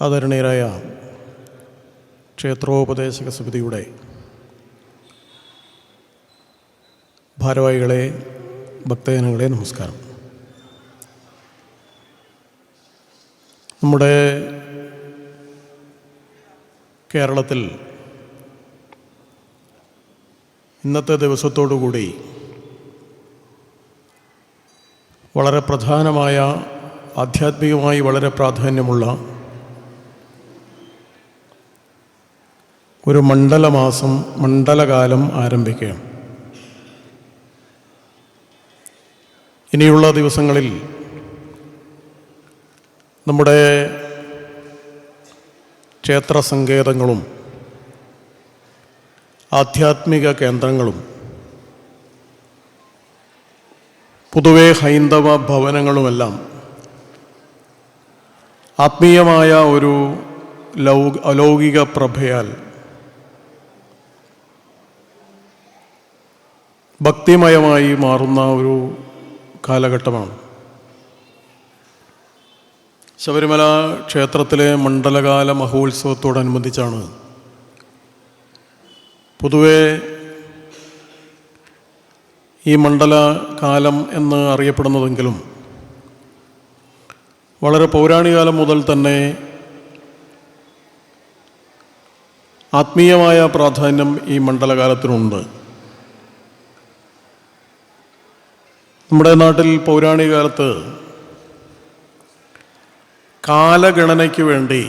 ആദരണീയരായ ക്ഷേത്രോപദേശക സമിതിയുടെ ഭാരവാഹികളെ, ഭക്തജനങ്ങളെ, നമസ്കാരം. നമ്മുടെ കേരളത്തിൽ ഇന്നത്തെ ദിവസത്തോടുകൂടി വളരെ പ്രധാനമായ, ആധ്യാത്മികമായി വളരെ പ്രാധാന്യമുള്ള ഒരു മണ്ഡലകാലം ആരംഭിക്കുകയാണ്. ഇനിയുള്ള ദിവസങ്ങളിൽ നമ്മുടെ ക്ഷേത്ര സങ്കേതങ്ങളും ആധ്യാത്മിക കേന്ദ്രങ്ങളും പൊതുവെ ഹൈന്ദവ ഭവനങ്ങളുമെല്ലാം ആത്മീയമായ ഒരു അലൗകിക പ്രഭയാൽ ഭക്തിമയമായി മാറുന്ന ഒരു കാലഘട്ടമാണ്. ശബരിമല ക്ഷേത്രത്തിലെ മണ്ഡലകാല മഹോത്സവത്തോടനുബന്ധിച്ചാണ് പൊതുവെ ഈ മണ്ഡലകാലം എന്ന് അറിയപ്പെടുന്നതെങ്കിലും വളരെ പൗരാണികാലം മുതൽ തന്നെ ആത്മീയമായ പ്രാധാന്യം ഈ മണ്ഡലകാലത്തിനുണ്ട്. നമ്മുടെ നാട്ടിൽ പൗരാണിക കാലത്ത് കാലഗണനയ്ക്ക് വേണ്ടി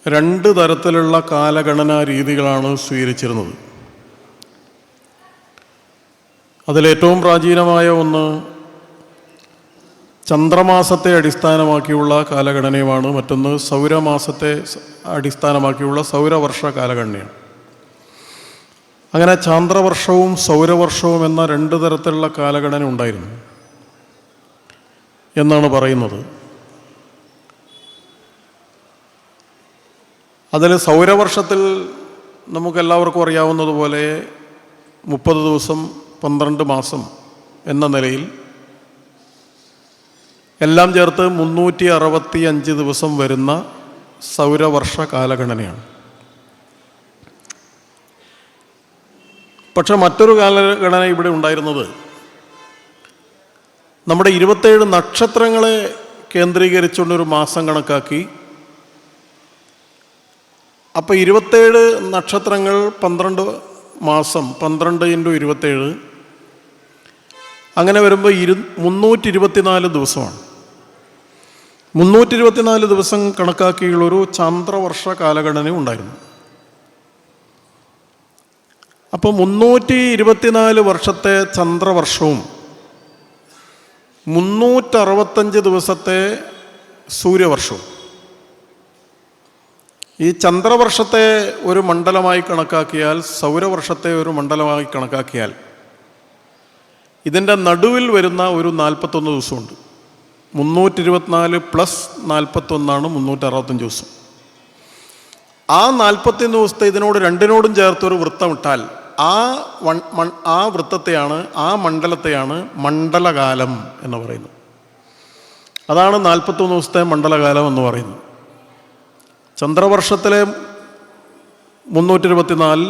രണ്ട് തരത്തിലുള്ള കാലഗണനാ രീതികളാണ് സ്വീകരിച്ചിരുന്നത്. അതിലേറ്റവും പ്രാചീനമായ ഒന്ന് ചന്ദ്രമാസത്തെ അടിസ്ഥാനമാക്കിയുള്ള കാലഗണനയുമാണ്. മറ്റൊന്ന് സൗരമാസത്തെ അടിസ്ഥാനമാക്കിയുള്ള സൗരവർഷ കാലഗണനയാണ്. അങ്ങനെ ചാന്ദ്രവർഷവും സൗരവർഷവും എന്ന രണ്ട് തരത്തിലുള്ള കാലഗണന ഉണ്ടായിരുന്നു എന്നാണ് പറയുന്നത്. അതിൽ സൗരവർഷത്തിൽ നമുക്കെല്ലാവർക്കും അറിയാവുന്നതുപോലെ 30 ദിവസം 12 മാസം എന്ന നിലയിൽ എല്ലാം ചേർത്ത് 365 ദിവസം വരുന്ന സൗരവർഷ കാലഗണനയാണ്. പക്ഷെ മറ്റൊരു കാലഗണന ഇവിടെ ഉണ്ടായിരുന്നത് നമ്മുടെ 27 നക്ഷത്രങ്ങളെ കേന്ദ്രീകരിച്ചുകൊണ്ടൊരു മാസം കണക്കാക്കി. അപ്പോൾ 27 നക്ഷത്രങ്ങൾ 12 മാസം 12 × 27 അങ്ങനെ വരുമ്പോൾ 324 ദിവസമാണ്. 324 ദിവസം കണക്കാക്കിയുള്ളൊരു ചാന്ദ്രവർഷ കാലഗണന ഉണ്ടായിരുന്നു. അപ്പോൾ 324 വർഷത്തെ ചന്ദ്രവർഷവും 365 ദിവസത്തെ സൂര്യവർഷവും. ഈ ചന്ദ്രവർഷത്തെ ഒരു മണ്ഡലമായി കണക്കാക്കിയാൽ, സൗരവർഷത്തെ ഒരു മണ്ഡലമായി കണക്കാക്കിയാൽ ഇതിൻ്റെ നടുവിൽ വരുന്ന ഒരു 41 ദിവസമുണ്ട്. 324 + 41 365 ദിവസം. ആ 41 ദിവസത്തെ ഇതിനോട് രണ്ടിനോടും ചേർത്തൊരു വൃത്തമിട്ടാൽ ആ വൃത്തത്തെയാണ്, ആ മണ്ഡലത്തെയാണ് മണ്ഡലകാലം എന്ന് പറയുന്നത്. അതാണ് 41 ദിവസത്തെ മണ്ഡലകാലം എന്ന് പറയുന്നത്. ചന്ദ്രവർഷത്തിലെ 324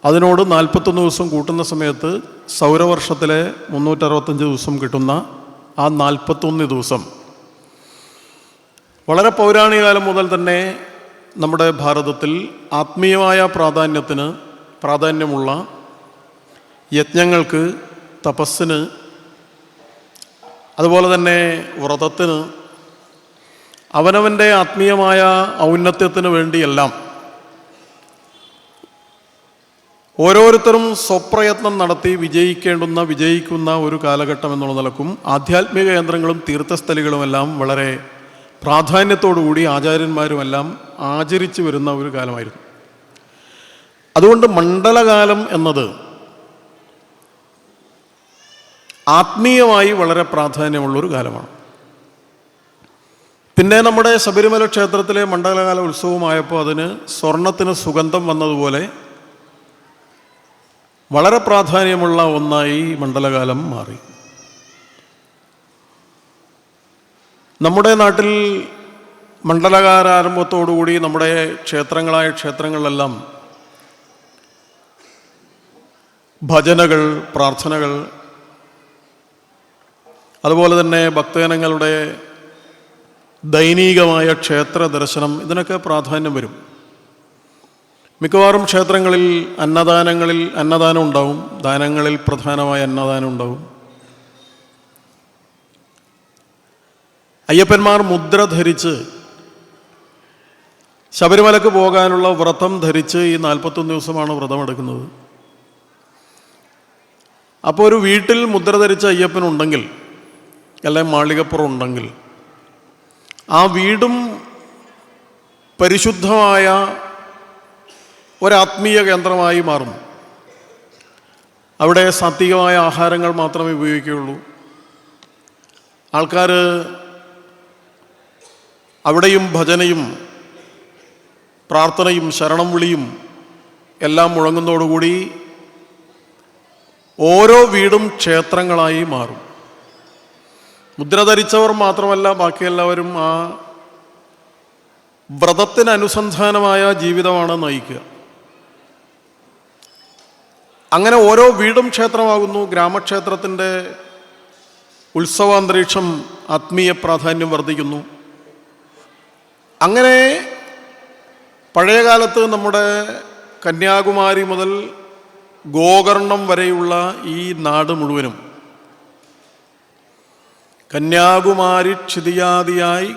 അതിനോട് 41 ദിവസം കൂട്ടുന്ന സമയത്ത് സൗരവർഷത്തിലെ 365 ദിവസം കിട്ടുന്ന ആ 41 ദിവസം വളരെ പൗരാണിക കാലം മുതൽ തന്നെ നമ്മുടെ ഭാരതത്തിൽ ആത്മീയമായ പ്രാധാന്യമുള്ള യജ്ഞങ്ങൾക്ക്, തപസ്സിന്, അതുപോലെ തന്നെ വ്രതത്തിന്, അവനവൻ്റെ ആത്മീയമായ ഔന്നത്യത്തിന് വേണ്ടിയെല്ലാം ഓരോരുത്തരും സ്വപ്രയത്നം നടത്തി വിജയിക്കുന്ന ഒരു കാലഘട്ടം എന്നുള്ള നിലക്കും ആധ്യാത്മിക കേന്ദ്രങ്ങളും തീർത്ഥസ്ഥലികളുമെല്ലാം വളരെ പ്രാധാന്യത്തോടുകൂടി ആചാര്യന്മാരുമെല്ലാം ആചരിച്ചു വരുന്ന ഒരു കാലമായിരുന്നു. അതുകൊണ്ട് മണ്ഡലകാലം എന്നത് ആത്മീയമായി വളരെ പ്രാധാന്യമുള്ളൊരു കാലമാണ്. പിന്നെ നമ്മുടെ ശബരിമല ക്ഷേത്രത്തിലെ മണ്ഡലകാല ഉത്സവമായപ്പോൾ അതിന് സ്വർണത്തിന് സുഗന്ധം വന്നതുപോലെ വളരെ പ്രാധാന്യമുള്ള ഒന്നായി മണ്ഡലകാലം മാറി. നമ്മുടെ നാട്ടിൽ മണ്ഡലകാരാരംഭത്തോടുകൂടി നമ്മുടെ ക്ഷേത്രങ്ങളിലെല്ലാം ഭജനകൾ, പ്രാർത്ഥനകൾ, അതുപോലെ തന്നെ ഭക്തജനങ്ങളുടെ ദൈനികമായ ക്ഷേത്ര ദർശനം, ഇതിനൊക്കെ പ്രാധാന്യം വരും. മിക്കവാറും ക്ഷേത്രങ്ങളിൽ അന്നദാനം ഉണ്ടാവും. ദാനങ്ങളിൽ പ്രധാനമായ അന്നദാനം ഉണ്ടാവും. അയ്യപ്പന്മാർ മുദ്ര ധരിച്ച് ശബരിമലക്ക് പോകാനുള്ള വ്രതം ധരിച്ച് ഈ 41 ദിവസമാണ് വ്രതമെടുക്കുന്നത്. അപ്പോൾ ഒരു വീട്ടിൽ മുദ്ര ധരിച്ച അയ്യപ്പനുണ്ടെങ്കിൽ, അല്ലെങ്കിൽ മാളികപ്പുറം ഉണ്ടെങ്കിൽ, ആ വീടും പരിശുദ്ധമായ ഒരാത്മീയ കേന്ദ്രമായി മാറും. അവിടെ സാത്വികമായ ആഹാരങ്ങൾ മാത്രമേ ഉപയോഗിക്കുകയുള്ളൂ. ആൾക്കാർ അവിടെയും ഭജനയും പ്രാർത്ഥനയും ശരണം വിളിയും എല്ലാം മുഴങ്ങുന്നതോടുകൂടി ഓരോ വീടും ക്ഷേത്രങ്ങളായി മാറും. മുദ്ര ധരിച്ചവർ മാത്രമല്ല, ബാക്കിയെല്ലാവരും ആ വ്രതത്തിന് അനുസന്ധാനമായ ജീവിതമാണ് നയിക്കുക. അങ്ങനെ ഓരോ വീടും ക്ഷേത്രമാകുന്നു. ഗ്രാമക്ഷേത്രത്തിൻ്റെ ഉത്സവാന്തരീക്ഷം, ആത്മീയ പ്രാധാന്യം വർദ്ധിക്കുന്നു. അങ്ങനെ പഴയകാലത്ത് നമ്മുടെ കന്യാകുമാരി മുതൽ ഗോകർണം വരെയുള്ള ഈ നാട് മുഴുവനും കന്യാകുമാരി ക്ഷിതിയാദിയായി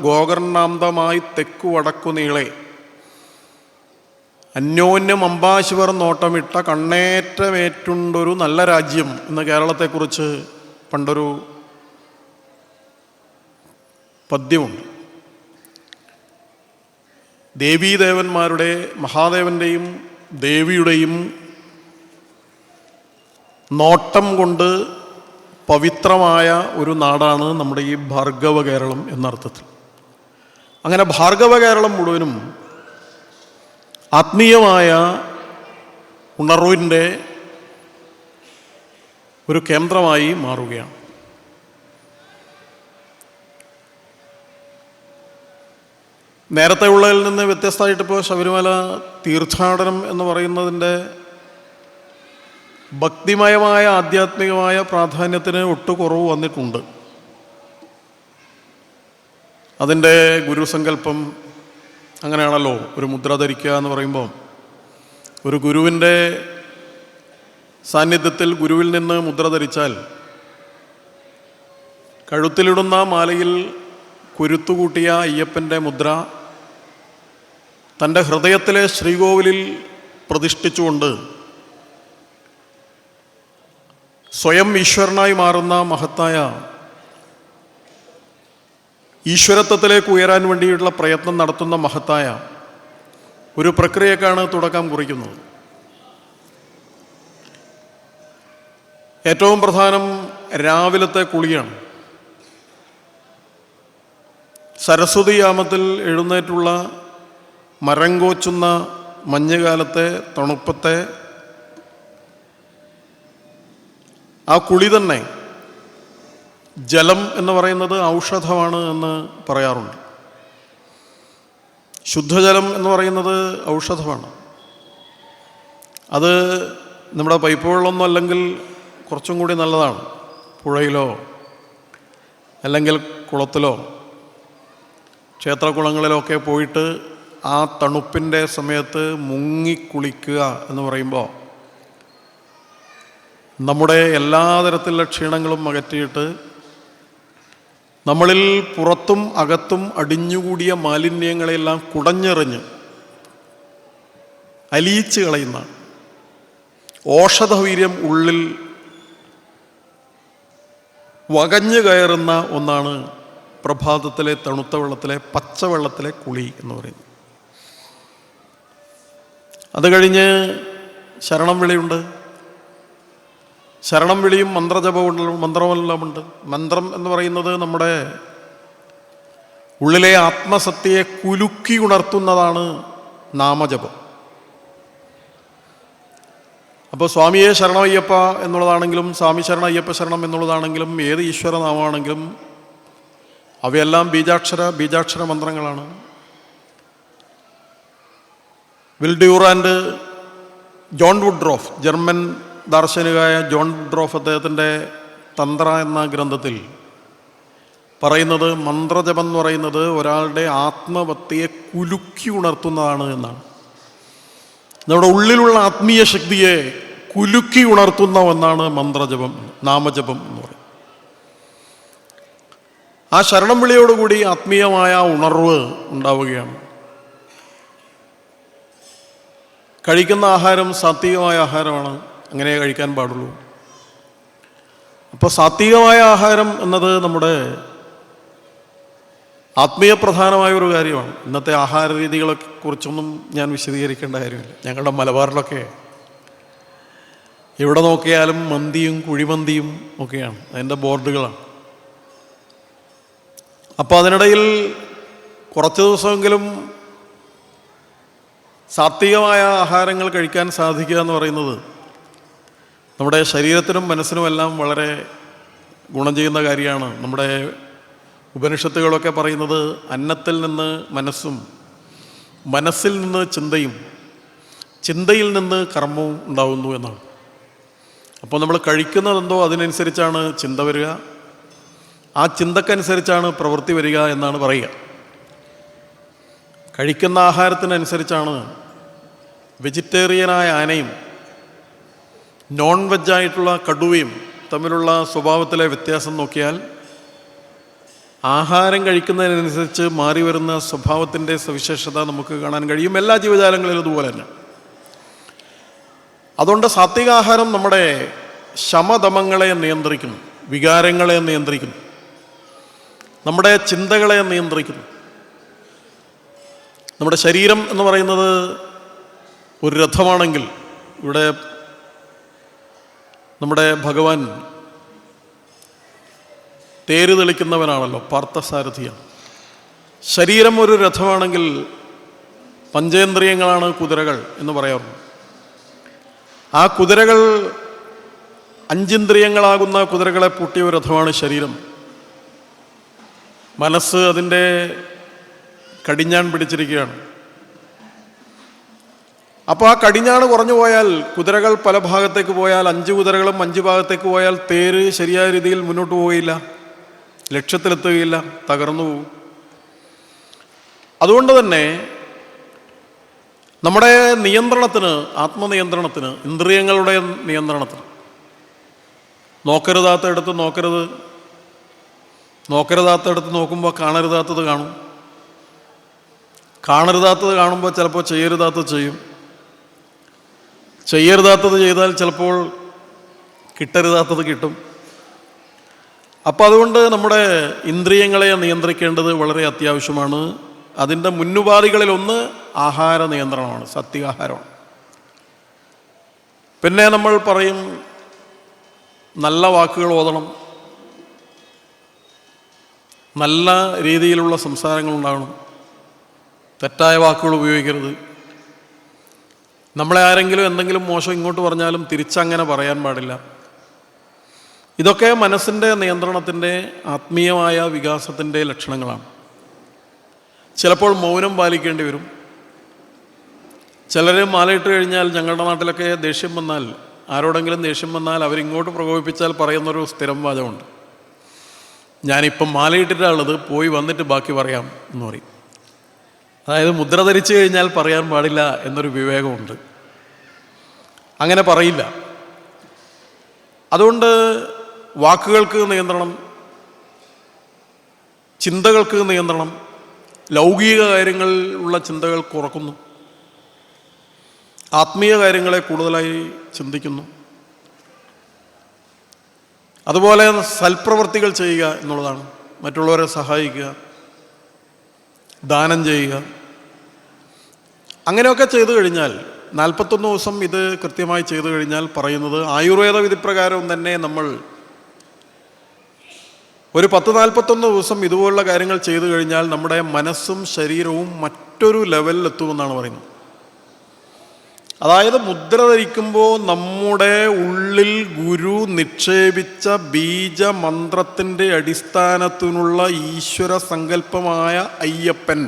ഗോകർണാന്തമായി തെക്കു വടക്കു നീളെ അന്യോന്യം അമ്പാശിവർ നോട്ടമിട്ട കണ്ണേറ്റമേറ്റുണ്ടൊരു നല്ല രാജ്യം എന്ന കേരളത്തെക്കുറിച്ച് പണ്ടൊരു പദ്യമുണ്ട്. ദേവീദേവന്മാരുടെ, മഹാദേവൻ്റെയും ദേവിയുടെയും നോട്ടം കൊണ്ട് പവിത്രമായ ഒരു നാടാണ് നമ്മുടെ ഈ ഭാർഗവ കേരളം എന്നർത്ഥത്തിൽ. അങ്ങനെ ഭാർഗവ കേരളം മുഴുവനും ആത്മീയമായ ഉണർവിൻ്റെ ഒരു കേന്ദ്രമായി മാറുകയാണ്. നേരത്തെ ഉള്ളതിൽ നിന്ന് വ്യത്യസ്തമായിട്ടിപ്പോൾ ശബരിമല തീർത്ഥാടനം എന്ന് പറയുന്നതിൻ്റെ ഭക്തിമയമായ ആധ്യാത്മികമായ പ്രാധാന്യത്തിന് ഒട്ടു കുറവ് വന്നിട്ടുണ്ട്. അതിൻ്റെ ഗുരുസങ്കല്പം അങ്ങനെയാണല്ലോ. ഒരു മുദ്ര ധരിക്കുക എന്ന് പറയുമ്പോൾ ഒരു ഗുരുവിൻ്റെ സാന്നിധ്യത്തിൽ ഗുരുവിൽ നിന്ന് മുദ്ര ധരിച്ചാൽ കഴുത്തിലിടുന്ന മാലയിൽ കുരുത്തുകൂട്ടിയ അയ്യപ്പൻ്റെ മുദ്ര തൻ്റെ ഹൃദയത്തിലെ ശ്രീകോവിലിൽ പ്രതിഷ്ഠിച്ചുകൊണ്ട് സ്വയം ഈശ്വരനായി മാറുന്ന മഹത്തായ ഈശ്വരത്വത്തിലേക്ക് ഉയരാൻ വേണ്ടിയിട്ടുള്ള പ്രയത്നം നടത്തുന്ന മഹത്തായ ഒരു പ്രക്രിയക്കാണ് തുടക്കം കുറിക്കുന്നത്. ഏറ്റവും പ്രധാനം രാവിലത്തെ കുളിയാണ്. സരസ്വതി യാമത്തിൽ എഴുന്നേറ്റുള്ള മരങ്കോച്ചുന്ന മഞ്ഞുകാലത്തെ തണുപ്പത്തെ ആ കുളി തന്നെ, ജലം എന്ന് പറയുന്നത് ഔഷധമാണ് എന്ന് പറയാറുണ്ട്. ശുദ്ധജലം എന്ന് പറയുന്നത് ഔഷധമാണ്. അത് നമ്മുടെ പൈപ്പ് വെള്ളമൊന്നും അല്ലെങ്കിൽ കുറച്ചും കൂടി നല്ലതാണ്. പുഴയിലോ അല്ലെങ്കിൽ കുളത്തിലോ ക്ഷേത്രകുളങ്ങളിലൊക്കെ പോയിട്ട് ആ തണുപ്പിൻ്റെ സമയത്ത് മുങ്ങിക്കുളിക്കുക എന്ന് പറയുമ്പോൾ നമ്മുടെ എല്ലാ തരത്തിലുള്ള ക്ഷീണങ്ങളും അകറ്റിയിട്ട് നമ്മളിൽ പുറത്തും അകത്തും അടിഞ്ഞുകൂടിയ മാലിന്യങ്ങളെല്ലാം കുടഞ്ഞെറിഞ്ഞ് അലിയിച്ച് കളയുന്ന ഓഷധവീര്യം ഉള്ളിൽ വകഞ്ഞു കയറുന്ന ഒന്നാണ് പ്രഭാതത്തിലെ തണുത്ത വെള്ളത്തിലെ പച്ചവെള്ളത്തിലെ കുളി എന്ന് പറയുന്നത്. അത് കഴിഞ്ഞ് ശരണം വിളിയുണ്ട്. ശരണം വിളിയും മന്ത്രമെല്ലാമുണ്ട്. മന്ത്രം എന്ന് പറയുന്നത് നമ്മുടെ ഉള്ളിലെ ആത്മസത്യയെ കുലുക്കി ഉണർത്തുന്നതാണ് നാമജപം. അപ്പോൾ സ്വാമിയെ ശരണമയ്യപ്പ എന്നുള്ളതാണെങ്കിലും സ്വാമി ശരണ അയ്യപ്പ ശരണം എന്നുള്ളതാണെങ്കിലും ഏത് ഈശ്വരനാമാണെങ്കിലും അവയെല്ലാം ബീജാക്ഷര മന്ത്രങ്ങളാണ്. വിൽഡ്യൂറാൻഡ് John Woodroffe, German ദാർശനികനായ John Woodroffe, അദ്ദേഹത്തിൻ്റെ തന്ത്ര എന്ന ഗ്രന്ഥത്തിൽ പറയുന്നത് മന്ത്രജപം എന്ന് പറയുന്നത് ഒരാളുടെ ആത്മവത്തിയെ കുലുക്കി ഉണർത്തുന്നതാണ് എന്നാണ്. നമ്മുടെ ഉള്ളിലുള്ള ആത്മീയ ശക്തിയെ കുലുക്കി ഉണർത്തുന്ന ഒന്നാണ് മന്ത്രജപം, നാമജപം എന്ന് പറയും. ആ ശരണം വിളിയോടുകൂടി ആത്മീയമായ ഉണർവ് ഉണ്ടാവുകയാണ്. കഴിക്കുന്ന ആഹാരം സാത്വികമായ ആഹാരമാണ്, അങ്ങനെ കഴിക്കാൻ പാടുള്ളൂ. അപ്പോൾ സാത്വികമായ ആഹാരം എന്നത് നമ്മുടെ ആത്മീയ പ്രധാനമായ ഒരു കാര്യമാണ്. ഇന്നത്തെ ആഹാര രീതികളെ കുറിച്ചൊന്നും ഞാൻ വിശദീകരിക്കേണ്ട കാര്യമില്ല. ഞങ്ങളുടെ മലബാറിലൊക്കെ എവിടെ നോക്കിയാലും മന്തിയും കുഴിമന്തിയും ഒക്കെയാണ് അതിൻ്റെ ബോർഡുകളാണ്. അപ്പോൾ അതിനിടയിൽ കുറച്ച് ദിവസമെങ്കിലും സാത്വികമായ ആഹാരങ്ങൾ കഴിക്കാൻ സാധിക്കുക എന്ന് പറയുന്നത് നമ്മുടെ ശരീരത്തിനും മനസ്സിനുമെല്ലാം വളരെ ഗുണം ചെയ്യുന്ന കാര്യമാണ്. നമ്മുടെ ഉപനിഷത്തുകളൊക്കെ പറയുന്നത് അന്നത്തിൽ നിന്ന് മനസ്സും, മനസ്സിൽ നിന്ന് ചിന്തയും, ചിന്തയിൽ നിന്ന് കർമ്മവും ഉണ്ടാകുന്നു എന്നാണ്. അപ്പോൾ നമ്മൾ കഴിക്കുന്നതെന്തോ അതിനനുസരിച്ചാണ് ചിന്ത വരിക, ആ ചിന്തക്കനുസരിച്ചാണ് പ്രവൃത്തി വരിക എന്നാണ് പറയുക. കഴിക്കുന്ന ആഹാരത്തിനനുസരിച്ചാണ് വെജിറ്റേറിയനായ ആനയും നോൺ വെജായിട്ടുള്ള കടുവയും തമ്മിലുള്ള സ്വഭാവത്തിലെ വ്യത്യാസം നോക്കിയാൽ ആഹാരം കഴിക്കുന്നതിനനുസരിച്ച് മാറി വരുന്ന സ്വഭാവത്തിൻ്റെ സവിശേഷത നമുക്ക് കാണാൻ കഴിയും. എല്ലാ ജീവജാലങ്ങളിലും ഇതുപോലെ തന്നെ. അതുകൊണ്ട് സാത്വിക ആഹാരം നമ്മുടെ ശമദമങ്ങളെ നിയന്ത്രിക്കുന്നു, വികാരങ്ങളെ നിയന്ത്രിക്കുന്നു, നമ്മുടെ ചിന്തകളെ നിയന്ത്രിക്കുന്നു. നമ്മുടെ ശരീരം എന്ന് പറയുന്നത് ഒരു രഥമാണെങ്കിൽ, ഇവിടെ നമ്മുടെ ഭഗവാൻ തേര് തെളിക്കുന്നവനാണല്ലോ, പാർത്ഥസാരഥിയാണ്. ശരീരം ഒരു രഥമാണെങ്കിൽ പഞ്ചേന്ദ്രിയങ്ങളാണ് കുതിരകൾ എന്ന് പറയാറുണ്ട്. ആ കുതിരകൾ, അഞ്ചിന്ദ്രിയങ്ങളാകുന്ന കുതിരകളെ പൂട്ടിയ ഒരു രഥമാണ് ശരീരം. മനസ്സ് അതിൻ്റെ കടിഞ്ഞാൺ പിടിച്ചിരിക്കുകയാണ്. അപ്പോൾ ആ കടിഞ്ഞാണ് കുറഞ്ഞു പോയാൽ, കുതിരകൾ പല ഭാഗത്തേക്ക് പോയാൽ, 5 കുതിരകളും 5 ഭാഗത്തേക്ക് പോയാൽ തേര് ശരിയായ രീതിയിൽ മുന്നോട്ട് പോവുകയില്ല, ലക്ഷ്യത്തിലെത്തുകയില്ല, തകർന്നു പോകും. അതുകൊണ്ട് തന്നെ നമ്മുടെ നിയന്ത്രണത്തിന്, ആത്മനിയന്ത്രണത്തിന്, ഇന്ദ്രിയങ്ങളുടെ നിയന്ത്രണത്തിന് നോക്കരുതാത്തയിടത്ത് നോക്കരുത്, നോക്കരുതാത്തയിടത്ത് നോക്കുമ്പോൾ കാണരുതാത്തത് കാണും, കാണരുതാത്തത് കാണുമ്പോൾ ചിലപ്പോൾ ചെയ്യരുതാത്തത് ചെയ്യും, ചെയ്യരുതാത്തത് ചെയ്താൽ ചിലപ്പോൾ കിട്ടരുതാത്തത് കിട്ടും. അപ്പോൾ അതുകൊണ്ട് നമ്മുടെ ഇന്ദ്രിയങ്ങളെ നിയന്ത്രിക്കേണ്ടത് വളരെ അത്യാവശ്യമാണ്. അതിൻ്റെ മുന്നുപാധികളിലൊന്ന് ആഹാര നിയന്ത്രണമാണ്, സാത്വികാഹാരമാണ്. പിന്നെ നമ്മൾ പറയും നല്ല വാക്കുകൾ ഓതണം, നല്ല രീതിയിലുള്ള സംസാരങ്ങൾ ഉണ്ടാകണം, തെറ്റായ വാക്കുകൾ ഉപയോഗിക്കരുത്. നമ്മളെ ആരെങ്കിലും എന്തെങ്കിലും മോശം ഇങ്ങോട്ട് പറഞ്ഞാലും തിരിച്ചങ്ങനെ പറയാൻ പാടില്ല. ഇതൊക്കെ മനസ്സിൻ്റെ നിയന്ത്രണത്തിൻ്റെ, ആത്മീയമായ വികാസത്തിൻ്റെ ലക്ഷണങ്ങളാണ്. ചിലപ്പോൾ മൗനം പാലിക്കേണ്ടി വരും. ചിലർ മാലയിട്ട് കഴിഞ്ഞാൽ, ഞങ്ങളുടെ നാട്ടിലൊക്കെ ദേഷ്യം വന്നാൽ, ആരോടെങ്കിലും ദേഷ്യം വന്നാൽ അവരിങ്ങോട്ട് പ്രകോപിപ്പിച്ചാൽ പറയുന്നൊരു സ്ഥിരം വാചകമുണ്ട്, ഞാനിപ്പം മാലയിട്ടിട്ടാണുള്ളത്, പോയി വന്നിട്ട് ബാക്കി പറയാം എന്ന് പറയും. അതായത് മുദ്ര ധരിച്ചു കഴിഞ്ഞാൽ പറയാൻ പാടില്ല എന്നൊരു വിവേകമുണ്ട്, അങ്ങനെ പറയില്ല. അതുകൊണ്ട് വാക്കുകൾക്ക് നിയന്ത്രണം, ചിന്തകൾക്ക് നിയന്ത്രണം, ലൗകിക കാര്യങ്ങളിലുള്ള ചിന്തകൾ കുറക്കുന്നു, ആത്മീയ കാര്യങ്ങളെ കൂടുതലായി ചിന്തിക്കുന്നു. അതുപോലെ സൽപ്രവർത്തികൾ ചെയ്യുക എന്നുള്ളതാണ്, മറ്റുള്ളവരെ സഹായിക്കുക, ദാനം ചെയ്യുക. അങ്ങനെയൊക്കെ ചെയ്തു കഴിഞ്ഞാൽ, 41 ദിവസം ഇത് കൃത്യമായി ചെയ്തു കഴിഞ്ഞാൽ പറയുന്നത് ആയുർവേദ വിധിപ്രകാരവും തന്നെ നമ്മൾ ഒരു 10-41 ദിവസം ഇതുപോലുള്ള കാര്യങ്ങൾ ചെയ്തു കഴിഞ്ഞാൽ നമ്മുടെ മനസ്സും ശരീരവും മറ്റൊരു ലെവലിലെത്തുമെന്നാണ് പറയുന്നത്. അതായത് മുദ്ര ധരിക്കുമ്പോൾ നമ്മുടെ ഉള്ളിൽ ഗുരു നിക്ഷേപിച്ച ബീജമന്ത്രത്തിൻ്റെ അടിസ്ഥാനത്തിനുള്ള ഈശ്വര സങ്കല്പമായ അയ്യപ്പൻ,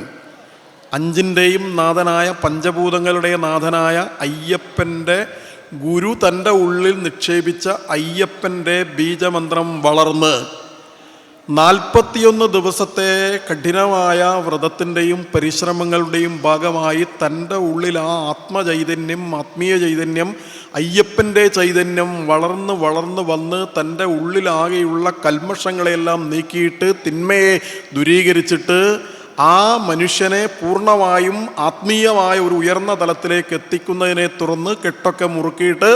അഞ്ചിൻ്റെയും നാഥനായ പഞ്ചഭൂതങ്ങളുടെ നാഥനായ അയ്യപ്പൻ്റെ ഗുരു തൻ്റെ ഉള്ളിൽ നിക്ഷേപിച്ച അയ്യപ്പൻ്റെ ബീജമന്ത്രം വളർന്ന് 41 ദിവസത്തെ കഠിനമായ വ്രതത്തിൻ്റെയും പരിശ്രമങ്ങളുടെയും ഭാഗമായി തൻ്റെ ഉള്ളിൽ ആ ആത്മചൈതന്യം, ആത്മീയ ചൈതന്യം, അയ്യപ്പൻ്റെ ചൈതന്യം വളർന്ന് വളർന്ന് വന്ന് തൻ്റെ ഉള്ളിലാകെയുള്ള കൽമഷങ്ങളെല്ലാം നീക്കിയിട്ട് തിന്മയെ ദൂരീകരിച്ചിട്ട് ആ മനുഷ്യനെ പൂർണ്ണമായും ആത്മീയമായ ഒരു ഉയർന്ന തലത്തിലേക്ക് എത്തിക്കുന്നതിനെ തുറന്ന് കെട്ടൊക്കെ മുറുക്കിയിട്ട്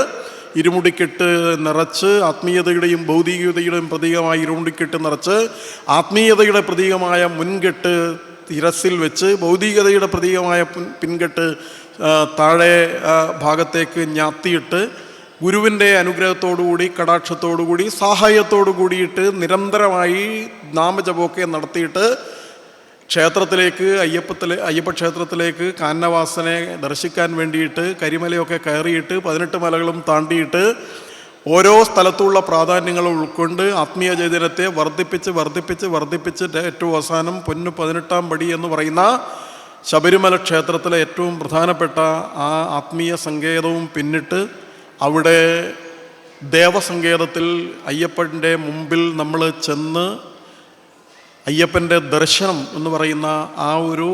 ഇരുമുടിക്കെട്ട് നിറച്ച്, ആത്മീയതയുടെയും ഭൗതികതയുടെയും പ്രതീകമായ ഇരുമുടിക്കെട്ട് നിറച്ച്, ആത്മീയതയുടെ പ്രതീകമായ മുൻകെട്ട് തിരസിൽ വെച്ച്, ഭൗതികതയുടെ പ്രതീകമായ പിൻകെട്ട് താഴെ ഭാഗത്തേക്ക് ഞാത്തിയിട്ട്, ഗുരുവിൻ്റെ അനുഗ്രഹത്തോടുകൂടി കടാക്ഷത്തോടുകൂടി സഹായത്തോടു കൂടിയിട്ട് നിരന്തരമായി നാമജപമൊക്കെ നടത്തിയിട്ട് ക്ഷേത്രത്തിലേക്ക് അയ്യപ്പ ക്ഷേത്രത്തിലേക്ക് കാനനവാസനെ ദർശിക്കാൻ വേണ്ടിയിട്ട് കരിമലയൊക്കെ കയറിയിട്ട് 18 മലകളും താണ്ടിയിട്ട് ഓരോ സ്ഥലത്തുള്ള പ്രാധാന്യങ്ങളും ഉൾക്കൊണ്ട് ആത്മീയ ചൈതന്യത്തെ വർദ്ധിപ്പിച്ച് ഏറ്റവും അവസാനം പൊന്നു 18-ാം പടി എന്ന് പറയുന്ന ശബരിമല ക്ഷേത്രത്തിലെ ഏറ്റവും പ്രധാനപ്പെട്ട ആ ആത്മീയ സങ്കേതവും പിന്നിട്ട് അവിടെ ദേവസങ്കേതത്തിൽ അയ്യപ്പൻ്റെ മുമ്പിൽ നമ്മൾ ചെന്ന് അയ്യപ്പൻ്റെ ദർശനം എന്ന് പറയുന്ന ആ ഒരു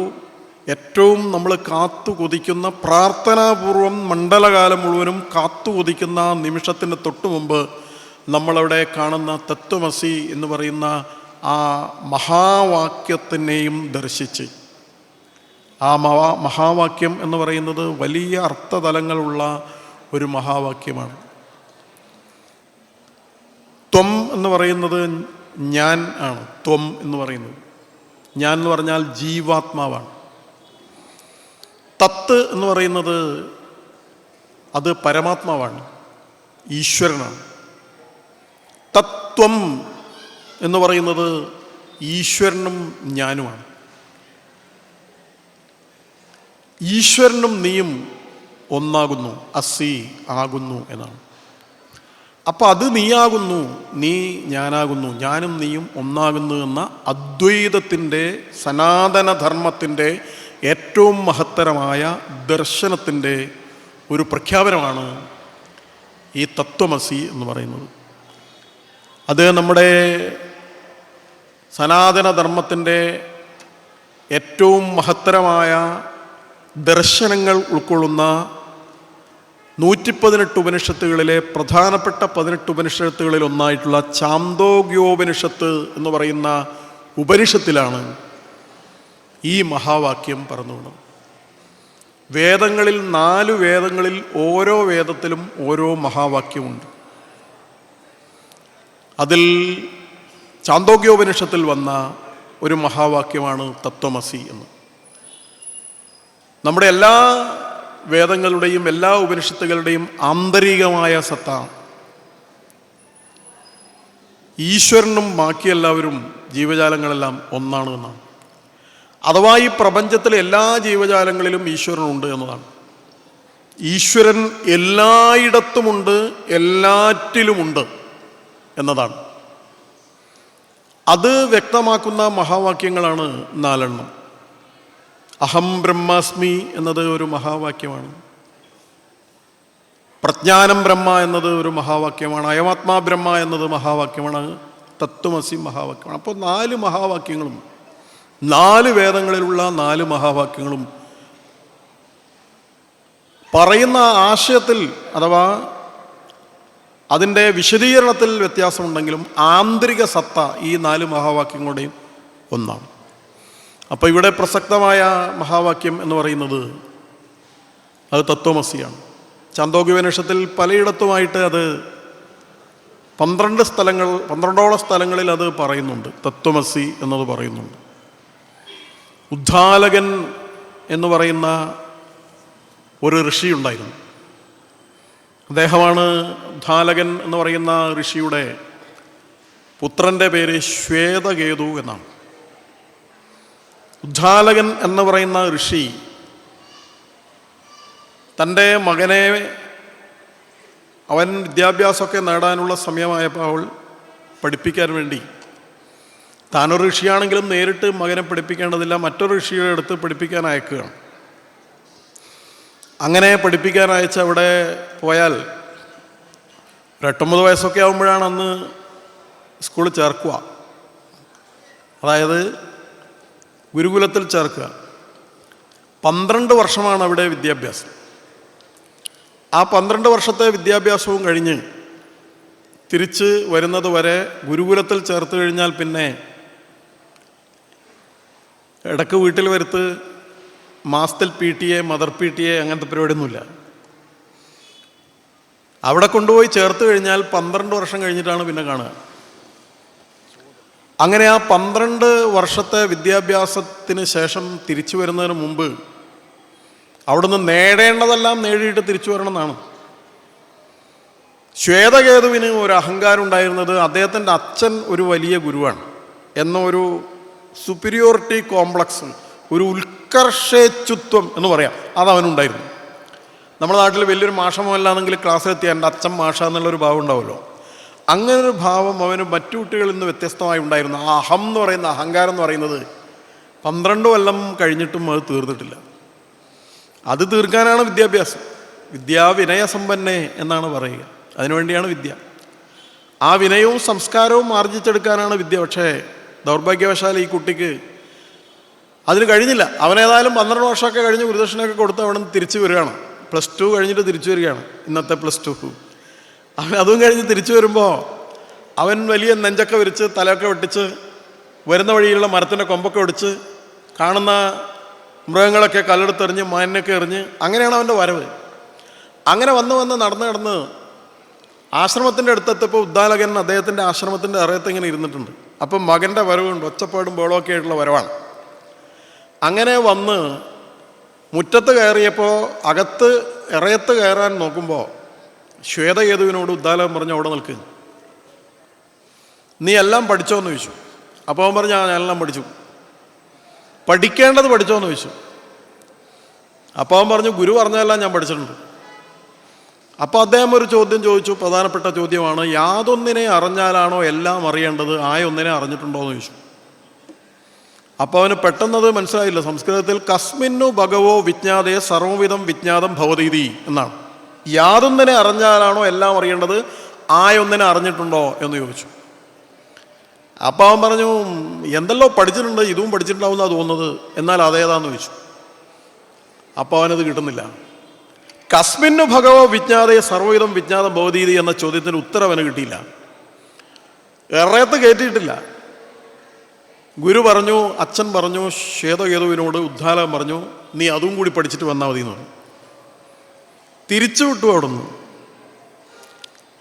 ഏറ്റവും നമ്മൾ കാത്തു കൊതിക്കുന്ന, പ്രാർത്ഥനാപൂർവം മണ്ഡലകാലം മുഴുവനും കാത്തു കൊതിക്കുന്ന നിമിഷത്തിന് തൊട്ടു മുമ്പ് നമ്മളവിടെ കാണുന്ന തത്വമസി എന്ന് പറയുന്ന ആ മഹാവാക്യത്തിനെയും ദർശിച്ച്, ആ മഹാവാക്യം എന്ന് പറയുന്നത് വലിയ അർത്ഥതലങ്ങളുള്ള ഒരു മഹാവാക്യമാണ്. ത്വം എന്ന് പറയുന്നത് ഞാൻ ആണ്. ത്വം എന്ന് പറയുന്നത് ഞാൻ എന്ന് പറഞ്ഞാൽ ജീവാത്മാവാണ്. തത്ത് എന്ന് പറയുന്നത് അത് പരമാത്മാവാണ്, ഈശ്വരനാണ്. തത്വം എന്ന് പറയുന്നത് ഈശ്വരനും ഞാനുമാണ്. ഈശ്വരനും നീയും ഒന്നാകുന്നു, അസി ആകുന്നു എന്നാണ്. അപ്പം അത് നീയാകുന്നു, നീ ഞാനാകുന്നു, ഞാനും നീയും ഒന്നാകുന്നു എന്ന അദ്വൈതത്തിൻ്റെ സനാതനധർമ്മത്തിൻ്റെ ഏറ്റവും മഹത്തരമായ ദർശനത്തിൻ്റെ ഒരു പ്രഖ്യാപനമാണ് ഈ തത്വമസി എന്ന് പറയുന്നത്. അത് നമ്മുടെ സനാതനധർമ്മത്തിൻ്റെ ഏറ്റവും മഹത്തരമായ ദർശനങ്ങൾ ഉൾക്കൊള്ളുന്ന 118 ഉപനിഷത്തുകളിലെ പ്രധാനപ്പെട്ട 18 ഉപനിഷത്തുകളിൽ ഒന്നായിട്ടുള്ള ഛാന്തോഗ്യോപനിഷത്ത് എന്ന് പറയുന്ന ഉപനിഷത്തിലാണ് ഈ മഹാവാക്യം പറഞ്ഞുകൊണ്ടത്. വേദങ്ങളിൽ 4 വേദങ്ങളിൽ ഓരോ വേദത്തിലും ഓരോ മഹാവാക്യമുണ്ട്. അതിൽ ഛാന്തോഗ്യോപനിഷത്തിൽ വന്ന ഒരു മഹാവാക്യമാണ് തത്വമസി എന്ന്. നമ്മുടെ എല്ലാ വേദങ്ങളുടെയും എല്ലാ ഉപനിഷത്തുകളുടെയും ആന്തരികമായ സത്ത ഈശ്വരനും ബാക്കി എല്ലാവരും ജീവജാലങ്ങളെല്ലാം ഒന്നാണ് എന്നാണ്. അഥവാ ഈ പ്രപഞ്ചത്തിലെ എല്ലാ ജീവജാലങ്ങളിലും ഈശ്വരനുണ്ട് എന്നതാണ്. ഈശ്വരൻ എല്ലായിടത്തുമുണ്ട്, എല്ലാറ്റിലുമുണ്ട് എന്നതാണ്. അത് വ്യക്തമാക്കുന്ന മഹാവാക്യങ്ങളാണ് 4. അഹം ബ്രഹ്മാസ്മി എന്നത് ഒരു മഹാവാക്യമാണ്. പ്രജ്ഞാനം ബ്രഹ്മ എന്നത് ഒരു മഹാവാക്യമാണ്. അയമാത്മാ ബ്രഹ്മ എന്നത് മഹാവാക്യമാണ്. തത്വമസി മഹാവാക്യമാണ്. അപ്പോൾ 4 മഹാവാക്യങ്ങളും 4 വേദങ്ങളിലുള്ള 4 മഹാവാക്യങ്ങളും പറയുന്ന ആശയത്തിൽ അഥവാ അതിൻ്റെ വിശദീകരണത്തിൽ വ്യത്യാസമുണ്ടെങ്കിലും ആന്തരിക സത്ത ഈ 4 മഹാവാക്യങ്ങളുടെയും ഒന്നാണ്. അപ്പോൾ ഇവിടെ പ്രസക്തമായ മഹാവാക്യം എന്ന് പറയുന്നത് അത് തത്വമസിയാണ്. ഛാന്തോഗ്യോപനിഷത്തിൽ പലയിടത്തുമായിട്ട് അത് 12ഓളം സ്ഥലങ്ങളിൽ അത് പറയുന്നുണ്ട്. തത്വമസി എന്നത് പറയുന്നുണ്ട്. ഉദ്ദാലകൻ എന്ന് പറയുന്ന ഒരു ഋഷി ഉണ്ടായിരുന്നു. അദ്ദേഹമാണ് ഉദ്ദാലകൻ എന്ന് പറയുന്ന ഋഷിയുടെ പുത്രൻ്റെ പേര് ശ്വേതകേതു എന്നാണ്. ഉദ്ദാലകൻ എന്ന് പറയുന്ന ഋഷി തൻ്റെ മകനെ അവൻ വിദ്യാഭ്യാസമൊക്കെ നേടാനുള്ള സമയമായപ്പോൾ അവൾ പഠിപ്പിക്കാൻ വേണ്ടി താനൊരു ഋഷിയാണെങ്കിലും നേരിട്ട് മകനെ പഠിപ്പിക്കേണ്ടതില്ല, മറ്റൊരു ഋഷിയുടെ അടുത്ത് പഠിപ്പിക്കാൻ അയക്കുകയാണ്. അങ്ങനെ പഠിപ്പിക്കാൻ അയച്ച് അവിടെ പോയാൽ ഒരു 8-9 വയസ്സൊക്കെ ആകുമ്പോഴാണ് അന്ന് സ്കൂളിൽ ചേർക്കുക, അതായത് ഗുരുകുലത്തിൽ ചേർക്കുക. 12 വർഷമാണ് അവിടെ വിദ്യാഭ്യാസം. ആ 12 വർഷത്തെ വിദ്യാഭ്യാസവും കഴിഞ്ഞ് തിരിച്ച് വരുന്നത് വരെ ഗുരുകുലത്തിൽ ചേർത്ത് കഴിഞ്ഞാൽ പിന്നെ ഇടയ്ക്ക് വീട്ടിൽ വരുത്ത് മാസത്തിൽ PTA, മദർ PTA അങ്ങനത്തെ പരിപാടിയൊന്നുമില്ല. അവിടെ കൊണ്ടുപോയി ചേർത്ത് കഴിഞ്ഞാൽ 12 വർഷം കഴിഞ്ഞിട്ടാണ് പിന്നെ കാണുക. അങ്ങനെ ആ 12 വർഷത്തെ വിദ്യാഭ്യാസത്തിന് ശേഷം തിരിച്ചു വരുന്നതിന് മുമ്പ് അവിടുന്ന് നേടേണ്ടതെല്ലാം നേടിയിട്ട് തിരിച്ചു വരണമെന്നാണ്. ശ്വേതകേതുവിന് ഒരു അഹങ്കാരം ഉണ്ടായിരുന്നത് അദ്ദേഹത്തിൻ്റെ അച്ഛൻ ഒരു വലിയ ഗുരുവാണ് എന്നൊരു സുപ്പീരിയോറിറ്റി കോംപ്ലക്സ്, ഒരു ഉത്കർഷേച്ഛുത്വം എന്ന് പറയാം, അതവനുണ്ടായിരുന്നു. നമ്മുടെ നാട്ടിൽ വലിയൊരു മാഷമല്ലാന്നെങ്കിൽ ക്ലാസ്സിലെത്തിയ എൻ്റെ അച്ഛൻ മാഷ എന്നുള്ളൊരു ഭാവം ഉണ്ടാവുമല്ലോ, അങ്ങനൊരു ഭാവം അവന് മറ്റു കുട്ടികളിൽ നിന്ന് വ്യത്യസ്തമായി ഉണ്ടായിരുന്നു. ആ അഹം എന്ന് പറയുന്ന അഹങ്കാരം എന്ന് പറയുന്നത് 12 കൊല്ലം കഴിഞ്ഞിട്ടും അത് തീർന്നിട്ടില്ല. അത് തീർക്കാനാണ് വിദ്യാഭ്യാസം. വിദ്യാവിനയസമ്പന്നേ എന്നാണ് പറയുക, അതിനുവേണ്ടിയാണ് വിദ്യ. ആ വിനയവും സംസ്കാരവും ആർജിച്ചെടുക്കാനാണ് വിദ്യ. പക്ഷേ ദൗർഭാഗ്യവശാൽ ഈ കുട്ടിക്ക് അതിന് കഴിഞ്ഞില്ല. അവനേതായാലും 12 വർഷമൊക്കെ കഴിഞ്ഞ് ഗുരുദക്ഷിണയൊക്കെ കൊടുത്ത് അവിടെ നിന്ന് തിരിച്ചു വരികയാണ്. +2 കഴിഞ്ഞിട്ട് തിരിച്ചു വരികയാണ്, ഇന്നത്തെ +2. അവൻ അതും കഴിഞ്ഞ് തിരിച്ചു വരുമ്പോൾ അവൻ വലിയ നെഞ്ചൊക്കെ വിരിച്ച് തലയൊക്കെ വെട്ടിച്ച് വരുന്ന വഴിയിലുള്ള മരത്തിൻ്റെ കൊമ്പൊക്കെ ഒടിച്ച് കാണുന്ന മൃഗങ്ങളൊക്കെ കല്ലെടുത്തെറിഞ്ഞ് മാനിനൊക്കെ എറിഞ്ഞ് അങ്ങനെയാണ് അവൻ്റെ വരവ്. അങ്ങനെ വന്ന് നടന്ന് ആശ്രമത്തിൻ്റെ അടുത്തെത്തപ്പോൾ ഉദ്ദാലകൻ അദ്ദേഹത്തിൻ്റെ ആശ്രമത്തിൻ്റെ അറയത്ത് ഇങ്ങനെ ഇരുന്നിട്ടുണ്ട്. അപ്പം മകൻ്റെ വരവുണ്ട്, ഒച്ചപ്പാടും ബഹളമൊക്കെ ആയിട്ടുള്ള വരവാണ്. അങ്ങനെ വന്ന് മുറ്റത്ത് കയറിയപ്പോൾ അകത്ത് ഇറയത്ത് കയറാൻ നോക്കുമ്പോൾ ശ്വേതകേതുവിനോട് ഉദ്ദാലകൻ പറഞ്ഞു, അവിടെ നിൽക്ക്, നീ എല്ലാം പഠിച്ചോന്ന് ചോദിച്ചു. അപ്പോൾ അവൻ പറഞ്ഞു, ഞാൻ എല്ലാം പഠിച്ചു. പഠിക്കേണ്ടത് പഠിച്ചോന്ന് ചോദിച്ചു. അപ്പോൾ അവൻ പറഞ്ഞു, ഗുരു പറഞ്ഞതെല്ലാം ഞാൻ പഠിച്ചിട്ടുണ്ട്. അപ്പോൾ അദ്ദേഹം ഒരു ചോദ്യം ചോദിച്ചു, പ്രധാനപ്പെട്ട ചോദ്യമാണ്, യാതൊന്നിനെ അറിഞ്ഞാലാണോ എല്ലാം അറിയേണ്ടത്, ഒന്നിനെ അറിഞ്ഞിട്ടുണ്ടോ എന്ന് ചോദിച്ചു. അപ്പോൾ അവന് പെട്ടെന്നത് മനസ്സിലായില്ല. സംസ്കൃതത്തിൽ കസ്മിന്നു ഭഗവോ വിജ്ഞാതേ സർവവിധം വിജ്ഞാതം ഭവതീതി എന്നാണ്. യാതൊന്നിനെ അറിഞ്ഞാലാണോ എല്ലാം അറിയേണ്ടത്, ഒന്നിനെ അറിഞ്ഞിട്ടുണ്ടോ എന്ന് ചോദിച്ചു. അപ്പോൾ അവൻ പറഞ്ഞു, എന്തെല്ലോ പഠിച്ചിട്ടുണ്ട്, ഇതും പഠിച്ചിട്ടുണ്ടാവുമെന്നാണ് തോന്നുന്നത്, എന്നാൽ അതേതാന്ന് ചോദിച്ചു. അപ്പോൾ അവനത് കിട്ടുന്നില്ല. കസ്മിന്നു ഭഗവോ വിജ്ഞാതേ സർവവിധം വിജ്ഞാതം ഭവതീതി എന്ന ചോദ്യത്തിന് ഉത്തരം അവന് കിട്ടിയില്ല. എറയത്ത് കയറ്റിയിട്ടില്ല. ഗുരു പറഞ്ഞു, അച്ഛൻ പറഞ്ഞു, ശ്വേതകേതുവിനോട് ഉദ്ദാലകൻ പറഞ്ഞു, നീ അതും കൂടി പഠിച്ചിട്ട് വന്നാൽ മതി എന്ന് പറഞ്ഞു. തിരിച്ചു വിട്ടു അവിടുന്ന്.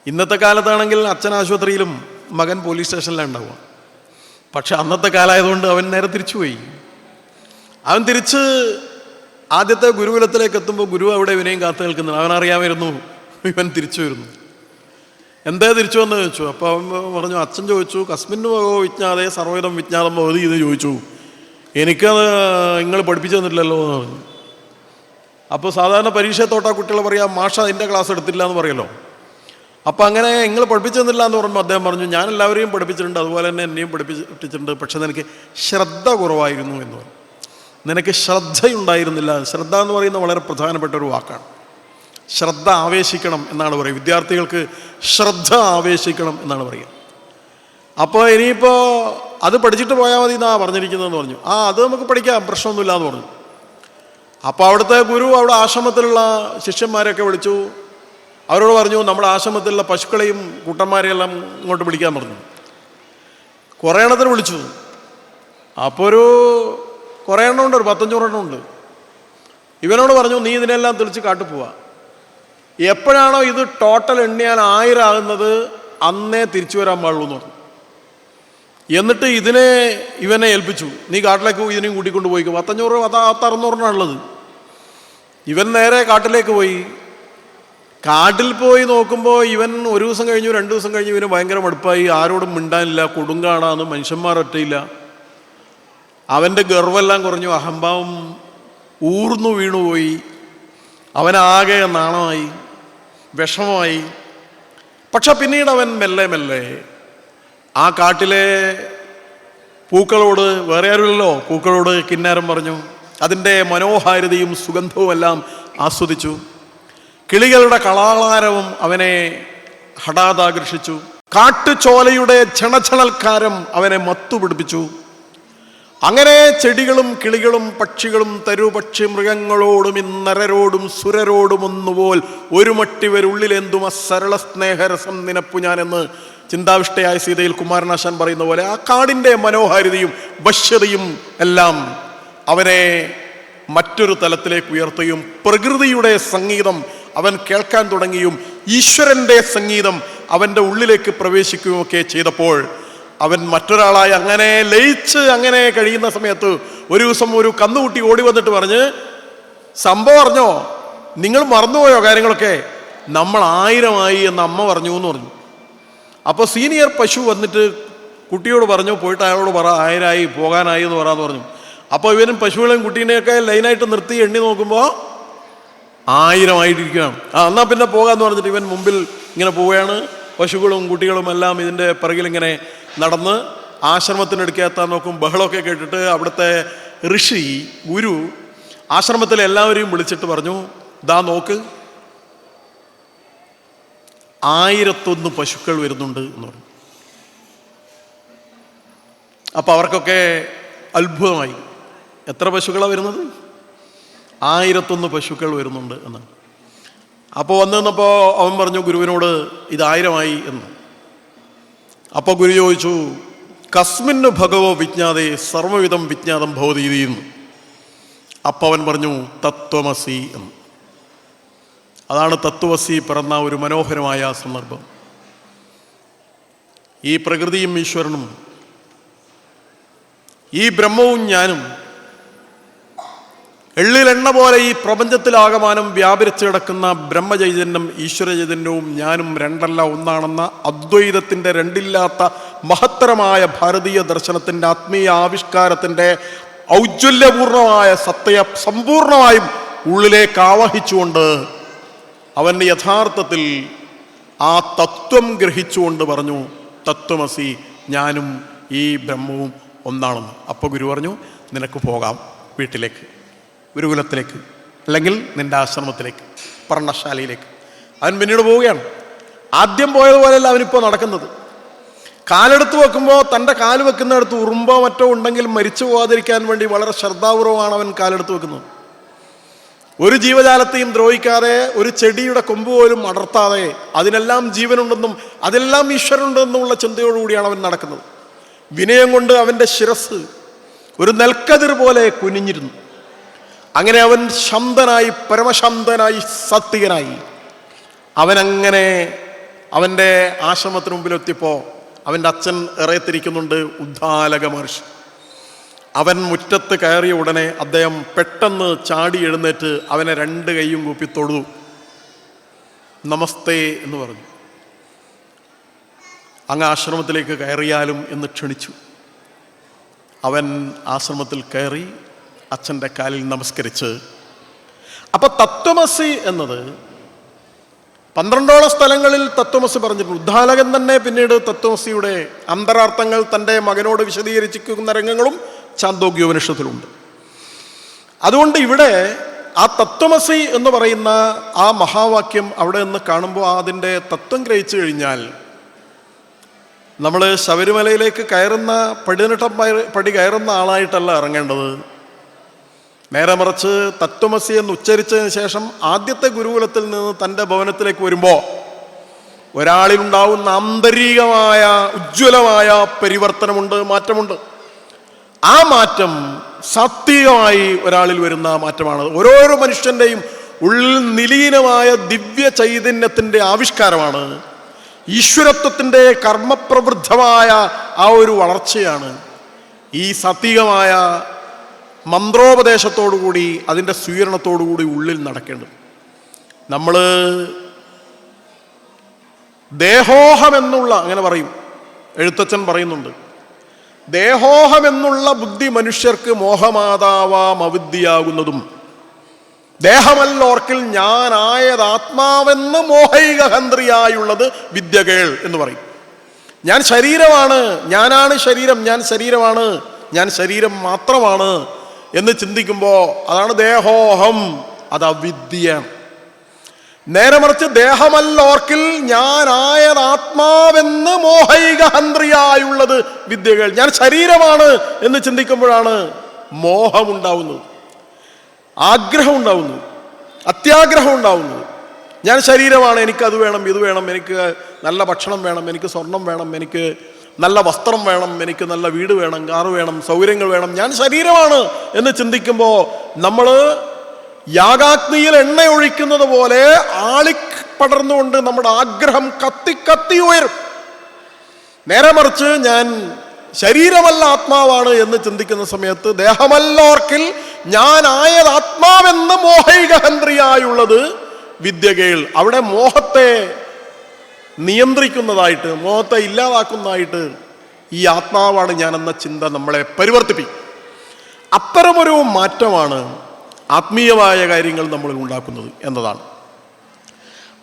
ഇന്നത്തെ കാലത്താണെങ്കിൽ അച്ഛൻ ആശുപത്രിയിലും മകൻ പോലീസ് സ്റ്റേഷനിലാണ് ഉണ്ടാവുക. പക്ഷെ അന്നത്തെ കാലമായതുകൊണ്ട് അവൻ നേരെ തിരിച്ചുപോയി. അവൻ തിരിച്ച് ആദ്യത്തെ ഗുരുകുലത്തിലേക്ക് എത്തുമ്പോൾ ഗുരു അവിടെ ഇവനെയും കാത്തു നിൽക്കുന്നു. അവനറിയാമായിരുന്നു ഇവൻ തിരിച്ചു വരുന്നു. എന്തേ തിരിച്ചു വന്ന് ചോദിച്ചു. അപ്പോൾ അവൻ പറഞ്ഞു, അച്ഛൻ ചോദിച്ചു, കസ്മിന്നു ഭഗവോ വിജ്ഞാതേ സർവവിധം വിജ്ഞാതം ഭവതി എന്ന് ചോദിച്ചു, എനിക്കത് നിങ്ങൾ പഠിപ്പിച്ചു തന്നിട്ടില്ലല്ലോ എന്ന് പറഞ്ഞു. അപ്പോൾ സാധാരണ പരീക്ഷത്തോട്ടാ കുട്ടികൾ പറയാം, മാഷ അതിൻ്റെ ക്ലാസ് എടുത്തില്ല എന്ന് പറയല്ലോ. അപ്പോൾ അങ്ങനെ നിങ്ങൾ പഠിപ്പിച്ചു തന്നില്ല എന്ന് പറയുമ്പോൾ അദ്ദേഹം പറഞ്ഞു, ഞാൻ എല്ലാവരെയും പഠിപ്പിച്ചിട്ടുണ്ട്, അതുപോലെ തന്നെ എന്നെയും പഠിപ്പിച്ചിട്ടുണ്ട്, പക്ഷെ നിനക്ക് ശ്രദ്ധ കുറവായിരുന്നു എന്ന് പറഞ്ഞു. നിനക്ക് ശ്രദ്ധയുണ്ടായിരുന്നില്ല. ശ്രദ്ധ എന്ന് പറയുന്നത് വളരെ പ്രധാനപ്പെട്ട ഒരു വാക്കാണ്. ശ്രദ്ധ ആവേശിക്കണം എന്നാണ് പറയുക. വിദ്യാർത്ഥികൾക്ക് ശ്രദ്ധ ആവേശിക്കണം എന്നാണ് പറയുക. അപ്പോൾ ഇനിയിപ്പോൾ അത് പഠിച്ചിട്ട് പോയാൽ മതി എന്നാണ് പറഞ്ഞിരിക്കുന്നതെന്ന് പറഞ്ഞു. അത് നമുക്ക് പഠിക്കാം, പ്രശ്നമൊന്നുമില്ല എന്ന് പറഞ്ഞു. അപ്പോൾ അവിടുത്തെ ഗുരു അവിടെ ആശ്രമത്തിലുള്ള ശിഷ്യന്മാരെയൊക്കെ വിളിച്ചു. അവരോട് പറഞ്ഞു, നമ്മുടെ ആശ്രമത്തിലുള്ള പശുക്കളെയും കൂട്ടന്മാരെയെല്ലാം ഇങ്ങോട്ട് വിളിക്കാൻ പറഞ്ഞു. കുറേ എണ്ണത്തിന് വിളിച്ചു. അപ്പോൾ കുറേ എണ്ണമുണ്ട്, ഒരു 15 എണ്ണമുണ്ട്. ഇവനോട് പറഞ്ഞു, നീ ഇതിനെല്ലാം തെളിച്ച് കാട്ടു പോവാ. എപ്പോഴാണോ ഇത് ടോട്ടൽ എണ്ണിയാൽ 1000 ആകുന്നത് അന്നേ തിരിച്ചു വരാൻ പാടുള്ളൂ എന്ന് പറഞ്ഞു. എന്നിട്ട് ഇവനെ ഏൽപ്പിച്ചു, നീ കാട്ടിലേക്ക് പോയി ഇതിനെയും കൂട്ടിക്കൊണ്ട് പോയിക്കോ. 500-600 ഇവൻ നേരെ കാട്ടിലേക്ക് പോയി. കാട്ടിൽ പോയി നോക്കുമ്പോൾ ഇവൻ ഒരു ദിവസം കഴിഞ്ഞു, 2 ദിവസം കഴിഞ്ഞു, ഇവന് ഭയങ്കര മടുപ്പായി. ആരോടും മിണ്ടാനില്ല, കൊടുങ്കാണാന്ന്, മനുഷ്യന്മാരൊറ്റയില്ല. അവൻ്റെ ഗർവെല്ലാം കുറഞ്ഞു, അഹംഭാവം ഊർന്നു വീണുപോയി. അവനാകെ നാണമായി, വിഷമമായി. പക്ഷെ പിന്നീട് അവൻ മെല്ലെ മെല്ലെ ആ കാട്ടിലെ പൂക്കളോട്, വേറെ ആരുമില്ലല്ലോ, പൂക്കളോട് കിന്നാരം പറഞ്ഞു. അതിൻ്റെ മനോഹാരിതയും സുഗന്ധവും എല്ലാം ആസ്വദിച്ചു. കിളികളുടെ കളാളാരവും അവനെ ഹഠാതാകർഷിച്ചു. കാട്ടുചോലയുടെ ഛണഛണൽക്കാരം അവനെ മത്തുപിടിപ്പിച്ചു. അങ്ങനെ ചെടികളും കിളികളും പക്ഷികളും തരുപക്ഷി മൃഗങ്ങളോടും ഇന്നരരോടും സുരരോടും ഒന്നുപോൽ ഒരു മട്ടിവരുള്ളിലെന്തും അസരള സ്നേഹരസം നിനപ്പു ഞാനെന്ന് ചിന്താവിഷ്ടയായ സീതയിൽ കുമാരനാശാൻ പറയുന്ന പോലെ ആ കാടിൻ്റെ മനോഹാരിതയും വശ്യതയും എല്ലാം അവനെ മറ്റൊരു തലത്തിലേക്ക് ഉയർത്തുകയും പ്രകൃതിയുടെ സംഗീതം അവൻ കേൾക്കാൻ തുടങ്ങിയും ഈശ്വരൻ്റെ സംഗീതം അവൻ്റെ ഉള്ളിലേക്ക് പ്രവേശിക്കുകയും ഒക്കെ ചെയ്തപ്പോൾ അവൻ മറ്റൊരാളായി അങ്ങനെ ലയിച്ച് അങ്ങനെ കഴിയുന്ന സമയത്ത് ഒരു ദിവസം ഒരു കന്നുകുട്ടി ഓടി വന്നിട്ട് പറഞ്ഞ്, സംഭവം അറിഞ്ഞോ, നിങ്ങൾ മറന്നുപോയോ കാര്യങ്ങളൊക്കെ, നമ്മൾ 1000 എന്ന് അമ്മ പറഞ്ഞു എന്ന് പറഞ്ഞു. അപ്പോൾ സീനിയർ പശു വന്നിട്ട് കുട്ടിയോട് പറഞ്ഞു, പോയിട്ട് അയാളോട് പറ 1000 പോകാനായി എന്ന് പറയാന്ന് പറഞ്ഞു. അപ്പോൾ ഇവനും പശുക്കളെയും കുട്ടീനെയൊക്കെ ലൈനായിട്ട് നിർത്തി എണ്ണി നോക്കുമ്പോൾ 1000 ആയിട്ടിരിക്കുകയാണ്. എന്നാൽ പിന്നെ പോകാമെന്ന് പറഞ്ഞിട്ട് ഇവൻ മുമ്പിൽ ഇങ്ങനെ പോവുകയാണ്. പശുക്കളും കുട്ടികളും എല്ലാം ഇതിൻ്റെ പിറകിലിങ്ങനെ നടന്ന് ആശ്രമത്തിനടുക്കെത്താൻ നോക്കും. ബഹളമൊക്കെ കേട്ടിട്ട് അവിടുത്തെ ഋഷി ഗുരു ആശ്രമത്തിലെ എല്ലാവരെയും വിളിച്ചിട്ട് പറഞ്ഞു, ദാ നോക്ക്, 1001 പശുക്കൾ വരുന്നുണ്ട് എന്ന് പറഞ്ഞു. അപ്പം അവർക്കൊക്കെ അത്ഭുതമായി. എത്ര പശുക്കളാണ് വരുന്നത്? 1001 പശുക്കൾ വരുന്നുണ്ട് എന്നാണ്. അപ്പോൾ വന്നു നിന്നപ്പോൾ അവൻ പറഞ്ഞു ഗുരുവിനോട്, ഇത് 1000 എന്ന്. അപ്പോൾ ഗുരു ചോദിച്ചു, കസ്മിന്നു ഭഗവോ വിജ്ഞാതേ സർവവിധം വിജ്ഞാതം ഭവതീതി എന്ന്. അപ്പോൾ അവൻ പറഞ്ഞു തത്വമസി എന്ന്. അതാണ് തത്വമസി പിറന്ന ഒരു മനോഹരമായ സന്ദർഭം. ഈ പ്രകൃതിയും ഈശ്വരനും, ഈ ബ്രഹ്മവും ഞാനും, എള്ളിലെണ്ണ പോലെ ഈ പ്രപഞ്ചത്തിലാകമാനം വ്യാപരിച്ചു കിടക്കുന്ന ബ്രഹ്മചൈതന്യം ഈശ്വര ചൈതന്യവും ഞാനും രണ്ടല്ല ഒന്നാണെന്ന അദ്വൈതത്തിൻ്റെ രണ്ടില്ലാത്ത മഹത്തരമായ ഭാരതീയ ദർശനത്തിൻ്റെ ആത്മീയ ആവിഷ്കാരത്തിൻ്റെ ഔജ്വല്യപൂർണമായ സത്തയെ സമ്പൂർണമായും ഉള്ളിലേക്ക് ആവഹിച്ചുകൊണ്ട് അവൻ യഥാർത്ഥത്തിൽ ആ തത്വം ഗ്രഹിച്ചുകൊണ്ട് പറഞ്ഞു, തത്വമസി, ഞാനും ഈ ബ്രഹ്മവും ഒന്നാണെന്ന്. അപ്പോൾ ഗുരു പറഞ്ഞു, നിനക്ക് പോകാം വീട്ടിലേക്ക്, ഗുരുകുലത്തിലേക്ക്, അല്ലെങ്കിൽ നിൻ്റെ ആശ്രമത്തിലേക്ക്, പർണശാലയിലേക്ക്. അവൻ പിന്നീട് പോവുകയാണ്. ആദ്യം പോയതുപോലെയല്ല അവനിപ്പോൾ നടക്കുന്നത്. കാലെടുത്ത് വെക്കുമ്പോൾ തൻ്റെ കാല് വെക്കുന്നിടത്ത് ഉറുമ്പോ മറ്റോ ഉണ്ടെങ്കിൽ മരിച്ചു പോകാതിരിക്കാൻ വേണ്ടി വളരെ ശ്രദ്ധാപൂർവമാണ് അവൻ കാലെടുത്ത് വെക്കുന്നത്. ഒരു ജീവജാലത്തെയും ദ്രോഹിക്കാതെ, ഒരു ചെടിയുടെ കൊമ്പ് പോലും അടർത്താതെ, അതിനെല്ലാം ജീവനുണ്ടെന്നും അതെല്ലാം ഈശ്വരനുണ്ടെന്നുമുള്ള ചിന്തയോടുകൂടിയാണ് അവൻ നടക്കുന്നത്. വിനയം കൊണ്ട് അവൻ്റെ ശിരസ് ഒരു നെൽക്കതിർ പോലെ കുനിഞ്ഞിരുന്നു. അങ്ങനെ അവൻ ശാന്തനായി, പരമശാന്തനായി, സാത്വികനായി അവനങ്ങനെ അവൻ്റെ ആശ്രമത്തിന് മുമ്പിലെത്തിയപ്പോൾ അവൻ്റെ അച്ഛൻ ഇറയത്തിരിക്കുന്നുണ്ട്, ഉദ്ദാലക മഹർഷി. അവൻ മുറ്റത്ത് കയറിയ ഉടനെ അദ്ദേഹം പെട്ടെന്ന് ചാടി എഴുന്നേറ്റ് അവനെ 2 കൈയും കൂപ്പി തൊഴുതു. നമസ്തേ എന്ന് പറഞ്ഞു. അങ്ങ് ആശ്രമത്തിലേക്ക് കയറിയാലും എന്ന് ക്ഷണിച്ചു. അവൻ ആശ്രമത്തിൽ കയറി അച്ഛൻ്റെ കാലിൽ നമസ്കരിച്ച്. അപ്പം തത്വമസി എന്നത് 12ഓളം സ്ഥലങ്ങളിൽ തത്വമസി പറഞ്ഞിട്ടുണ്ട്. ഉദ്ദാലകൻ തന്നെ പിന്നീട് തത്വമസിയുടെ അന്തരാർത്ഥങ്ങൾ തൻ്റെ മകനോട് വിശദീകരിച്ചിരിക്കുന്ന രംഗങ്ങളും ഛാന്തോഗ്യോപനിഷത്തിലുണ്ട്. അതുകൊണ്ട് ഇവിടെ ആ തത്വമസി എന്ന് പറയുന്ന ആ മഹാവാക്യം അവിടെ നിന്ന് കാണുമ്പോൾ അതിൻ്റെ തത്വം ഗ്രഹിച്ചു കഴിഞ്ഞാൽ നമ്മൾ ശബരിമലയിലേക്ക് കയറുന്ന 18 പടി കയറുന്ന ആളായിട്ടല്ല ഇറങ്ങേണ്ടത്. നേരെ മറിച്ച് തത്വമസി എന്ന് ഉച്ചരിച്ചതിന് ശേഷം ആദ്യത്തെ ഗുരുകുലത്തിൽ നിന്ന് തൻ്റെ ഭവനത്തിലേക്ക് വരുമ്പോൾ ഒരാളിലുണ്ടാവുന്ന ആന്തരികമായ ഉജ്ജ്വലമായ പരിവർത്തനമുണ്ട്, മാറ്റമുണ്ട്. ആ മാറ്റം സാത്വികമായി ഒരാളിൽ വരുന്ന മാറ്റമാണ്. ഓരോരോ മനുഷ്യൻ്റെയും ഉള്ളിൽ നിലീനമായ ദിവ്യ ചൈതന്യത്തിൻ്റെ ആവിഷ്കാരമാണ്. ഈശ്വരത്വത്തിൻ്റെ കർമ്മപ്രവൃദ്ധമായ ആ ഒരു വളർച്ചയാണ് ഈ സാത്വികമായ മന്ത്രോപദേശത്തോടുകൂടി, അതിൻ്റെ സ്വീകരണത്തോടുകൂടി ഉള്ളിൽ നടക്കേണ്ടത്. നമ്മൾ ദേഹോഹമെന്നുള്ള, അങ്ങനെ പറയും, എഴുത്തച്ഛൻ പറയുന്നുണ്ട്, ദേഹോഹമെന്നുള്ള ബുദ്ധി മനുഷ്യർക്ക് മോഹമാതാവാം അവിദ്യയാകുന്നതും ദേഹമല്ലോർക്കിൽ ഞാനായത് ആത്മാവെന്ന് മോഹൈകഹന്ത്രിയായുള്ളത് വിദ്യകൾ എന്ന് പറയും. ഞാൻ ശരീരമാണ്, ഞാനാണ് ശരീരം, ഞാൻ ശരീരമാണ്, ഞാൻ ശരീരം മാത്രമാണ് എന്ന് ചിന്തിക്കുമ്പോൾ അതാണ് ദേഹോഹം, അത് അവിദ്യയാണ്. നേരെ മറിച്ച് ദേഹമല്ലോർക്കിൽ ഞാനായത് ആത്മാവെന്ന് മോഹൈകഹന്ത്രിയായുള്ളത് വിദ്യകൾ. ഞാൻ ശരീരമാണ് എന്ന് ചിന്തിക്കുമ്പോഴാണ് മോഹമുണ്ടാവുന്നത്, ആഗ്രഹം ഉണ്ടാവുന്നത്, അത്യാഗ്രഹം ഉണ്ടാവുന്നത്. ഞാൻ ശരീരമാണ്, എനിക്കത് വേണം, ഇത് വേണം, എനിക്ക് നല്ല ഭക്ഷണം വേണം, എനിക്ക് സ്വർണം വേണം, എനിക്ക് നല്ല വസ്ത്രം വേണം, എനിക്ക് നല്ല വീട് വേണം, കാറ് വേണം, സൗകര്യങ്ങൾ വേണം, ഞാൻ ശരീരമാണ് എന്ന് ചിന്തിക്കുമ്പോൾ നമ്മൾ യാഗാഗ്നിയിൽ എണ്ണ ഒഴിക്കുന്നത് പോലെ ആളിപ്പടർന്നുകൊണ്ട് നമ്മുടെ ആഗ്രഹം കത്തി കത്തി ഉയരും. നേരെ മറിച്ച് ഞാൻ ശരീരമല്ല ആത്മാവാണ് എന്ന് ചിന്തിക്കുന്ന സമയത്ത് ദേഹമല്ലോർക്കിൽ ഞാനായത് ആത്മാവെന്ന് മോഹൈകഹന്ത്രിയായുള്ളത് വിദ്യകൾ. അവിടെ മോഹത്തെ നിയന്ത്രിക്കുന്നതായിട്ട്, മോഹത്തെ ഇല്ലാതാക്കുന്നതായിട്ട് ഈ ആത്മാവാണ് ഞാനെന്ന ചിന്ത നമ്മളെ പരിവർത്തിപ്പിക്കും. അത്തരമൊരു മാറ്റമാണ് ആത്മീയമായ കാര്യങ്ങൾ നമ്മളിൽ ഉണ്ടാക്കുന്നത് എന്നതാണ്.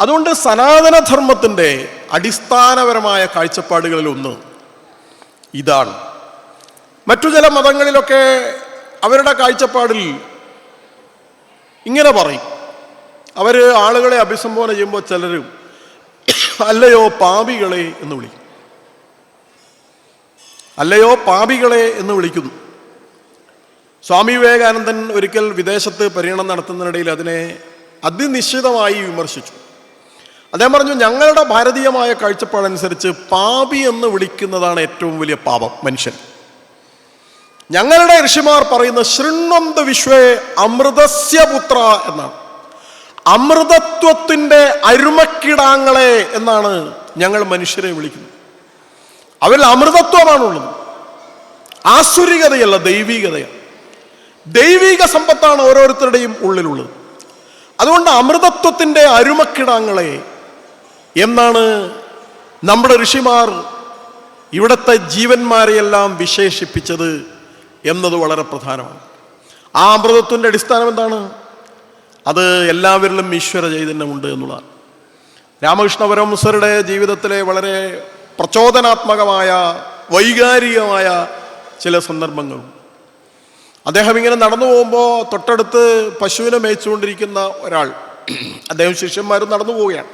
അതുകൊണ്ട് സനാതനധർമ്മത്തിൻ്റെ അടിസ്ഥാനപരമായ കാഴ്ചപ്പാടുകളിൽ ഒന്ന് ഇതാണ്. മറ്റു ചില മതങ്ങളിലൊക്കെ അവരുടെ കാഴ്ചപ്പാടിൽ ഇങ്ങനെ പറയും. അവർ ആളുകളെ അഭിസംബോധന ചെയ്യുമ്പോൾ ചിലർ അല്ലയോ പാപികളെ എന്ന് വിളിക്കും, അല്ലയോ പാപികളെ എന്ന് വിളിക്കുന്നു. സ്വാമി വിവേകാനന്ദൻ ഒരിക്കൽ വിദേശത്ത് പര്യടനം നടത്തുന്നതിനിടയിൽ അതിനെ അതിനിശ്ചിതമായി വിമർശിച്ചു. അദ്ദേഹം പറഞ്ഞു, ഞങ്ങളുടെ ഭാരതീയമായ കാഴ്ചപ്പാടനുസരിച്ച് പാപി എന്ന് വിളിക്കുന്നതാണ് ഏറ്റവും വലിയ പാപം മനുഷ്യൻ. ഞങ്ങളുടെ ഋഷിമാർ പറയുന്ന ശൃണ്വന്ത വിശ്വേ അമൃതസ്യ പുത്ര എന്നാണ്. അമൃതത്വത്തിൻ്റെ അരുമക്കിടാങ്ങളെ എന്നാണ് ഞങ്ങൾ മനുഷ്യരെ വിളിക്കുന്നത്. അവരിൽ അമൃതത്വമാണുള്ളത്, ആസുരികതയല്ല, ദൈവികതയാണ്. ദൈവിക സമ്പത്താണ് ഓരോരുത്തരുടെയും ഉള്ളിലുള്ളത്. അതുകൊണ്ട് അമൃതത്വത്തിൻ്റെ അരുമക്കിടാങ്ങളെ എന്നാണ് നമ്മുടെ ഋഷിമാർ ഇവിടുത്തെ ജീവന്മാരെയെല്ലാം വിശേഷിപ്പിച്ചത് എന്നത് വളരെ പ്രധാനമാണ്. ആ അമൃതത്വത്തിൻ്റെ അടിസ്ഥാനം എന്താണ്? അത് എല്ലാവരിലും ഈശ്വര ചൈതന്യമുണ്ട് എന്നുള്ളതാണ്. രാമകൃഷ്ണ പരമഹംസരുടെ ജീവിതത്തിലെ വളരെ പ്രചോദനാത്മകമായ വൈകാരികമായ ചില സന്ദർഭങ്ങളും, അദ്ദേഹം ഇങ്ങനെ നടന്നു പോകുമ്പോൾ തൊട്ടടുത്ത് പശുവിനെ മേയിച്ചുകൊണ്ടിരിക്കുന്ന ഒരാൾ, അദ്ദേഹം ശിഷ്യന്മാരും നടന്നു പോവുകയാണ്.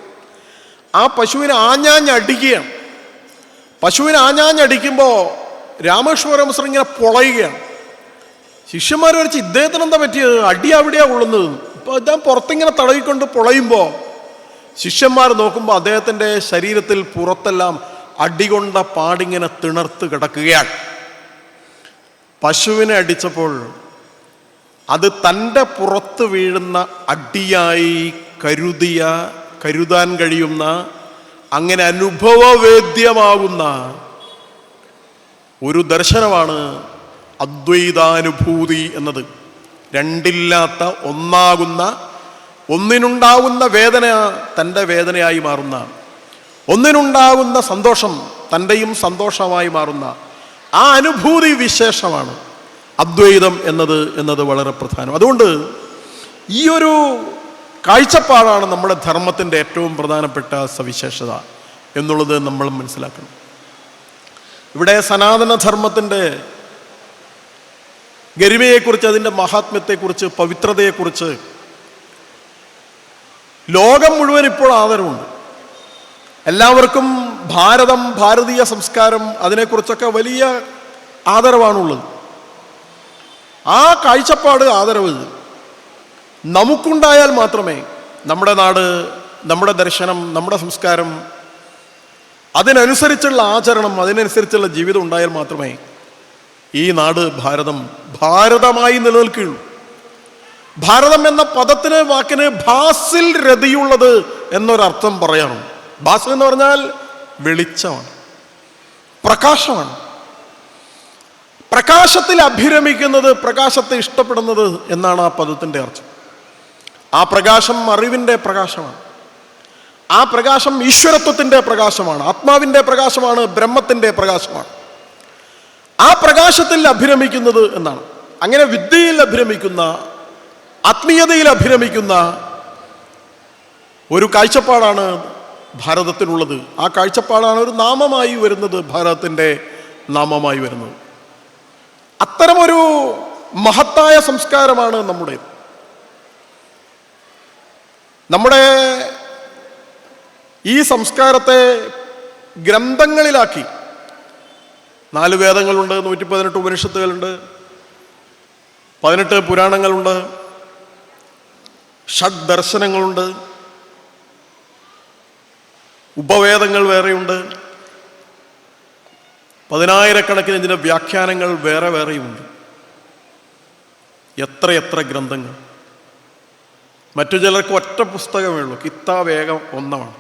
ആ പശുവിനെ ആഞ്ഞാഞ്ഞടിക്കുകയാണ്. പശുവിനെ ആഞ്ഞാഞ്ഞടിക്കുമ്പോൾ രാമകൃഷ്ണ പരമഹംസർ ഇങ്ങനെ പൊളയുകയാണ്. ശിഷ്യന്മാർ വരച്ച് ഇദ്ദേഹത്തിന് എന്താ പറ്റിയത്, അടി അവിടെയാ കൊള്ളുന്നത്. ഇപ്പോൾ അദ്ദേഹം പുറത്തിങ്ങനെ തടവിക്കൊണ്ട് പൊളയുമ്പോൾ ശിഷ്യന്മാർ നോക്കുമ്പോൾ അദ്ദേഹത്തിൻ്റെ ശരീരത്തിൽ പുറത്തെല്ലാം അടികൊണ്ട പാടിങ്ങനെ തിണർത്ത് കിടക്കുകയാണ്. പശുവിനെ അടിച്ചപ്പോൾ അത് തൻ്റെ പുറത്ത് വീഴുന്ന അടിയായി കരുതാൻ കഴിയുന്ന, അങ്ങനെ അനുഭവവേദ്യമാകുന്ന ഒരു ദർശനമാണ് അദ്വൈതാനുഭൂതി എന്നത്. രണ്ടില്ലാത്ത ഒന്നാകുന്ന, ഒന്നിനുണ്ടാകുന്ന വേദന തൻ്റെ വേദനയായി മാറുന്ന, ഒന്നിനുണ്ടാകുന്ന സന്തോഷം തൻ്റെയും സന്തോഷമായി മാറുന്ന ആ അനുഭൂതി വിശേഷമാണ് അദ്വൈതം എന്നത് വളരെ പ്രധാനം. അതുകൊണ്ട് ഈ ഒരു കാഴ്ചപ്പാടാണ് നമ്മുടെ ധർമ്മത്തിൻ്റെ ഏറ്റവും പ്രധാനപ്പെട്ട സവിശേഷത എന്നുള്ളത് നമ്മൾ മനസ്സിലാക്കണം. ഇവിടെ സനാതനധർമ്മത്തിൻ്റെ ഗരിമയെക്കുറിച്ച്, അതിൻ്റെ മഹാത്മ്യത്തെക്കുറിച്ച്, പവിത്രതയെക്കുറിച്ച് ലോകം മുഴുവൻ ഇപ്പോൾ ആദരവുണ്ട്. എല്ലാവർക്കും ഭാരതം, ഭാരതീയ സംസ്കാരം, അതിനെക്കുറിച്ചൊക്കെ വലിയ ആദരവാണുള്ളത്. ആ കാഴ്ചപ്പാട്, ആദരവ് നമുക്കുണ്ടായാൽ മാത്രമേ നമ്മുടെ നാട്, നമ്മുടെ ദർശനം, നമ്മുടെ സംസ്കാരം, അതിനനുസരിച്ചുള്ള ആചരണം, അതിനനുസരിച്ചുള്ള ജീവിതം ഉണ്ടായാൽ മാത്രമേ ഈ നാട്, ഭാരതമായി നിലനിൽക്കുകയുള്ളൂ. ഭാരതം എന്ന പദത്തിന്, വാക്കിന് ഭാസിൽ രതിയുള്ളത് എന്നൊരർത്ഥം പറയണം. ഭാസ് എന്ന് പറഞ്ഞാൽ വെളിച്ചമാണ്, പ്രകാശമാണ്. പ്രകാശത്തിൽ അഭിരമിക്കുന്നത്, പ്രകാശത്തെ ഇഷ്ടപ്പെടുന്നത് എന്നാണ് ആ പദത്തിൻ്റെ അർത്ഥം. ആ പ്രകാശം അറിവിൻ്റെ പ്രകാശമാണ്. ആ പ്രകാശം ഈശ്വരത്വത്തിൻ്റെ പ്രകാശമാണ്, ആത്മാവിൻ്റെ പ്രകാശമാണ്, ബ്രഹ്മത്തിൻ്റെ പ്രകാശമാണ്. ആ പ്രകാശത്തിൽ അഭിരമിക്കുന്നത് എന്നാണ്. അങ്ങനെ വിദ്യയിൽ അഭിരമിക്കുന്ന ആത്മീയതയിൽ അഭിരമിക്കുന്ന ഒരു കാഴ്ചപ്പാടാണ് ഭാരതത്തിനുള്ളത്. ആ കാഴ്ചപ്പാടാണ് ഒരു നാമമായി വരുന്നത്, ഭാരതത്തിൻ്റെ നാമമായി വരുന്നത്. അത്തരമൊരു മഹത്തായ സംസ്കാരമാണ് നമ്മുടെ ഈ സംസ്കാരത്തെ ഗ്രന്ഥങ്ങളിലാക്കി. 4 വേദങ്ങളുണ്ട്, 118 ഉപനിഷത്തുകളുണ്ട്, 18 പുരാണങ്ങളുണ്ട്, ഷഡ് ദർശനങ്ങളുണ്ട്, ഉപവേദങ്ങൾ വേറെയുണ്ട്, 10,000-കണക്കിന് ഇതിൻ്റെ വ്യാഖ്യാനങ്ങൾ വേറെ വേറെയുമുണ്ട്. എത്ര ഗ്രന്ഥങ്ങൾ! മറ്റു ചിലർക്ക് ഒറ്റ പുസ്തകമേ ഉള്ളൂ, കിത്താബേകം ഒന്നാണ്.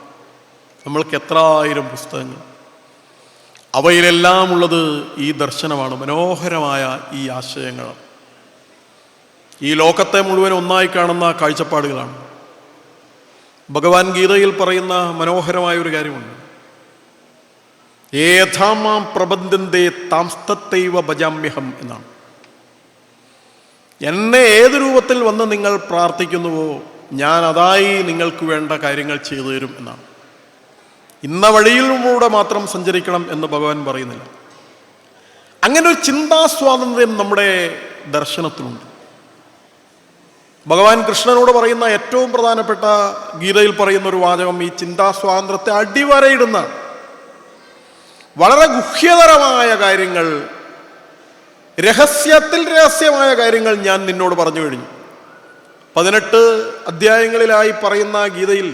നമ്മൾക്ക് എത്ര ആയിരം പുസ്തകങ്ങൾ! അവയിലെല്ലാം ഉള്ളത് ഈ ദർശനമാണ്, മനോഹരമായ ഈ ആശയങ്ങളാണ്, ഈ ലോകത്തെ മുഴുവൻ ഒന്നായി കാണുന്ന കാഴ്ചപ്പാടുകളാണ്. ഭഗവാൻ ഗീതയിൽ പറയുന്ന മനോഹരമായ ഒരു കാര്യമുണ്ട്. ഏഥാമാം പ്രബന്ധന്തേ താംസ്തൈവ ഭജാമ്യഹം എന്നാണ്. എന്നെ ഏത് രൂപത്തിൽ വന്ന് നിങ്ങൾ പ്രാർത്ഥിക്കുന്നുവോ ഞാൻ അതായി നിങ്ങൾക്ക് വേണ്ട കാര്യങ്ങൾ ചെയ്തു തരും എന്നാണ്. ഇന്ന വഴിയിലൂടെ മാത്രം സഞ്ചരിക്കണം എന്ന് ഭഗവാൻ പറയുന്നില്ല. അങ്ങനെ ഒരു ചിന്താ സ്വാതന്ത്ര്യം നമ്മുടെ ദർശനത്തിലുണ്ട്. ഭഗവാൻ കൃഷ്ണനോട് പറയുന്ന ഏറ്റവും പ്രധാനപ്പെട്ട ഗീതയിൽ പറയുന്ന ഒരു വാചകം ഈ ചിന്താ സ്വാതന്ത്ര്യത്തെ അടിവരയിടുന്ന വളരെ ഗുഹ്യതരമായ കാര്യങ്ങൾ, രഹസ്യമായ കാര്യങ്ങൾ ഞാൻ നിന്നോട് പറഞ്ഞു കഴിഞ്ഞു. 18 അധ്യായങ്ങളിലായി പറയുന്ന ഗീതയിൽ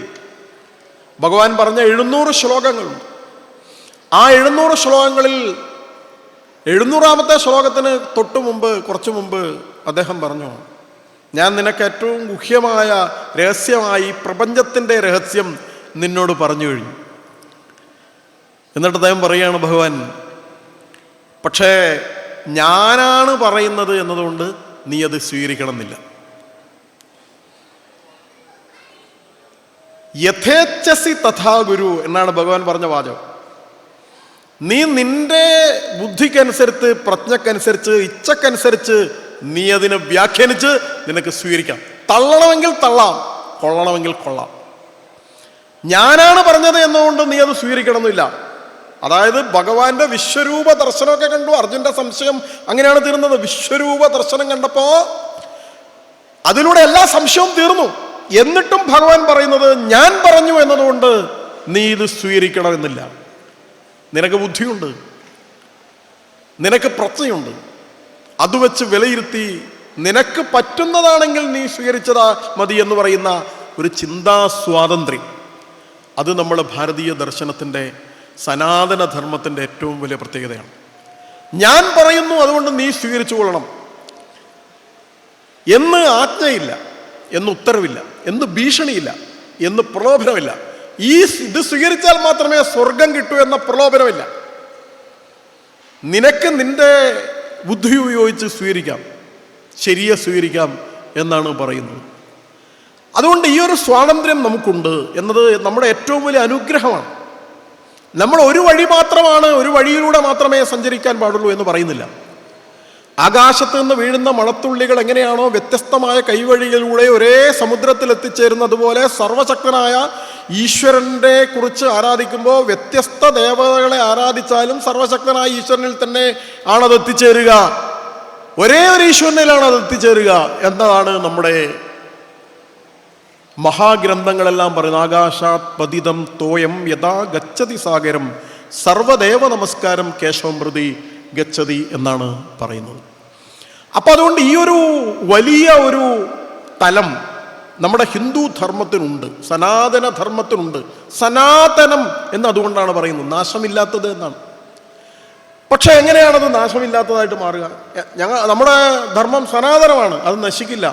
ഭഗവാൻ പറഞ്ഞ 700 ശ്ലോകങ്ങളുണ്ട്. ആ 700 ശ്ലോകങ്ങളിൽ 700-ാമത്തെ ശ്ലോകത്തിന് കുറച്ചു മുമ്പ് അദ്ദേഹം പറഞ്ഞു, ഞാൻ നിനക്ക് ഏറ്റവും ഗുഹ്യമായ രഹസ്യമായി പ്രപഞ്ചത്തിൻ്റെ രഹസ്യം നിന്നോട് പറഞ്ഞു കഴിഞ്ഞു. എന്നിട്ട് അദ്ദേഹം പറയുകയാണ്, ഭഗവാൻ, പക്ഷേ ഞാനാണ് പറയുന്നത് എന്നതുകൊണ്ട് നീ അത് സ്വീകരിക്കണമെന്നില്ല. യഥേച്ഛസി തഥാ ഗുരു എന്നാണ് ഭഗവാൻ പറഞ്ഞ വാചകം. നീ നിന്റെ ബുദ്ധിക്കനുസരിച്ച്, പ്രജ്ഞക്കനുസരിച്ച്, ഇച്ഛക്കനുസരിച്ച് നീ അതിനെ വ്യാഖ്യാനിച്ച് നിനക്ക് സ്വീകരിക്കാം. തള്ളണമെങ്കിൽ തള്ളാം, കൊള്ളണമെങ്കിൽ കൊള്ളാം. ഞാനാണ് പറഞ്ഞത് എന്നുകൊണ്ട് നീ അത് സ്വീകരിക്കണമെന്നില്ല. അതായത് ഭഗവാന്റെ വിശ്വരൂപ ദർശനമൊക്കെ കണ്ടു. അർജുന്റെ സംശയം അങ്ങനെയാണ് തീർന്നത്. വിശ്വരൂപ ദർശനം കണ്ടപ്പോ അതിലൂടെ എല്ലാ സംശയവും തീർന്നു. എന്നിട്ടും ഭഗവാൻ പറയുന്നത് ഞാൻ പറഞ്ഞു എന്നതുകൊണ്ട് നീ ഇത് സ്വീകരിക്കണമെന്നില്ല. നിനക്ക് ബുദ്ധിയുണ്ട്, നിനക്ക് പ്രജ്ഞയുണ്ട്, അത് വെച്ച് വിലയിരുത്തി നിനക്ക് പറ്റുന്നതാണെങ്കിൽ നീ സ്വീകരിച്ചതാ മതി എന്ന് പറയുന്ന ഒരു ചിന്താ സ്വാതന്ത്ര്യം, അത് നമ്മുടെ ഭാരതീയ ദർശനത്തിൻ്റെ, സനാതനധർമ്മത്തിൻ്റെ ഏറ്റവും വലിയ പ്രത്യേകതയാണ്. ഞാൻ പറയുന്നു അതുകൊണ്ട് നീ സ്വീകരിച്ചു കൊള്ളണം എന്ന് ആജ്ഞയില്ല, എന്ന് ഉത്തരവില്ല, എന്ന് ഭീഷണിയില്ല, എന്ന് പ്രലോഭനമില്ല. ഇത് സ്വീകരിച്ചാൽ മാത്രമേ സ്വർഗം കിട്ടൂ എന്ന പ്രലോഭനമില്ല. നിനക്ക് നിന്റെ ബുദ്ധി ഉപയോഗിച്ച് സ്വീകരിക്കാം, ശരിയെ സ്വീകരിക്കാം എന്നാണ് പറയുന്നത്. അതുകൊണ്ട് ഈ ഒരു സ്വാതന്ത്ര്യം നമുക്കുണ്ട് എന്നത് നമ്മുടെ ഏറ്റവും വലിയ അനുഗ്രഹമാണ്. നമ്മൾ ഒരു വഴി മാത്രമാണ്, ഒരു വഴിയിലൂടെ മാത്രമേ സഞ്ചരിക്കാൻ പാടുള്ളൂ എന്ന് പറയുന്നില്ല. ആകാശത്ത് നിന്ന് വീഴുന്ന മഴത്തുള്ളികൾ എങ്ങനെയാണോ വ്യത്യസ്തമായ കൈവഴികളിലൂടെ ഒരേ സമുദ്രത്തിൽ എത്തിച്ചേരുന്നതുപോലെ സർവശക്തനായ ഈശ്വരനെ കുറിച്ച് ആരാധിക്കുമ്പോൾ വ്യത്യസ്ത ദേവതകളെ ആരാധിച്ചാലും സർവശക്തനായ ഈശ്വരനിൽ തന്നെ ആണത് എത്തിച്ചേരുക, ഒരേ ഒരു ഈശ്വരനിലാണ് അത് എത്തിച്ചേരുക എന്നതാണ് നമ്മുടെ മഹാഗ്രന്ഥങ്ങളെല്ലാം പറയുന്നത്. ആകാശാത് പതിതം തോയം യഥാ ഗച്ഛതി സാഗരം സർവദേവ നമസ്കാരം കേശവം പ്രതി ഗച്ഛതി എന്നാണ് പറയുന്നത്. അപ്പം അതുകൊണ്ട് ഈ ഒരു വലിയ ഒരു തലം നമ്മുടെ ഹിന്ദു ധർമ്മത്തിനുണ്ട്, സനാതന ധർമ്മത്തിനുണ്ട്. സനാതനം എന്ന് അതുകൊണ്ടാണ് പറയുന്നത്, നാശമില്ലാത്തത് എന്നാണ്. പക്ഷെ എങ്ങനെയാണത് നാശമില്ലാത്തതായിട്ട് മാറുക? നമ്മുടെ ധർമ്മം സനാതനമാണ്, അത് നശിക്കില്ല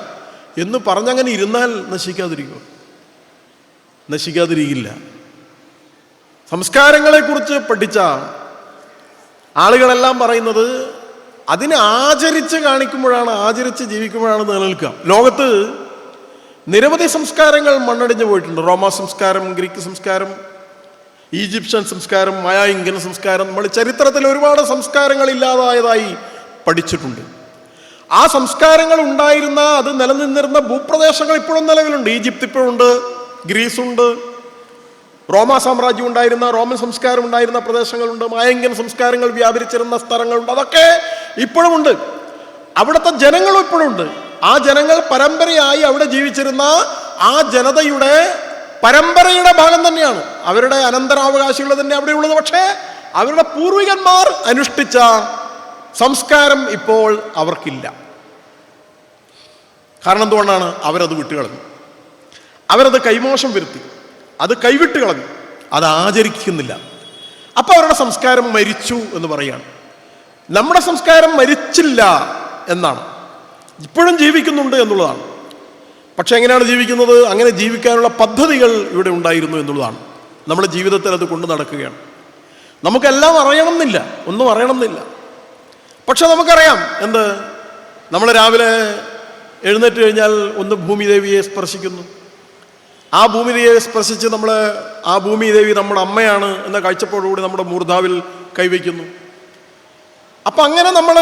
എന്ന് പറഞ്ഞങ്ങനെ ഇരുന്നാൽ നശിക്കാതിരിക്കില്ല. സംസ്കാരങ്ങളെക്കുറിച്ച് പഠിച്ച ആളുകളെല്ലാം പറയുന്നത് അതിനെ ആചരിച്ച് കാണിക്കുമ്പോഴാണ്, ആചരിച്ച് ജീവിക്കുമ്പോഴാണ് നിലനിൽക്കുക. ലോകത്ത് നിരവധി സംസ്കാരങ്ങൾ മണ്ണടിഞ്ഞു പോയിട്ടുണ്ട്. റോമാ സംസ്കാരം, ഗ്രീക്ക് സംസ്കാരം, ഈജിപ്ഷ്യൻ സംസ്കാരം, മയാ-ഇങ്കൻ സംസ്കാരം. നമ്മൾ ചരിത്രത്തിൽ ഒരുപാട് സംസ്കാരങ്ങൾ ഇല്ലാതായതായി പഠിച്ചിട്ടുണ്ട്. ആ സംസ്കാരങ്ങൾ ഉണ്ടായിരുന്ന, അത് നിലനിന്നിരുന്ന ഭൂപ്രദേശങ്ങൾ ഇപ്പോഴും നിലവിലുണ്ട്. ഈജിപ്ത് ഇപ്പോഴുണ്ട്, ഗ്രീസുണ്ട്, റോമാ സാമ്രാജ്യം ഉണ്ടായിരുന്ന, റോമൻ സംസ്കാരം ഉണ്ടായിരുന്ന പ്രദേശങ്ങളുണ്ട്, മായങ്കൻ സംസ്കാരങ്ങൾ വ്യാപരിച്ചിരുന്ന സ്ഥലങ്ങളുണ്ട്. അതൊക്കെ ഇപ്പോഴുമുണ്ട്. അവിടുത്തെ ജനങ്ങളും ഇപ്പോഴുണ്ട്. ആ ജനങ്ങൾ പരമ്പരയായി അവിടെ ജീവിച്ചിരുന്ന ആ ജനതയുടെ പരമ്പരയുടെ ഭാഗം തന്നെയാണ്. അവരുടെ അനന്തരാവകാശികൾ തന്നെ അവിടെയുള്ളത്. പക്ഷേ അവരുടെ പൂർവികന്മാർ അനുഷ്ഠിച്ച സംസ്കാരം ഇപ്പോൾ അവർക്കില്ല. കാരണം എന്തുകൊണ്ടാണ്? അവരത് വിട്ടുകളഞ്ഞു, അവരത് കൈമോശം വരുത്തി, അത് കൈവിട്ട് കളഞ്ഞു, അത് ആചരിക്കുന്നില്ല. അപ്പോൾ അവരുടെ സംസ്കാരം മരിച്ചു എന്ന് പറയുകയാണ്. നമ്മുടെ സംസ്കാരം മരിച്ചില്ല എന്നാണ്, ഇപ്പോഴും ജീവിക്കുന്നുണ്ട് എന്നുള്ളതാണ്. പക്ഷെ എങ്ങനെയാണ് ജീവിക്കുന്നത്? അങ്ങനെ ജീവിക്കാനുള്ള പദ്ധതികൾ ഇവിടെ ഉണ്ടായിരുന്നു എന്നുള്ളതാണ്. നമ്മുടെ ജീവിതത്തിൽ അത് കൊണ്ടു നടക്കുകയാണ്. നമുക്കെല്ലാം അറിയണമെന്നില്ല, ഒന്നും അറിയണമെന്നില്ല. പക്ഷെ നമുക്കറിയാം എന്ത്? നമ്മൾ രാവിലെ എഴുന്നേറ്റ് കഴിഞ്ഞാൽ ഒന്ന് ഭൂമിദേവിയെ സ്പർശിക്കുന്നു. ആ ഭൂമിദേവിയെ സ്പർശിച്ച് ആ ഭൂമിദേവി നമ്മുടെ അമ്മയാണ് എന്ന കാഴ്ചപ്പാടോടുകൂടി നമ്മുടെ മൂർധാവിൽ കൈവയ്ക്കുന്നു. അപ്പം അങ്ങനെ നമ്മൾ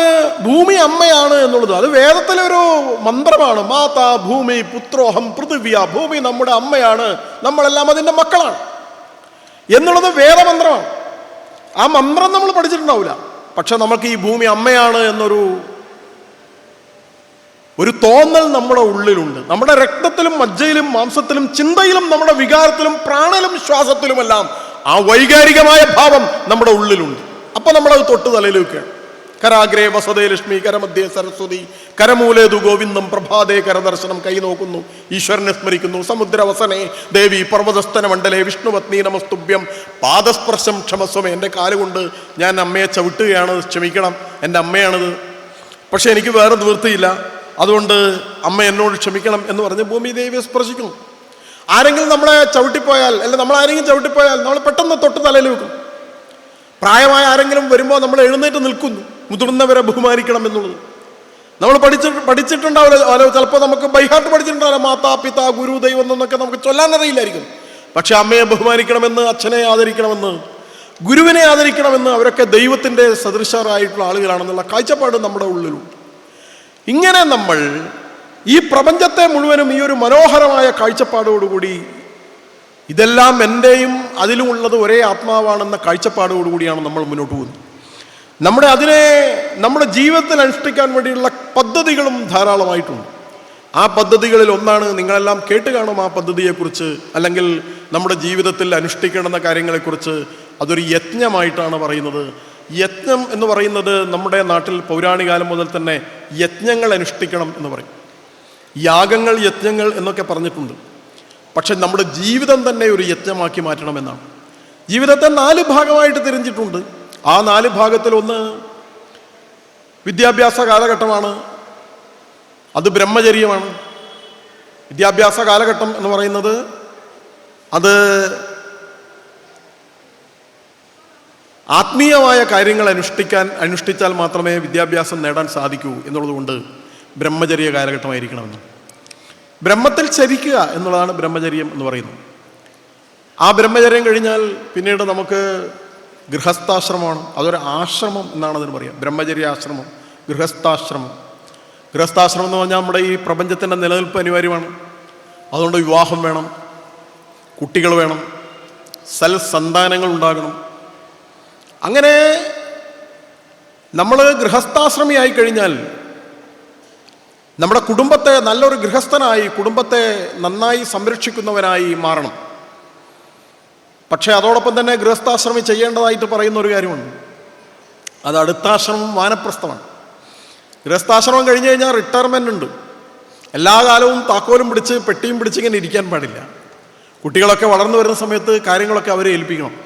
ഭൂമി അമ്മയാണ് എന്നുള്ളത് അത് വേദത്തിലെ ഒരു മന്ത്രമാണ്. മാതാ ഭൂമി പുത്രോഹം പൃഥിവ്യ. ഭൂമി നമ്മുടെ അമ്മയാണ്, നമ്മളെല്ലാം അതിൻ്റെ മക്കളാണ് എന്നുള്ളത് വേദമന്ത്രമാണ്. ആ മന്ത്രം നമ്മൾ പഠിച്ചിട്ടുണ്ടാവില്ല. പക്ഷെ നമുക്ക് ഈ ഭൂമി അമ്മയാണ് എന്നൊരു തോന്നൽ നമ്മുടെ ഉള്ളിലുണ്ട്. നമ്മുടെ രക്തത്തിലും മജ്ജയിലും മാംസത്തിലും ചിന്തയിലും നമ്മുടെ വികാരത്തിലും പ്രാണയിലും ശ്വാസത്തിലുമെല്ലാം ആ വൈകാരികമായ ഭാവം നമ്മുടെ ഉള്ളിലുണ്ട്. അപ്പം നമ്മളത് തൊട്ട് തലയിൽ വെക്കുകയാണ്. കരാഗ്രേ വസതേ ലക്ഷ്മി, കരമധ്യേ സരസ്വതി, കരമൂലേതു ഗോവിന്ദം, പ്രഭാതേ കരദർശനം. കൈ നോക്കുന്നു, ഈശ്വരനെ സ്മരിക്കുന്നു. സമുദ്രവസനെ ദേവി പർവ്വതസ്ഥന മണ്ഡലേ വിഷ്ണുപത്നി നമസ്തുഭ്യം. പാദസ്പർശം ക്ഷമസ്വമേ. എൻ്റെ കാലുകൊണ്ട് ഞാൻ അമ്മയെ ചവിട്ടുകയാണ്, ക്ഷമിക്കണം, എൻ്റെ അമ്മയാണിത്. പക്ഷെ എനിക്ക് വേറെ നിവൃത്തിയില്ല, അതുകൊണ്ട് അമ്മ എന്നോട് ക്ഷമിക്കണം എന്ന് പറഞ്ഞ് ഭൂമി ദേവിയെ സ്പർശിക്കുന്നു. ആരെങ്കിലും നമ്മളെ ചവിട്ടിപ്പോയാൽ, അല്ലെങ്കിൽ നമ്മളാരെങ്കിലും ചവിട്ടിപ്പോയാൽ നമ്മൾ പെട്ടെന്ന് തൊട്ട് തലയിൽ വെക്കും. പ്രായമായ ആരെങ്കിലും വരുമ്പോൾ നമ്മൾ എഴുന്നേറ്റ് നിൽക്കുന്നു, മുതിർന്നവരെ ബഹുമാനിക്കണം എന്നുള്ളത് നമ്മൾ പഠിച്ചിട്ടുണ്ടാവില്ല. ചിലപ്പോൾ നമുക്ക് ബൈഹാർട്ട് പഠിച്ചിട്ടുണ്ടാവില്ല. മാതാ പിതാ ഗുരു ദൈവം എന്നൊക്കെ നമുക്ക് ചൊല്ലാനറിയില്ലായിരിക്കും. പക്ഷെ അമ്മയെ ബഹുമാനിക്കണമെന്ന്, അച്ഛനെ ആദരിക്കണമെന്ന്, ഗുരുവിനെ ആദരിക്കണമെന്ന്, അവരൊക്കെ ദൈവത്തിൻ്റെ സദൃശരായിട്ടുള്ള ആളുകളാണെന്നുള്ള കാഴ്ചപ്പാട് നമ്മുടെ ഉള്ളിലുണ്ട്. ഇങ്ങനെ നമ്മൾ ഈ പ്രപഞ്ചത്തെ മുഴുവനും ഈ ഒരു മനോഹരമായ കാഴ്ചപ്പാടോടുകൂടി, ഇതെല്ലാം എൻ്റെയും അതിലുമുള്ളത് ഒരേ ആത്മാവാണെന്ന കാഴ്ചപ്പാടോടുകൂടിയാണ് നമ്മൾ മുന്നോട്ട് പോകുന്നത്. നമ്മുടെ ജീവിതത്തിൽ അനുഷ്ഠിക്കാൻ വേണ്ടിയുള്ള പദ്ധതികളും ധാരാളമായിട്ടുണ്ട്. ആ പദ്ധതികളിൽ ഒന്നാണ്, നിങ്ങളെല്ലാം കേട്ട് കാണും ആ പദ്ധതിയെക്കുറിച്ച്, അല്ലെങ്കിൽ നമ്മുടെ ജീവിതത്തിൽ അനുഷ്ഠിക്കേണ്ടുന്ന കാര്യങ്ങളെക്കുറിച്ച്. അതൊരു യജ്ഞമായിട്ടാണ് പറയുന്നത്. യജ്ഞം എന്ന് പറയുന്നത് നമ്മുടെ നാട്ടിൽ പൗരാണികാലം മുതൽ തന്നെ യജ്ഞങ്ങൾ അനുഷ്ഠിക്കണം എന്ന് പറയും. യാഗങ്ങൾ, യജ്ഞങ്ങൾ എന്നൊക്കെ പറഞ്ഞിട്ടുണ്ട്. പക്ഷെ നമ്മുടെ ജീവിതം തന്നെ ഒരു യജ്ഞമാക്കി മാറ്റണമെന്നാണ്. ജീവിതത്തെ 4 ഭാഗമായിട്ട് തിരിഞ്ഞിട്ടുണ്ട്. ആ 4 ഭാഗത്തിൽ ഒന്ന് വിദ്യാഭ്യാസ കാലഘട്ടമാണ്, അത് ബ്രഹ്മചര്യമാണ്. വിദ്യാഭ്യാസ കാലഘട്ടം എന്ന് പറയുന്നത് അത് ആത്മീയമായ കാര്യങ്ങൾ അനുഷ്ഠിച്ചാൽ മാത്രമേ വിദ്യാഭ്യാസം നേടാൻ സാധിക്കൂ എന്നുള്ളതുകൊണ്ട് ബ്രഹ്മചര്യ കാലഘട്ടമായിരിക്കണമെന്ന്. ബ്രഹ്മത്തിൽ ചരിക്കുക എന്നുള്ളതാണ് ബ്രഹ്മചര്യം എന്ന് പറയുന്നത്. ആ ബ്രഹ്മചര്യം കഴിഞ്ഞാൽ പിന്നീട് നമുക്ക് ഗൃഹസ്ഥാശ്രമമാണ്. അതൊരു ആശ്രമം എന്നാണ് അതിന് പറയുക. ബ്രഹ്മചര്യാശ്രമം, ഗൃഹസ്ഥാശ്രമം. ഗൃഹസ്ഥാശ്രമം എന്ന് പറഞ്ഞാൽ നമ്മുടെ ഈ പ്രപഞ്ചത്തിൻ്റെ നിലനിൽപ്പ് അനിവാര്യമാണ്. അതുകൊണ്ട് വിവാഹം വേണം, കുട്ടികൾ വേണം, സൽസന്താനങ്ങൾ ഉണ്ടാകണം. അങ്ങനെ നമ്മൾ ഗൃഹസ്ഥാശ്രമിയായി കഴിഞ്ഞാൽ നമ്മുടെ കുടുംബത്തെ നല്ലൊരു ഗൃഹസ്ഥനായി, കുടുംബത്തെ നന്നായി സംരക്ഷിക്കുന്നവനായി മാറണം. പക്ഷേ അതോടൊപ്പം തന്നെ ഗൃഹസ്ഥാശ്രമി ചെയ്യേണ്ടതായിട്ട് പറയുന്ന ഒരു കാര്യമുണ്ട്. അത് അടുത്താശ്രമം വാനപ്രസ്ഥമാണ്. ഗൃഹസ്ഥാശ്രമം കഴിഞ്ഞ് കഴിഞ്ഞാൽ റിട്ടയർമെൻ്റ് ഉണ്ട്. എല്ലാ കാലവും താക്കോലും പിടിച്ച് പെട്ടിയും പിടിച്ച് ഇങ്ങനെ ഇരിക്കാൻ പാടില്ല. കുട്ടികളൊക്കെ വളർന്നു വരുന്ന സമയത്ത് കാര്യങ്ങളൊക്കെ അവരെ ഏൽപ്പിക്കണം.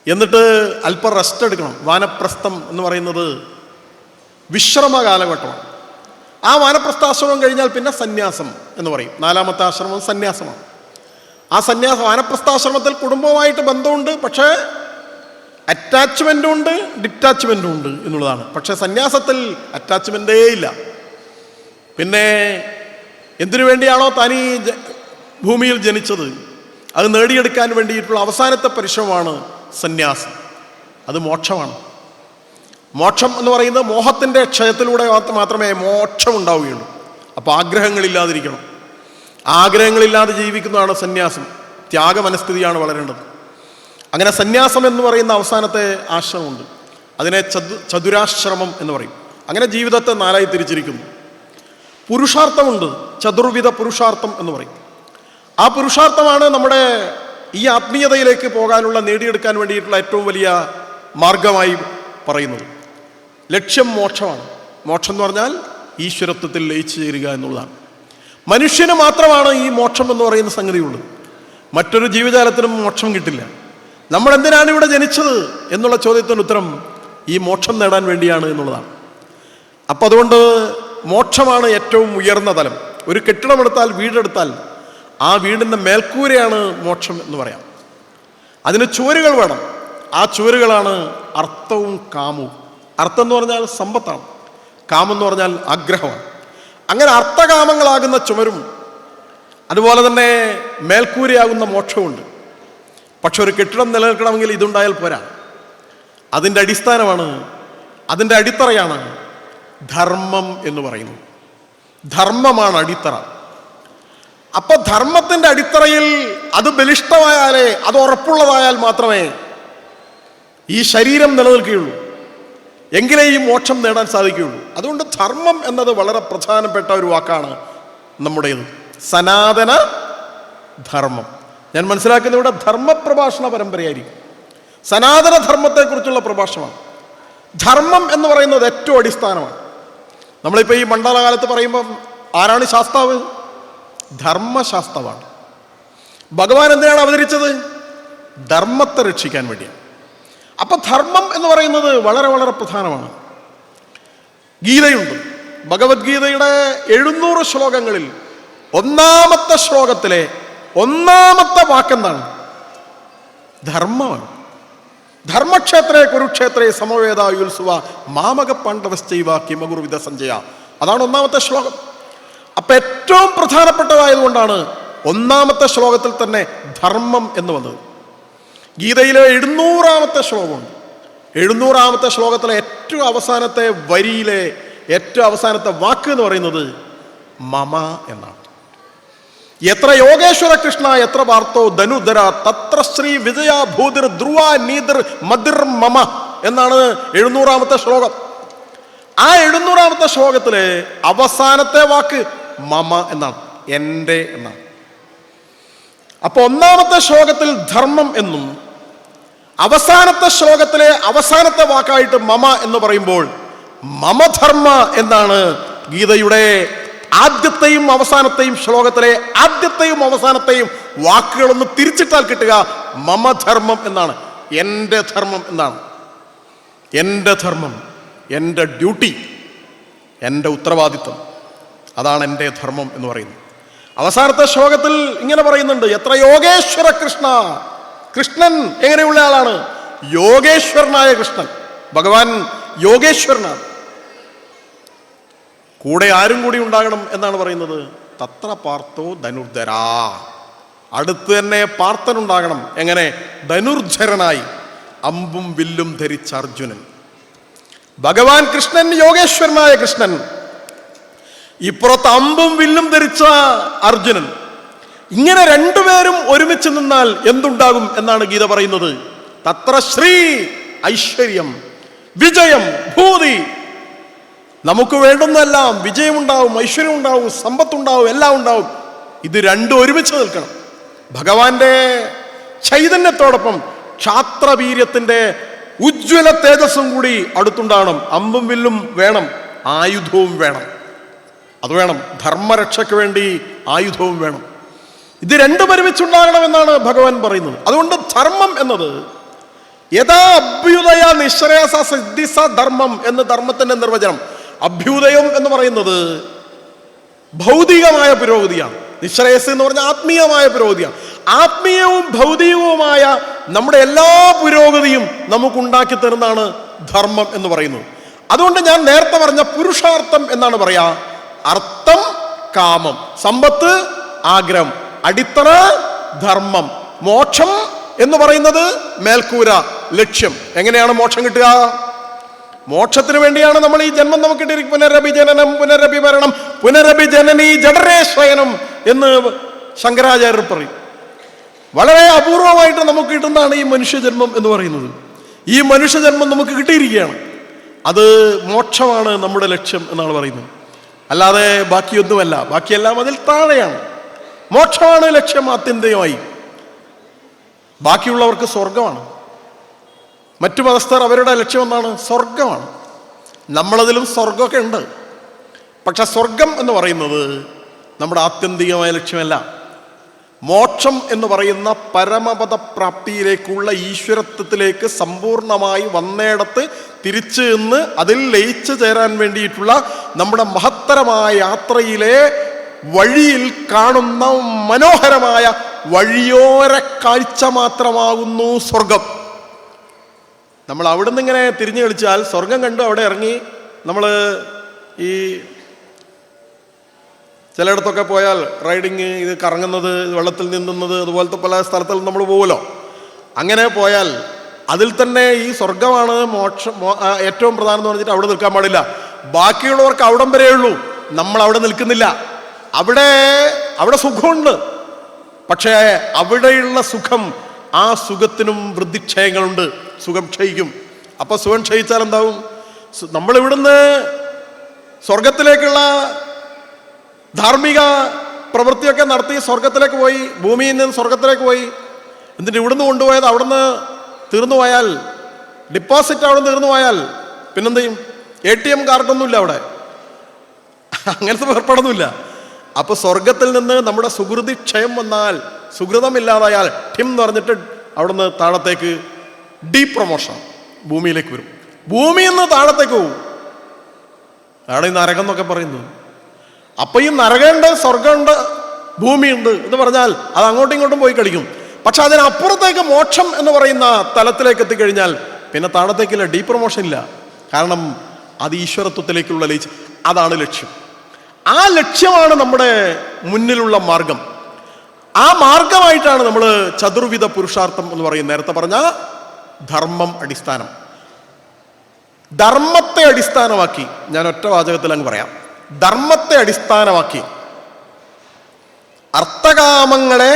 എന്നിട്ട് അല്പം റെസ്റ്റ് എടുക്കണം. വാനപ്രസ്ഥം എന്ന് പറയുന്നത് വിശ്രമ കാലഘട്ടമാണ്. ആ വാനപ്രസ്ഥാശ്രമം കഴിഞ്ഞാൽ പിന്നെ സന്യാസം എന്ന് പറയും. 4ാമത്തെ ആശ്രമം സന്യാസമാണ്. ആ വാനപ്രസ്ഥാശ്രമത്തിൽ കുടുംബവുമായിട്ട് ബന്ധമുണ്ട്, പക്ഷേ അറ്റാച്ച്മെൻറ്റും ഉണ്ട്, ഡിറ്റാച്ച്മെൻറ്റും ഉണ്ട് എന്നുള്ളതാണ്. പക്ഷേ സന്യാസത്തിൽ അറ്റാച്ച്മെൻറ്റേ ഇല്ല. പിന്നെ എന്തിനു വേണ്ടിയാണോ താനീ ഭൂമിയിൽ ജനിച്ചത് അത് നേടിയെടുക്കാൻ വേണ്ടിയിട്ടുള്ള അവസാനത്തെ പരിശ്രമമാണ് സന്യാസം. അത് മോക്ഷമാണ്. മോക്ഷം എന്ന് പറയുന്നത് മോഹത്തിൻ്റെ ക്ഷയത്തിലൂടെ മാത്രമേ മോക്ഷം ഉണ്ടാവുകയുള്ളൂ. അപ്പോൾ ആഗ്രഹങ്ങളില്ലാതിരിക്കണം. ആഗ്രഹങ്ങളില്ലാതെ ജീവിക്കുന്നതാണ് സന്യാസം. ത്യാഗമനസ്ഥിതിയാണ് വളരേണ്ടത്. അങ്ങനെ സന്യാസം എന്ന് പറയുന്ന അവസാനത്തെ ആശ്രമമുണ്ട്. അതിനെ ചതുരാശ്രമം എന്ന് പറയും. അങ്ങനെ ജീവിതത്തെ നാലായി തിരിച്ചിരിക്കുന്നു. പുരുഷാർത്ഥമുണ്ട്, ചതുർവിധ പുരുഷാർത്ഥം എന്ന് പറയും. ആ പുരുഷാർത്ഥമാണ് നമ്മുടെ ഈ ആത്മീയതയിലേക്ക് പോകാനുള്ള, നേടിയെടുക്കാൻ വേണ്ടിയിട്ടുള്ള ഏറ്റവും വലിയ മാർഗമായി പറയുന്നത്. ലക്ഷ്യം മോക്ഷമാണ്. മോക്ഷം എന്ന് പറഞ്ഞാൽ ഈശ്വരത്വത്തിൽ ലയിച്ചു ചേരുക എന്നുള്ളതാണ്. മനുഷ്യന് മാത്രമാണ് ഈ മോക്ഷം എന്ന് പറയുന്ന സംഗതിയുള്ളത്. മറ്റൊരു ജീവജാലത്തിനും മോക്ഷം കിട്ടില്ല. നമ്മൾ എന്തിനാണ് ഇവിടെ ജനിച്ചത് എന്നുള്ള ചോദ്യത്തിന് ഉത്തരം ഈ മോക്ഷം നേടാൻ വേണ്ടിയാണ് എന്നുള്ളതാണ്. അപ്പം അതുകൊണ്ട് മോക്ഷമാണ് ഏറ്റവും ഉയർന്ന തലം. ഒരു കെട്ടിടമെടുത്താൽ, വീടെടുത്താൽ ആ വീടിൻ്റെ മേൽക്കൂരയാണ് മോക്ഷം എന്ന് പറയാം. അതിന് ചുവരുകൾ വേണം. ആ ചുവരുകളാണ് അർത്ഥവും കാമവും. അർത്ഥം എന്ന് പറഞ്ഞാൽ സമ്പത്താണ്, കാമം എന്ന് പറഞ്ഞാൽ ആഗ്രഹമാണ്. അങ്ങനെ അർത്ഥകാമങ്ങളാകുന്ന ചുമരും അതുപോലെ തന്നെ മേൽക്കൂരയാകുന്ന മോക്ഷമുണ്ട്. പക്ഷെ ഒരു കെട്ടിടം നിലനിൽക്കണമെങ്കിൽ ഇതുണ്ടായാൽ പോരാ. അതിൻ്റെ അടിസ്ഥാനമാണ്, അതിൻ്റെ അടിത്തറയാണ് ധർമ്മം എന്ന് പറയുന്നത്. ധർമ്മമാണ് അടിത്തറ. അപ്പൊ ധർമ്മത്തിൻ്റെ അടിത്തറയിൽ അത് ബലിഷ്ഠമായാലേ, അത് ഉറപ്പുള്ളതായാൽ മാത്രമേ ഈ ശരീരം നിലനിൽക്കുകയുള്ളൂ. എങ്കിലേ ഈ മോക്ഷം നേടാൻ സാധിക്കുകയുള്ളൂ. അതുകൊണ്ട് ധർമ്മം എന്നത് വളരെ പ്രധാനപ്പെട്ട ഒരു വാക്കാണ് നമ്മുടേത്. സനാതന ധർമ്മം. ഞാൻ മനസ്സിലാക്കുന്ന ഇവിടെ ധർമ്മപ്രഭാഷണ പരമ്പരയായിരിക്കും. സനാതന ധർമ്മത്തെക്കുറിച്ചുള്ള പ്രഭാഷണമാണ്. ധർമ്മം എന്ന് പറയുന്നത് ഏറ്റവും അടിസ്ഥാനമാണ്. നമ്മളിപ്പോൾ ഈ മണ്ഡലകാലത്ത് പറയുമ്പം ആരാണ് ശാസ്താവ്? ധർമ്മശാസ്ത്രമാണ്. ഭഗവാൻ എന്തിനാണ് അവതരിച്ചത്? ധർമ്മത്തെ രക്ഷിക്കാൻ വേണ്ടിയാണ്. അപ്പൊ ധർമ്മം എന്ന് പറയുന്നത് വളരെ വളരെ പ്രധാനമാണ്. ഗീതയുണ്ട്. ഭഗവത്ഗീതയുടെ 700 ശ്ലോകങ്ങളിൽ ഒന്നാമത്തെ ശ്ലോകത്തിലെ ഒന്നാമത്തെ വാക്കെന്താണ്? ധർമ്മമാണ്. ധർമ്മക്ഷേത്രേ കുരുക്ഷേത്രേ സമവേദായുത്സുവ മാമക പാണ്ഡവശ്ചൈവ കിമകുർവിദ സഞ്ജയ. അതാണ് ഒന്നാമത്തെ ശ്ലോകം. അപ്പൊ ഏറ്റവും പ്രധാനപ്പെട്ടതായതുകൊണ്ടാണ് ഒന്നാമത്തെ ശ്ലോകത്തിൽ തന്നെ ധർമ്മം എന്ന് വന്നത്. ഗീതയിലെ 700-ാമത്തെ ശ്ലോകമുണ്ട്. 700-ാമത്തെ ശ്ലോകത്തിലെ ഏറ്റവും അവസാനത്തെ വരിയിലെ ഏറ്റവും അവസാനത്തെ വാക്ക് എന്ന് പറയുന്നത് മമ എന്നാണ്. എത്ര യോഗേശ്വര കൃഷ്ണ എത്ര വാർത്തോ ധനുധര തത്ര ശ്രീ വിജയ ഭൂതിർ ധ്രുവ നീതിർ മതിർ മമ എന്നാണ് 700-ാമത്തെ ശ്ലോകം. ആ 700-ാമത്തെ ശ്ലോകത്തിലെ അവസാനത്തെ വാക്ക് മമ എന്നാണ്, എൻ്റെ എന്നാണ്. അപ്പൊ ഒന്നാമത്തെ ശ്ലോകത്തിൽ ധർമ്മം എന്നും അവസാനത്തെ ശ്ലോകത്തിലെ അവസാനത്തെ വാക്കായിട്ട് മമ എന്ന് പറയുമ്പോൾ മമധർമ്മ എന്നാണ് ഗീതയുടെ ആദ്യത്തെയും അവസാനത്തെയും ശ്ലോകത്തിലെ ആദ്യത്തെയും അവസാനത്തെയും വാക്കുകളൊന്ന് തിരിച്ചിട്ടാൽ കിട്ടുക മമധർമ്മം എന്നാണ്. എൻ്റെ ധർമ്മം എന്നാണ്. എൻ്റെ ധർമ്മം, എൻ്റെ ഡ്യൂട്ടി, എൻ്റെ ഉത്തരവാദിത്വം, അതാണ് എൻ്റെ ധർമ്മം എന്ന് പറയുന്നത്. അവസാനത്തെ ശ്ലോകത്തിൽ ഇങ്ങനെ പറയുന്നുണ്ട്, എത്ര യോഗേശ്വര കൃഷ്ണ. കൃഷ്ണൻ എങ്ങനെയുള്ള ആളാണ്? യോഗേശ്വരനായ കൃഷ്ണൻ. ഭഗവാൻ യോഗേശ്വരനാണ്. കൂടെ ആരും കൂടി ഉണ്ടാകണം എന്നാണ് പറയുന്നത്. തത്ര പാർത്ഥോ ധനുർധരാ. അടുത്ത് തന്നെ പാർത്ഥനുണ്ടാകണം. എങ്ങനെ? ധനുർധരനായി, അമ്പും വില്ലും ധരിച്ച അർജുനൻ. ഭഗവാൻ കൃഷ്ണൻ യോഗേശ്വരനായ കൃഷ്ണൻ, ഇപ്പുറത്ത് അമ്പും വില്ലും ധരിച്ച അർജുനൻ. ഇങ്ങനെ രണ്ടുപേരും ഒരുമിച്ച് നിന്നാൽ എന്തുണ്ടാകും എന്നാണ് ഗീത പറയുന്നത്. തത്ര ശ്രീ, ഐശ്വര്യം, വിജയം, ഭൂതി. നമുക്ക് വേണ്ടുന്നതെല്ലാം, വിജയമുണ്ടാവും, ഐശ്വര്യം ഉണ്ടാവും, സമ്പത്തുണ്ടാവും, എല്ലാം ഉണ്ടാവും. ഇത് രണ്ടും ഒരുമിച്ച് നിൽക്കണം. ഭഗവാന്റെ ചൈതന്യത്തോടൊപ്പം ക്ഷാത്രവീര്യത്തിന്റെ ഉജ്ജ്വല തേജസ്സും കൂടി അടുത്തുണ്ടാകണം. അമ്പും വില്ലും വേണം, ആയുധവും വേണം. അത് വേണം. ധർമ്മരക്ഷയ്ക്ക് വേണ്ടി ആയുധവും വേണം. ഇത് രണ്ടും ഒരുമിച്ചുണ്ടാകണമെന്നാണ് ഭഗവാൻ പറയുന്നത്. അതുകൊണ്ട് ധർമ്മം എന്നത് യഥാ അഭ്യുദയ നിശ്രേയസ സിദ്ധിസ ധർമ്മം എന്ന് ധർമ്മത്തിന്റെ നിർവചനം. അഭ്യുദയം എന്ന് പറയുന്നത് ഭൗതികമായ പുരോഗതിയാണ്. നിശ്രേയസ് എന്ന് പറഞ്ഞാൽ ആത്മീയമായ പുരോഗതിയാണ്. ആത്മീയവും ഭൗതികവുമായ നമ്മുടെ എല്ലാ പുരോഗതിയും നമുക്കുണ്ടാക്കി തരുന്നതാണ് ധർമ്മം എന്ന് പറയുന്നത്. അതുകൊണ്ട് ഞാൻ നേരത്തെ പറഞ്ഞ പുരുഷാർത്ഥം എന്നാണ് പറയാ. അർത്ഥം കാമം, സമ്പത്ത് ആഗ്രഹം, അടിത്തറ ധർമ്മം, മോക്ഷം എന്ന് പറയുന്നത് മേൽക്കൂര, ലക്ഷ്യം. എങ്ങനെയാണ് മോക്ഷം കിട്ടുക? മോക്ഷത്തിന് വേണ്ടിയാണ് നമ്മൾ ഈ ജന്മം നമുക്ക് കിട്ടിയിരിക്കും. പുനരഭി ജനനം, പുനരഭി മരണം, പുനരഭി ജനനി ജഡരേശ്വയനം എന്ന് ശങ്കരാചാര്യർ പറയും. വളരെ അപൂർവമായിട്ട് നമുക്ക് കിട്ടുന്നതാണ് ഈ മനുഷ്യജന്മം എന്ന് പറയുന്നത്. ഈ മനുഷ്യജന്മം നമുക്ക് കിട്ടിയിരിക്കുകയാണ്. അത് മോക്ഷമാണ് നമ്മുടെ ലക്ഷ്യം എന്നാണ് പറയുന്നത്. അല്ലാതെ ബാക്കിയൊന്നുമല്ല. ബാക്കിയെല്ലാം അതിൽ താഴെയാണ്. മോക്ഷമാണ് ലക്ഷ്യം ആത്യന്തികമായി. ബാക്കിയുള്ളവർക്ക് സ്വർഗമാണ്. മറ്റു മതസ്ഥർ അവരുടെ ലക്ഷ്യം എന്താണ്? സ്വർഗമാണ്. നമ്മളതിലും സ്വർഗമൊക്കെ ഉണ്ട്. പക്ഷെ സ്വർഗം എന്ന് പറയുന്നത് നമ്മുടെ ആത്യന്തികമായ ലക്ഷ്യമല്ല. മോക്ഷം എന്ന് പറയുന്ന പരമപദ പ്രാപ്തിയിലേക്കുള്ള ഈശ്വരത്വത്തിലേക്ക് സമ്പൂർണമായി വന്നേടത്ത് തിരിച്ചു നിന്ന് അതിൽ ലയിച്ചു ചേരാൻ വേണ്ടിയിട്ടുള്ള നമ്മുടെ മഹത്തരമായ യാത്രയിലെ വഴിയിൽ കാണുന്ന മനോഹരമായ വഴിയോര കാഴ്ച മാത്രമാകുന്നു സ്വർഗം. നമ്മൾ അവിടെ നിന്ന് ഇങ്ങനെ തിരിഞ്ഞു കളിച്ചാൽ സ്വർഗം കണ്ടു അവിടെ ഇറങ്ങി നമ്മൾ ഈ ചിലയിടത്തൊക്കെ പോയാൽ റൈഡിങ്, ഇത് കറങ്ങുന്നത്, വെള്ളത്തിൽ നീന്തുന്നത്, അതുപോലത്തെ പല സ്ഥലത്തിൽ നമ്മൾ പോകുമല്ലോ. അങ്ങനെ പോയാൽ അതിൽ തന്നെ ഈ സ്വർഗമാണ് മോക്ഷം ഏറ്റവും പ്രധാനം എന്ന് പറഞ്ഞിട്ട് അവിടെ നിൽക്കാൻ പാടില്ല. ബാക്കിയുള്ളവർക്ക് അവിടം വരെയുള്ളൂ. നമ്മൾ അവിടെ നിൽക്കുന്നില്ല. അവിടെ സുഖമുണ്ട്. പക്ഷേ അവിടെയുള്ള സുഖം, ആ സുഖത്തിനും വൃദ്ധിക്ഷയങ്ങളുണ്ട്. സുഖം ക്ഷയിക്കും. അപ്പൊ സുഖം ക്ഷയിച്ചാൽ എന്താവും? നമ്മളിവിടുന്ന് സ്വർഗത്തിലേക്കുള്ള ധാർമ്മിക പ്രവൃത്തിയൊക്കെ നടത്തി സ്വർഗത്തിലേക്ക് പോയി, ഭൂമിയിൽ നിന്ന് സ്വർഗത്തിലേക്ക് പോയി. എന്നിട്ട് ഇവിടുന്ന് കൊണ്ടുപോയത് അവിടുന്ന് തീർന്നു പോയാൽ, ഡിപ്പോസിറ്റ് അവിടെ തീർന്നു പോയാൽ പിന്നെന്ത് ചെയ്യും? ATM കാർഡൊന്നുമില്ല അവിടെ, അങ്ങനത്തെ ഏർപ്പാടൊന്നുമില്ല. അപ്പൊ സ്വർഗത്തിൽ നിന്ന് നമ്മുടെ സുഹൃതി ക്ഷയം വന്നാൽ, സുഹൃതമില്ലാതായാൽ ഠിം എന്ന് പറഞ്ഞിട്ട് അവിടുന്ന് താഴത്തേക്ക് ഡീപ്രൊമോഷൻ, ഭൂമിയിലേക്ക് വരും. ഭൂമിയിൽ നിന്ന് താഴത്തേക്ക് പോകും. അതാണ് ഈ നരകം എന്നൊക്കെ പറയുന്നത്. അപ്പൊ ഈ നരകമുണ്ട്, സ്വർഗമുണ്ട്, ഭൂമിയുണ്ട് എന്ന് പറഞ്ഞാൽ അത് അങ്ങോട്ടും ഇങ്ങോട്ടും പോയി കളിക്കും. പക്ഷെ അതിനപ്പുറത്തേക്ക് മോക്ഷം എന്ന് പറയുന്ന തലത്തിലേക്ക് എത്തിക്കഴിഞ്ഞാൽ പിന്നെ താഴത്തേക്കില്ല, ഡീപ്രൊമോഷൻ ഇല്ല. കാരണം അത് ഈശ്വരത്വത്തിലേക്കുള്ള അതാണ് ലക്ഷ്യം. ആ ലക്ഷ്യമാണ് നമ്മുടെ മുന്നിലുള്ള മാർഗം. ആ മാർഗമായിട്ടാണ് നമ്മൾ ചതുർവിധ പുരുഷാർത്ഥം എന്ന് പറയും. നേരത്തെ പറഞ്ഞ ധർമ്മം അടിസ്ഥാനം. ധർമ്മത്തെ അടിസ്ഥാനമാക്കി, ഞാൻ ഒറ്റ വാചകത്തിൽ അങ്ങ് പറയാം, ധർമ്മത്തെ അടിസ്ഥാനമാക്കി, അർത്ഥകാമങ്ങളെ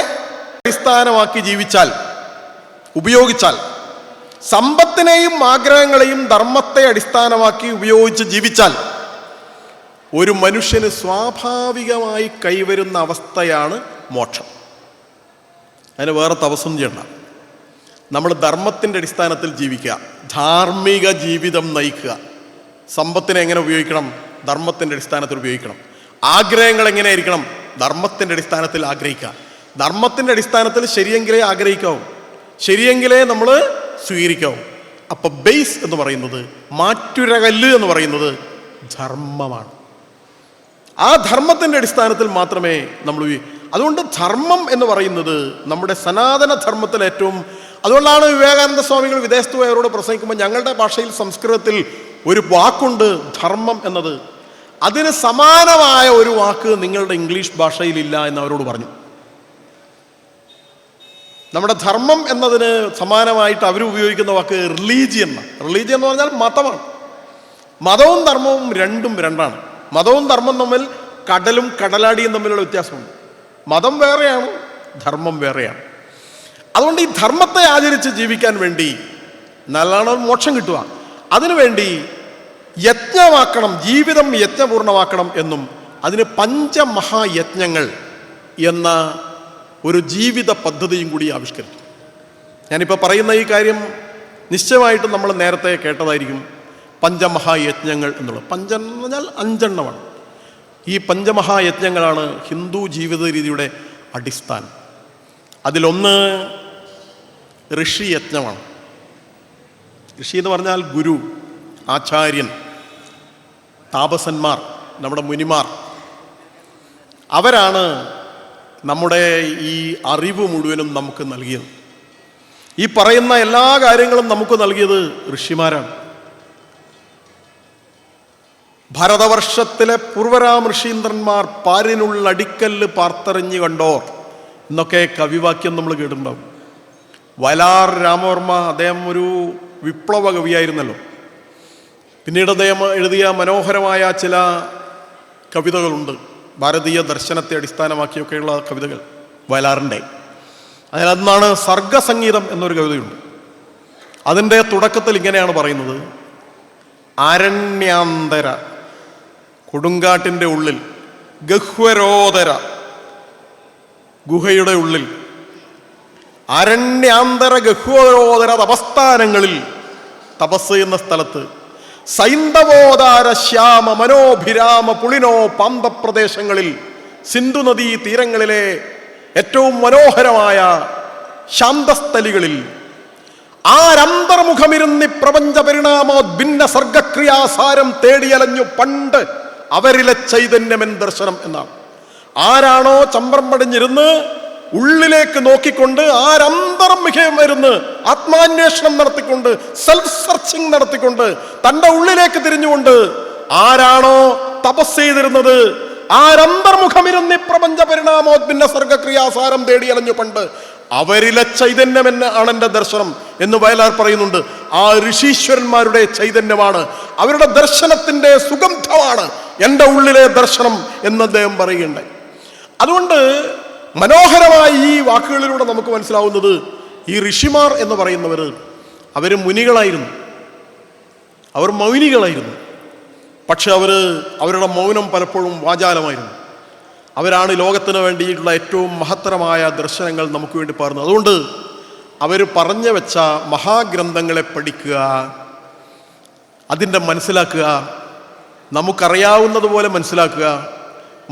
അടിസ്ഥാനമാക്കി ജീവിച്ചാൽ, ഉപയോഗിച്ചാൽ, സമ്പത്തിനെയും ആഗ്രഹങ്ങളെയും ധർമ്മത്തെ അടിസ്ഥാനമാക്കി ഉപയോഗിച്ച് ജീവിച്ചാൽ ഒരു മനുഷ്യന് സ്വാഭാവികമായി കൈവരുന്ന അവസ്ഥയാണ് മോക്ഷം. അതിന് വേറെ തപസ്സം ചെയ്യണ്ട. നമ്മൾ ധർമ്മത്തിൻ്റെ അടിസ്ഥാനത്തിൽ ജീവിക്കുക, ധാർമ്മിക ജീവിതം നയിക്കുക. സമ്പത്തിനെ എങ്ങനെ ഉപയോഗിക്കണം? ധർമ്മത്തിൻ്റെ അടിസ്ഥാനത്തിൽ ഉപയോഗിക്കണം. ആഗ്രഹങ്ങൾ എങ്ങനെയായിരിക്കണം? ധർമ്മത്തിൻ്റെ അടിസ്ഥാനത്തിൽ ആഗ്രഹിക്കുക. ധർമ്മത്തിൻ്റെ അടിസ്ഥാനത്തിൽ ശരിയെങ്കിലേ ആഗ്രഹിക്കാവൂ, ശരിയെങ്കിലേ നമ്മൾ സ്വീകരിക്കാവൂ. അപ്പൊ ബേസ് എന്ന് പറയുന്നത്, മാറ്റുരകല്ല് എന്ന് പറയുന്നത് ധർമ്മമാണ്. ആ ധർമ്മത്തിൻ്റെ അടിസ്ഥാനത്തിൽ മാത്രമേ നമ്മൾ, അതുകൊണ്ട് ധർമ്മം എന്ന് പറയുന്നത് നമ്മുടെ സനാതന ധർമ്മത്തിൽ ഏറ്റവും, അതുകൊണ്ടാണ് വിവേകാനന്ദ സ്വാമികൾ വിദേശത്ത് പോയവരോട് പ്രസംഗിക്കുമ്പോൾ ഞങ്ങളുടെ ഭാഷയിൽ, സംസ്കൃതത്തിൽ ഒരു വാക്കുണ്ട് ധർമ്മം എന്നത്. അതിന് സമാനമായ ഒരു വാക്ക് നിങ്ങളുടെ ഇംഗ്ലീഷ് ഭാഷയിലില്ല എന്ന് അവരോട് പറഞ്ഞു. നമ്മുടെ ധർമ്മം എന്നതിന് സമാനമായിട്ട് അവർ ഉപയോഗിക്കുന്ന വാക്ക് റിലീജിയൻ. റിലീജിയൻ എന്ന് പറഞ്ഞാൽ മതമാണ്. മതവും ധർമ്മവും രണ്ടും രണ്ടാണ്. മതവും ധർമ്മം തമ്മിൽ കടലും കടലാടിയും തമ്മിലുള്ള വ്യത്യാസമുണ്ട്. മതം വേറെയാണ്, ധർമ്മം വേറെയാണ്. അതുകൊണ്ട് ഈ ധർമ്മത്തെ ആചരിച്ച് ജീവിക്കാൻ വേണ്ടി നല്ലോണം മോക്ഷം കിട്ടുക, അതിനുവേണ്ടി യജ്ഞമാക്കണം, ജീവിതം യജ്ഞപൂർണ്ണമാക്കണം എന്നും അതിന് പഞ്ചമഹായജ്ഞങ്ങൾ എന്ന ഒരു ജീവിത പദ്ധതിയും കൂടി ആവിഷ്കരിക്കും. ഞാനിപ്പോൾ പറയുന്ന ഈ കാര്യം നിശ്ചയമായിട്ടും നമ്മൾ നേരത്തെ കേട്ടതായിരിക്കും. പഞ്ചമഹായജ്ഞങ്ങൾ എന്നുള്ളത്, പഞ്ചം എന്ന് പറഞ്ഞാൽ 5 എണ്ണമാണ്. ഈ പഞ്ചമഹായജ്ഞങ്ങളാണ് ഹിന്ദു ജീവിത രീതിയുടെ അടിസ്ഥാനം. അതിലൊന്ന് ഋഷിയജ്ഞമാണ്. ഋഷി എന്ന് പറഞ്ഞാൽ ഗുരു, ആചാര്യൻ, താപസന്മാർ, നമ്മുടെ മുനിമാർ. അവരാണ് നമ്മുടെ ഈ അറിവ് മുഴുവനും നമുക്ക് നൽകിയത്. ഈ പറയുന്ന എല്ലാ കാര്യങ്ങളും നമുക്ക് നൽകിയത് ഋഷിമാരാണ്. ഭാരതവർഷത്തിലെ പൂർവരാം ഋഷീന്ദ്രന്മാർ പാരിനുള്ള അടിക്കല്ല് പാർത്തെറിഞ്ഞു കണ്ടോർ എന്നൊക്കെ കവിവാക്യം നമ്മൾ കേട്ടിട്ടുണ്ടാവും. വയലാർ രാമവർമ്മ, അദ്ദേഹം ഒരു വിപ്ലവ കവിയായിരുന്നല്ലോ. പിന്നീട് അദ്ദേഹം എഴുതിയ മനോഹരമായ ചില കവിതകളുണ്ട്, ഭാരതീയ ദർശനത്തെ അടിസ്ഥാനമാക്കിയൊക്കെയുള്ള കവിതകൾ, വയലാറിൻ്റെ. അതിലൊന്നാണ് സർഗസംഗീതം എന്നൊരു കവിതയുണ്ട്. അതിൻ്റെ തുടക്കത്തിൽ ഇങ്ങനെയാണ് പറയുന്നത്: അരണ്യാന്തര, കൊടുങ്കാട്ടിൻ്റെ ഉള്ളിൽ, ഗഹ്വരോദര, ഗുഹയുടെ ഉള്ളിൽ, അരണ്യാന്തര ഗഹ്വരോദര തപസ്ഥാനങ്ങളിൽ, തപസ് എന്ന സ്ഥലത്ത്, സൈന്ധവോദാര ശ്യാമ മനോഭിരാമ പുളിനോ പാന്തപ്രദേശങ്ങളിൽ, സിന്ധു നദീ തീരങ്ങളിലെ ഏറ്റവും മനോഹരമായ ശാന്തസ്ഥലികളിൽ, ആരന്തർമുഖമിരുന്നി പ്രപഞ്ച പരിണാമോദ്ഭിന്ന സർഗക്രിയാസാരം തേടിയലഞ്ഞു പണ്ട് അവരിലെ ചൈതന്യമെൻ ദർശനം എന്നാണ്. ആരാണോ ചമ്രം പടിഞ്ഞിരുന്ന് ഉള്ളിലേക്ക് നോക്കിക്കൊണ്ട്, ആരന്തർമുഖമിരുന്ന് ആത്മാന്വേഷണം നടത്തിക്കൊണ്ട്, സെൽഫ് സെർച്ചിങ് നടത്തിക്കൊണ്ട്, തൻ്റെ ഉള്ളിലേക്ക് തിരിഞ്ഞുകൊണ്ട് ആരാണോ തപസ് ചെയ്തിരുന്നത്, ആരന്തർമുഖമിരുന്നി പ്രപഞ്ച പരിണാമോദ്ഭിന്ന സർഗക്രിയാസാരം തേടിയലഞ്ഞു പണ്ട് അവരിലെ ചൈതന്യം ആണ് എൻ്റെ ദർശനം എന്ന് വയലാർ പറയുന്നുണ്ട്. ആ ഋഷീശ്വരന്മാരുടെ ചൈതന്യമാണ്, അവരുടെ ദർശനത്തിൻ്റെ സുഗന്ധമാണ് എൻ്റെ ഉള്ളിലെ ദർശനം എന്ന് അദ്ദേഹം പറയുകയുണ്ടായി. അതുകൊണ്ട് മനോഹരമായ ഈ വാക്കുകളിലൂടെ നമുക്ക് മനസ്സിലാവുന്നത്, ഈ ഋഷിമാർ എന്ന് പറയുന്നവർ അവർ മുനികളായിരുന്നു, അവർ മൗനികളായിരുന്നു. പക്ഷെ അവരുടെ മൗനം പലപ്പോഴും വാചാലമായിരുന്നു. അവരാണ് ലോകത്തിന് വേണ്ടിയിട്ടുള്ള ഏറ്റവും മഹത്തരമായ ദർശനങ്ങൾ നമുക്ക് വേണ്ടി പകർന്നത്. അതുകൊണ്ട് അവർ പറഞ്ഞു വെച്ച മഹാഗ്രന്ഥങ്ങളെ പഠിക്കുക, അതിൻ്റെ മനസ്സിലാക്കുക, നമുക്കറിയാവുന്നതുപോലെ മനസ്സിലാക്കുക,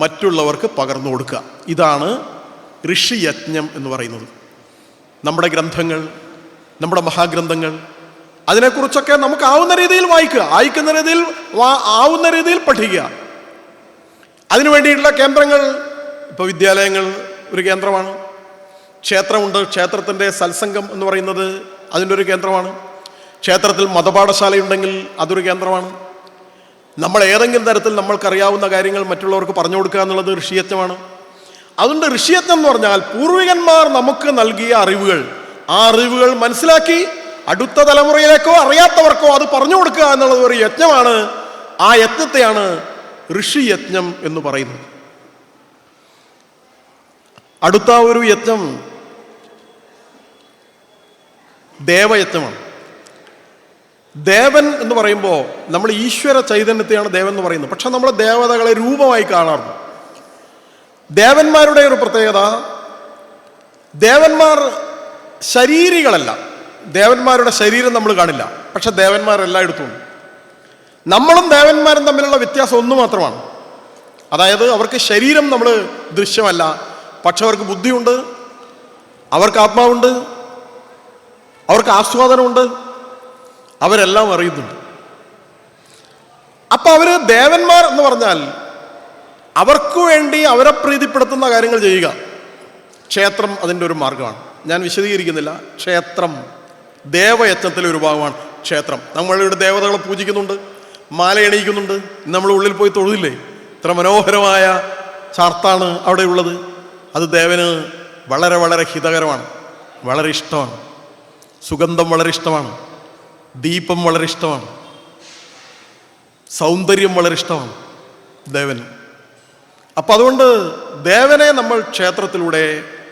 മറ്റുള്ളവർക്ക് പകർന്നു കൊടുക്കുക. ഇതാണ് ഋഷിയജ്ഞം എന്ന് പറയുന്നത്. നമ്മുടെ ഗ്രന്ഥങ്ങൾ, നമ്മുടെ മഹാഗ്രന്ഥങ്ങൾ, അതിനെക്കുറിച്ചൊക്കെ നമുക്ക് ആവുന്ന രീതിയിൽ വായിക്കുക, ആവുന്ന രീതിയിൽ പഠിക്കുക. അതിനു വേണ്ടിയിട്ടുള്ള കേന്ദ്രങ്ങൾ, ഇപ്പോൾ വിദ്യാലയങ്ങൾ ഒരു കേന്ദ്രമാണ്, ക്ഷേത്രമുണ്ട്, ക്ഷേത്രത്തിൻ്റെ സത്സംഗം എന്ന് പറയുന്നത് അതിൻ്റെ ഒരു കേന്ദ്രമാണ്, ക്ഷേത്രത്തിൽ മതപാഠശാലയുണ്ടെങ്കിൽ അതൊരു കേന്ദ്രമാണ്. നമ്മൾ ഏതെങ്കിലും തരത്തിൽ നമ്മൾക്കറിയാവുന്ന കാര്യങ്ങൾ മറ്റുള്ളവർക്ക് പറഞ്ഞു കൊടുക്കുക എന്നുള്ളത് ഋഷിയജ്ഞമാണ്. അതുകൊണ്ട് ഋഷിയജ്ഞം എന്ന് പറഞ്ഞാൽ പൂർവികന്മാർ നമുക്ക് നൽകിയ അറിവുകൾ, ആ അറിവുകൾ മനസ്സിലാക്കി അടുത്ത തലമുറയിലേക്കോ അറിയാത്തവർക്കോ അത് പറഞ്ഞു കൊടുക്കുക എന്നുള്ളത് ഒരു യജ്ഞമാണ്. ആ യജ്ഞത്തെയാണ് ഋഷിയജ്ഞം എന്ന് പറയുന്നത്. അടുത്ത ഒരു യജ്ഞം ദേവയജ്ഞമാണ്. ദേവൻ എന്ന് പറയുമ്പോൾ നമ്മൾ ഈശ്വര ചൈതന്യത്തെയാണ് ദേവൻ എന്ന് പറയുന്നത്. പക്ഷെ നമ്മൾ ദേവതകളെ രൂപമായി കാണാറുണ്ട്. ദേവന്മാരുടെ ഒരു പ്രത്യേകത, ദേവന്മാർ ശരീരികളല്ല. ദേവന്മാരുടെ ശരീരം നമ്മൾ കാണില്ല, പക്ഷെ ദേവന്മാരെല്ലായിടത്തും ഉണ്ട്. നമ്മളും ദേവന്മാരും തമ്മിലുള്ള വ്യത്യാസം ഒന്ന് മാത്രമാണ്. അതായത് അവർക്ക് ശരീരം നമ്മൾ ദൃശ്യമല്ല, പക്ഷെ അവർക്ക് ബുദ്ധിയുണ്ട്, അവർക്ക് ആത്മാവുണ്ട്, അവർക്ക് ആസ്വാദനമുണ്ട്, അവരെല്ലാം അറിയുന്നുണ്ട്. അപ്പൊ അവര് ദേവന്മാർ എന്ന് പറഞ്ഞാൽ അവർക്ക് വേണ്ടി അവരെ പ്രീതിപ്പെടുത്തുന്ന കാര്യങ്ങൾ ചെയ്യുക. ക്ഷേത്രം അതിൻ്റെ ഒരു മാർഗമാണ്. ഞാൻ വിശദീകരിക്കുന്നില്ല. ക്ഷേത്രം ദേവയജ്ഞത്തിലെ ഒരു ഭാഗമാണ് ക്ഷേത്രം. നമ്മളിവിടെ ദേവതകളെ പൂജിക്കുന്നുണ്ട്, മാല എണീക്കുന്നുണ്ട്, നമ്മൾ ഉള്ളിൽ പോയി തൊഴുതില്ലേ? ഇത്ര മനോഹരമായ ചാർത്താണ് അവിടെ ഉള്ളത്. അത് ദേവന് വളരെ വളരെ ഹിതകരമാണ്, വളരെ ഇഷ്ടമാണ്. സുഗന്ധം വളരെ ഇഷ്ടമാണ്, ദീപം വളരെ ഇഷ്ടമാണ്, സൗന്ദര്യം വളരെ ഇഷ്ടമാണ് ദേവന്. അപ്പം അതുകൊണ്ട് ദേവനെ നമ്മൾ ക്ഷേത്രത്തിലൂടെ,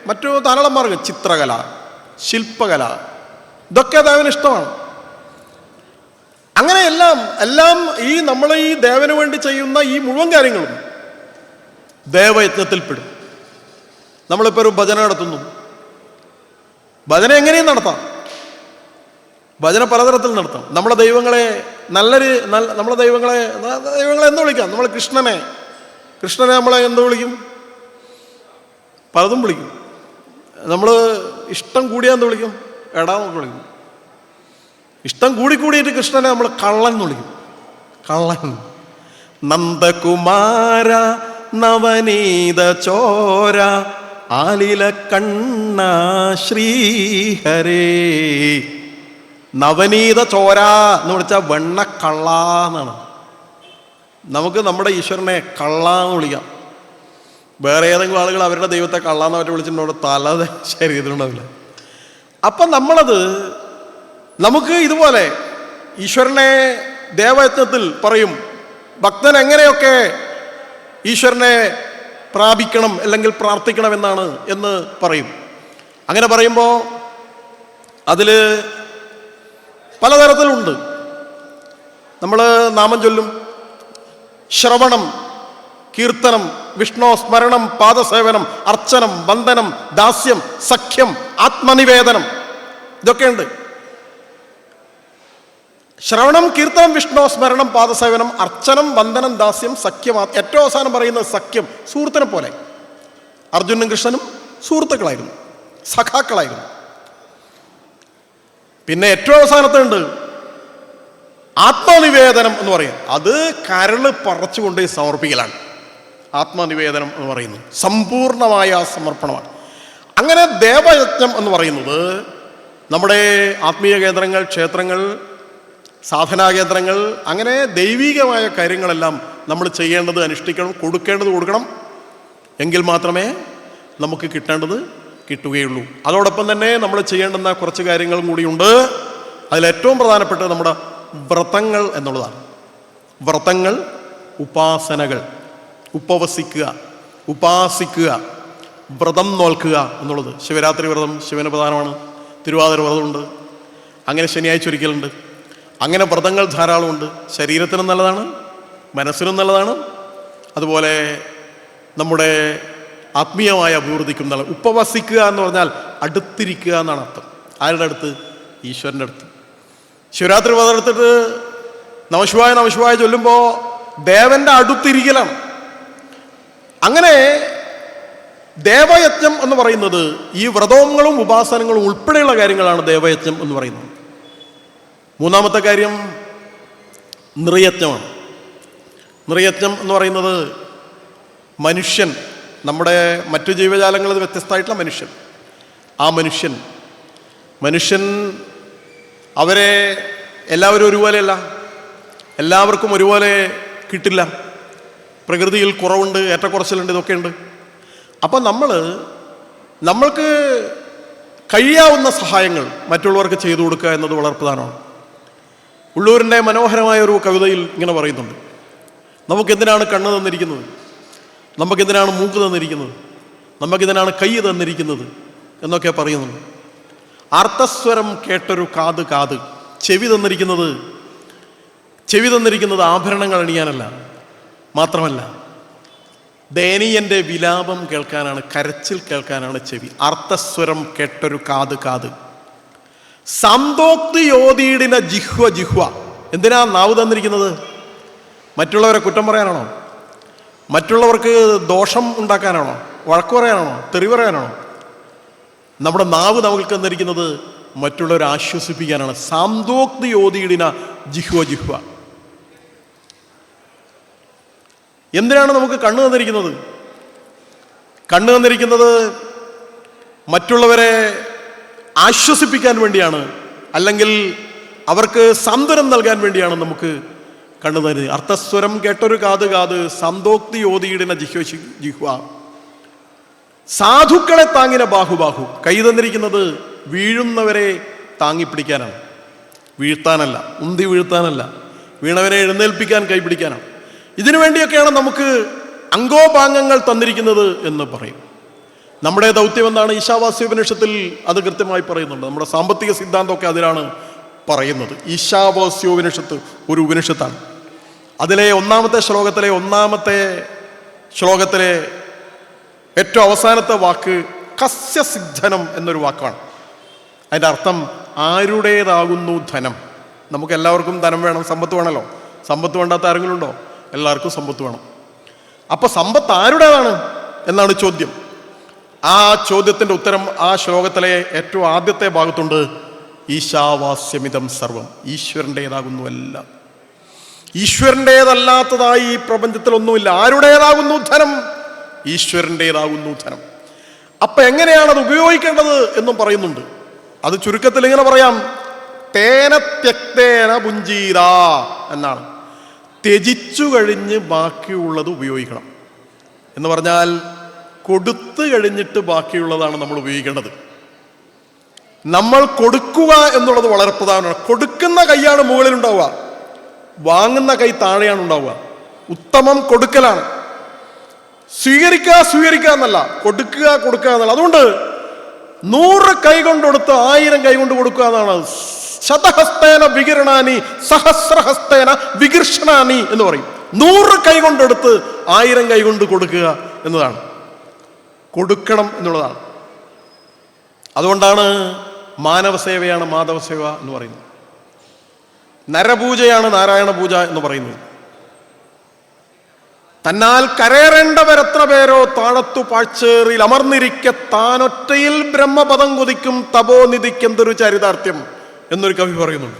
മറ്റു ധാരാളം മാർഗം, ചിത്രകല, ശില്പകല, ഇതൊക്കെ ദേവന് ഇഷ്ടമാണ്. അങ്ങനെ എല്ലാം ഈ നമ്മൾ ഈ ദേവന് വേണ്ടി ചെയ്യുന്ന ഈ മുഴുവൻ കാര്യങ്ങളും ദേവയജ്ഞത്തിൽപ്പെടും. നമ്മളിപ്പോൾ ഒരു ഭജന നടത്തുന്നു. ഭജന എങ്ങനെയും നടത്താം, ഭജന പലതരത്തിൽ നടത്താം. നമ്മളെ ദൈവങ്ങളെ എന്ത് വിളിക്കാം? നമ്മൾ കൃഷ്ണനെ നമ്മളെ എന്ത് വിളിക്കും? പലതും വിളിക്കും. നമ്മൾ ഇഷ്ടം കൂടിയാൽ എന്ത് വിളിക്കും? എടാ നമുക്ക് വിളിക്കും. ഇഷ്ടം കൂടിയിട്ട് കൃഷ്ണനെ നമ്മൾ കള്ളൻ എന്ന് വിളിക്കും. കള്ളൻ. നന്ദകുമാര നവനീത ചോര ആലില കണ്ണ ശ്രീഹരേ. നവനീത ചോര എന്ന് വിളിച്ചാൽ വെണ്ണ കള്ള എന്നാണ്. നമുക്ക് നമ്മുടെ ഈശ്വരനെ കള്ള എന്ന് വിളിക്കാം. വേറെ ഏതെങ്കിലും ആളുകൾ അവരുടെ ദൈവത്തെ കള്ളാന്ന് അവരെ വിളിച്ചിട്ടുണ്ടോ? തല ശരീരത്തിലുണ്ടാവില്ല. അപ്പം നമുക്ക് ഇതുപോലെ ഈശ്വരനെ ദേവയജ്ഞത്തിൽ പറയും ഭക്തൻ എങ്ങനെയൊക്കെ ഈശ്വരനെ പ്രാപിക്കണം അല്ലെങ്കിൽ പ്രാർത്ഥിക്കണം എന്ന് പറയും. അങ്ങനെ പറയുമ്പോൾ അതിൽ പലതരത്തിലുണ്ട്. നമ്മൾ നാമം ചൊല്ലും, ശ്രവണം, കീർത്തനം, വിഷ്ണു സ്മരണം, പാദസേവനം, അർച്ചനം, വന്ദനം, ദാസ്യം, സഖ്യം, ആത്മനിവേദനം, ഇതൊക്കെയുണ്ട്. ശ്രവണം, കീർത്തനം, വിഷ്ണു സ്മരണം, പാദസേവനം, അർച്ചനം, വന്ദനം, ദാസ്യം, സഖ്യം. ഏറ്റവും അവസാനം പറയുന്നത് സഖ്യം, സുഹൃത്തിനെ പോലെ. അർജുനും കൃഷ്ണനും സുഹൃത്തുക്കളായിരുന്നു, സഖാക്കളായിരുന്നു. പിന്നെ ഏറ്റവും അവസാനത്തുണ്ട് ആത്മനിവേദനം എന്ന് പറയും. അത് കരള് പറിച്ചുകൊണ്ട് സമർപ്പിക്കലാണ് ആത്മനിവേദനം എന്ന് പറയുന്നത്. സമ്പൂർണമായ സമർപ്പണമാണ്. അങ്ങനെ ദേവയജ്ഞം എന്ന് പറയുന്നത് നമ്മുടെ ആത്മീയ കേന്ദ്രങ്ങൾ, ക്ഷേത്രങ്ങൾ, സാധനാകേന്ദ്രങ്ങൾ, അങ്ങനെ ദൈവികമായ കാര്യങ്ങളെല്ലാം നമ്മൾ ചെയ്യേണ്ടത് അനുഷ്ഠിക്കണം, കൊടുക്കേണ്ടത് കൊടുക്കണം. എങ്കിൽ മാത്രമേ നമുക്ക് കിട്ടേണ്ടത് കിട്ടുകയുള്ളൂ. അതോടൊപ്പം തന്നെ നമ്മൾ ചെയ്യേണ്ടുന്ന കുറച്ച് കാര്യങ്ങളും കൂടിയുണ്ട്. അതിലേറ്റവും പ്രധാനപ്പെട്ടത് നമ്മുടെ വ്രതങ്ങൾ എന്നുള്ളതാണ്. വ്രതങ്ങൾ, ഉപാസനകൾ, ഉപവസിക്കുക, ഉപാസിക്കുക, വ്രതം നോൽക്കുക എന്നുള്ളത്. ശിവരാത്രി വ്രതം ശിവന് പ്രധാനമാണ്. തിരുവാതിര വ്രതമുണ്ട്, അങ്ങനെ ശനിയാഴ്ച ഒരിക്കലുണ്ട്. അങ്ങനെ വ്രതങ്ങൾ ധാരാളമുണ്ട്. ശരീരത്തിനും നല്ലതാണ്, മനസ്സിനും നല്ലതാണ്, അതുപോലെ നമ്മുടെ ആത്മീയമായ അഭിവൃദ്ധിക്കും നല്ല. ഉപവസിക്കുക എന്ന് പറഞ്ഞാൽ അടുത്തിരിക്കുക എന്നാണ് അർത്ഥം. ആരുടെ അടുത്ത്? ഈശ്വരൻ്റെ അടുത്ത്. ശിവരാത്രി വ്രതം എടുത്തിട്ട് നമശിവായ നമശിവായ ചൊല്ലുമ്പോൾ ദേവന്റെ അടുത്തിരിക്കലാണ്. അങ്ങനെ ദേവയജ്ഞം എന്ന് പറയുന്നത് ഈ വ്രതങ്ങളും ഉപാസനകളും ഉൾപ്പെടെയുള്ള കാര്യങ്ങളാണ് ദേവയജ്ഞം എന്ന് പറയുന്നത്. മൂന്നാമത്തെ കാര്യം നൃയജ്ഞമാണ്. നൃയജ്ഞം എന്ന് പറയുന്നത് മനുഷ്യൻ, നമ്മുടെ മറ്റു ജീവജാലങ്ങളിൽ വ്യത്യസ്തമായിട്ടുള്ള ആ മനുഷ്യൻ അവരെ എല്ലാവരും ഒരുപോലെയല്ല, എല്ലാവർക്കും ഒരുപോലെ കിട്ടില്ല. പ്രകൃതിയിൽ കുറവുണ്ട്, ഏറ്റക്കുറച്ചിലുണ്ട്, ഇതൊക്കെയുണ്ട്. അപ്പം നമ്മൾക്ക് കഴിയാവുന്ന സഹായങ്ങൾ മറ്റുള്ളവർക്ക് ചെയ്തു കൊടുക്കുക എന്നത് വളരെ പ്രധാനമാണ്. ഉള്ളൂരിൻ്റെ മനോഹരമായ ഒരു കവിതയിൽ ഇങ്ങനെ പറയുന്നുണ്ട്: നമുക്കെന്തിനാണ് കണ്ണ് തന്നിരിക്കുന്നത്, നമുക്കെന്തിനാണ് മൂക്ക് തന്നിരിക്കുന്നത്, നമുക്കെന്തിനാണ് കൈ തന്നിരിക്കുന്നത് എന്നൊക്കെ പറയുന്നുണ്ട്. ആർത്തസ്വരം കേട്ടൊരു കാത്, ചെവി തന്നിരിക്കുന്നത് ആഭരണങ്ങൾ അണിയാനല്ല, മാത്രമല്ല ദയനീയൻ്റെ വിലാപം കേൾക്കാനാണ്, കരച്ചിൽ കേൾക്കാനാണ് ചെവി. അർത്ഥസ്വരം കേട്ടൊരു കാത്. സന്തോക്തി യോധീടിന ജിഹ്വ. എന്തിനാ നാവ് തന്നിരിക്കുന്നത്? മറ്റുള്ളവരെ കുറ്റം പറയാനാണോ? മറ്റുള്ളവർക്ക് ദോഷം ഉണ്ടാക്കാനാണോ? വഴക്ക് പറയാനാണോ? തെറി പറയാനാണോ? നമ്മുടെ നാവ് നമുക്ക് തന്നിരിക്കുന്നത് മറ്റുള്ളവരെ ആശ്വസിപ്പിക്കാനാണ്. സാന്തോക്തി യോധീടിന ജിഹ്വ. എന്തിനാണ് നമുക്ക് കണ്ണ് തന്നിരിക്കുന്നത്? കണ്ണ് തന്നിരിക്കുന്നത് മറ്റുള്ളവരെ ആശ്വസിപ്പിക്കാൻ വേണ്ടിയാണ്, അല്ലെങ്കിൽ അവർക്ക് സാന്ത്വനം നൽകാൻ വേണ്ടിയാണ് നമുക്ക് കണ്ണ് തരുന്നത്. അർത്ഥസ്വരം കേട്ടൊരു കാത്, സന്തോക്തി യോധീടിന ജിഹ്വ. സാധുക്കളെ താങ്ങിന ബാഹു. കൈ തന്നിരിക്കുന്നത് വീഴുന്നവരെ താങ്ങിപ്പിടിക്കാനാണ്, വീഴ്ത്താനല്ല, ഉന്തി വീഴ്ത്താനല്ല, വീണവരെ എഴുന്നേൽപ്പിക്കാൻ കൈപിടിക്കാനാണ്. ഇതിനു വേണ്ടിയൊക്കെയാണ് നമുക്ക് അംഗോപാംഗങ്ങൾ തന്നിരിക്കുന്നത് എന്ന് പറയും. നമ്മുടെ ദൗത്യം എന്താണ്? ഈശാവാസ്യോപനിഷത്തിൽ അത് കൃത്യമായി പറയുന്നുണ്ട്. നമ്മുടെ സാമ്പത്തിക സിദ്ധാന്തമൊക്കെ അതിലാണ് പറയുന്നത്. ഈശാവാസ്യോപനിഷത്ത് ഒരു ഉപനിഷത്താണ്. അതിലെ ഒന്നാമത്തെ ശ്ലോകത്തിലെ ഏറ്റവും അവസാനത്തെ വാക്ക് കസ്യസിദ്ധനം എന്നൊരു വാക്കാണ്. അതിൻ്റെ അർത്ഥം ആരുടേതാകുന്നു ധനം. നമുക്ക് എല്ലാവർക്കും ധനം വേണം, സമ്പത്ത് വേണമല്ലോ. സമ്പത്ത് വേണ്ടാത്ത ആരെങ്കിലും ഉണ്ടോ? എല്ലാവർക്കും സമ്പത്ത് വേണം. അപ്പൊ സമ്പത്ത് ആരുടേതാണ് എന്നാണ് ചോദ്യം. ആ ചോദ്യത്തിൻ്റെ ഉത്തരം ആ ശ്ലോകത്തിലെ ഏറ്റവും ആദ്യത്തെ ഭാഗത്തുണ്ട്. ഈശാവാസ്യമിതം സർവം. ഈശ്വരൻ്റേതാകുന്നു എല്ലാം. ഈശ്വരൻ്റേതല്ലാത്തതായി ഈ പ്രപഞ്ചത്തിലൊന്നുമില്ല. ആരുടേതാകുന്നു ധനം? ഈശ്വരൻ്റേതാകുന്നു ധനം. അപ്പൊ എങ്ങനെയാണ് അത് ഉപയോഗിക്കേണ്ടത് എന്നും പറയുന്നുണ്ട്. അത് ചുരുക്കത്തിൽ ഇങ്ങനെ പറയാം: തേന ത്യക്തേന പുഞ്ചീര എന്നാണ്. ത്യജിച്ചു കഴിഞ്ഞ് ബാക്കിയുള്ളത് ഉപയോഗിക്കണം എന്ന് പറഞ്ഞാൽ കൊടുത്തു കഴിഞ്ഞിട്ട് ബാക്കിയുള്ളതാണ് നമ്മൾ ഉപയോഗിക്കേണ്ടത്. നമ്മൾ കൊടുക്കുക എന്നുള്ളത് വളരെ പ്രധാനമാണ്. കൊടുക്കുന്ന കൈയാണ് മുകളിലുണ്ടാവുക. വാങ്ങുന്ന കൈ താഴെയാണ് ഉണ്ടാവുക. ഉത്തമം കൊടുക്കലാണ്. സ്വീകരിക്കുക എന്നല്ല, കൊടുക്കുക എന്നല്ല. അതുകൊണ്ട് 100 കൈ കൊണ്ട് കൊടുത്ത് 1000 കൈ കൊണ്ട് കൊടുക്കുക എന്നാണ്. ശതഹസ്തേന വികിരണാനി സഹസ്രഹസ്തേന വികർഷണാനി എന്ന് പറയും. 100 കൈ കൊണ്ടെടുത്ത് 1000 കൈ കൊണ്ട് കൊടുക്കുക എന്നതാണ്. കൊടുക്കണം എന്നുള്ളതാണ്. അതുകൊണ്ടാണ് മാനവസേവയാണ് മാധവസേവ എന്ന് പറയുന്നത്. നരപൂജയാണ് നാരായണ പൂജ എന്ന് പറയുന്നത്. തന്നാൽ കരേറേണ്ടവരെത്ര പേരോ താഴത്തു പാഴ്ചേറിൽ അമർന്നിരിക്കെ താനൊറ്റയിൽ ബ്രഹ്മപദം കൊതിക്കും തപോനിധിക്കെന്തൊരു ചരിതാർത്ഥ്യം എന്നൊരു കവി പറയുന്നുണ്ട്.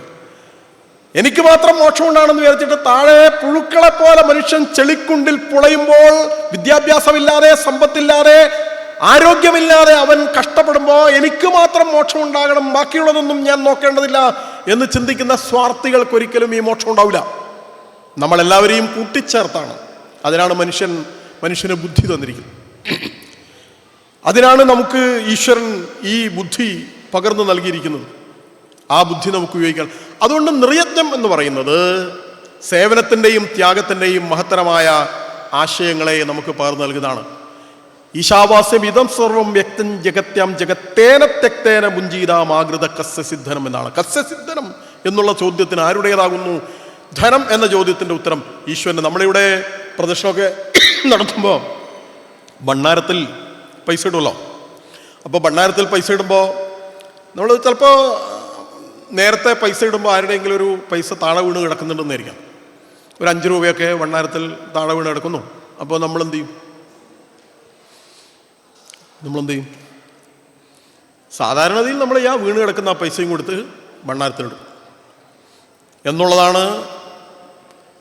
എനിക്ക് മാത്രം മോക്ഷം ഉണ്ടാണെന്ന് വിചാരിച്ചിട്ട് താഴെ പുഴുക്കളെ പോലെ മനുഷ്യൻ ചെളിക്കുണ്ടിൽ പുളയുമ്പോൾ, വിദ്യാഭ്യാസമില്ലാതെ, സമ്പത്തില്ലാതെ, ആരോഗ്യമില്ലാതെ അവൻ കഷ്ടപ്പെടുമ്പോൾ എനിക്ക് മാത്രം മോക്ഷം ഉണ്ടാകണം, ബാക്കിയുള്ളതൊന്നും ഞാൻ നോക്കേണ്ടതില്ല എന്ന് ചിന്തിക്കുന്ന സ്വാർത്ഥികൾക്കൊരിക്കലും ഈ മോക്ഷം ഉണ്ടാവില്ല. നമ്മളെല്ലാവരെയും കൂട്ടിച്ചേർത്താണ്. അതിനാണ് മനുഷ്യന് ബുദ്ധി തന്നിരിക്കുന്നത്. അതിനാണ് നമുക്ക് ഈശ്വരൻ ഈ ബുദ്ധി പകർന്നു നൽകിയിരിക്കുന്നത്. ആ ബുദ്ധി നമുക്ക് ഉപയോഗിക്കാം. അതുകൊണ്ട് നിർയജ്ഞം എന്ന് പറയുന്നത് സേവനത്തിൻ്റെയും ത്യാഗത്തിൻ്റെയും മഹത്തരമായ ആശയങ്ങളെ നമുക്ക് പകർന്നു നൽകുന്നതാണ്. ഈശാവാസ്യം ഇതം സർവം വ്യക്തം ജഗത്യാം ജഗത്തേന തെക്തേന മുഞ്ചീതാമാകൃത കസ്യസിദ്ധനം എന്നാണ്. കസ്യസിദ്ധനം എന്നുള്ള ചോദ്യത്തിന് ആരുടേതാകുന്നു ധനം എന്ന ചോദ്യത്തിൻ്റെ ഉത്തരം ഈശ്വരന്. നമ്മളിവിടെ പ്രദക്ഷിണമൊക്കെ നടത്തുമ്പോൾ ഭണ്ഡാരത്തിൽ പൈസ ഇടുമല്ലോ. അപ്പോൾ ഭണ്ഡാരത്തിൽ പൈസ ഇടുമ്പോൾ നമ്മൾ ചിലപ്പോൾ നേരത്തെ പൈസ ഇടുമ്പോൾ ആരുടെയെങ്കിലും ഒരു പൈസ താഴെ വീണ് കിടക്കുന്നുണ്ടെന്നായിരിക്കാം. ഒരു 5 രൂപയൊക്കെ ഭണ്ഡാരത്തിൽ താഴെ വീണ് കിടക്കുന്നു. അപ്പോൾ നമ്മളെന്ത് ചെയ്യും? സാധാരണതയിൽ നമ്മൾ വീണ് കിടക്കുന്ന ആ പൈസയും കൊടുത്ത് ഭണ്ഡാരത്തിലിടും എന്നുള്ളതാണ്.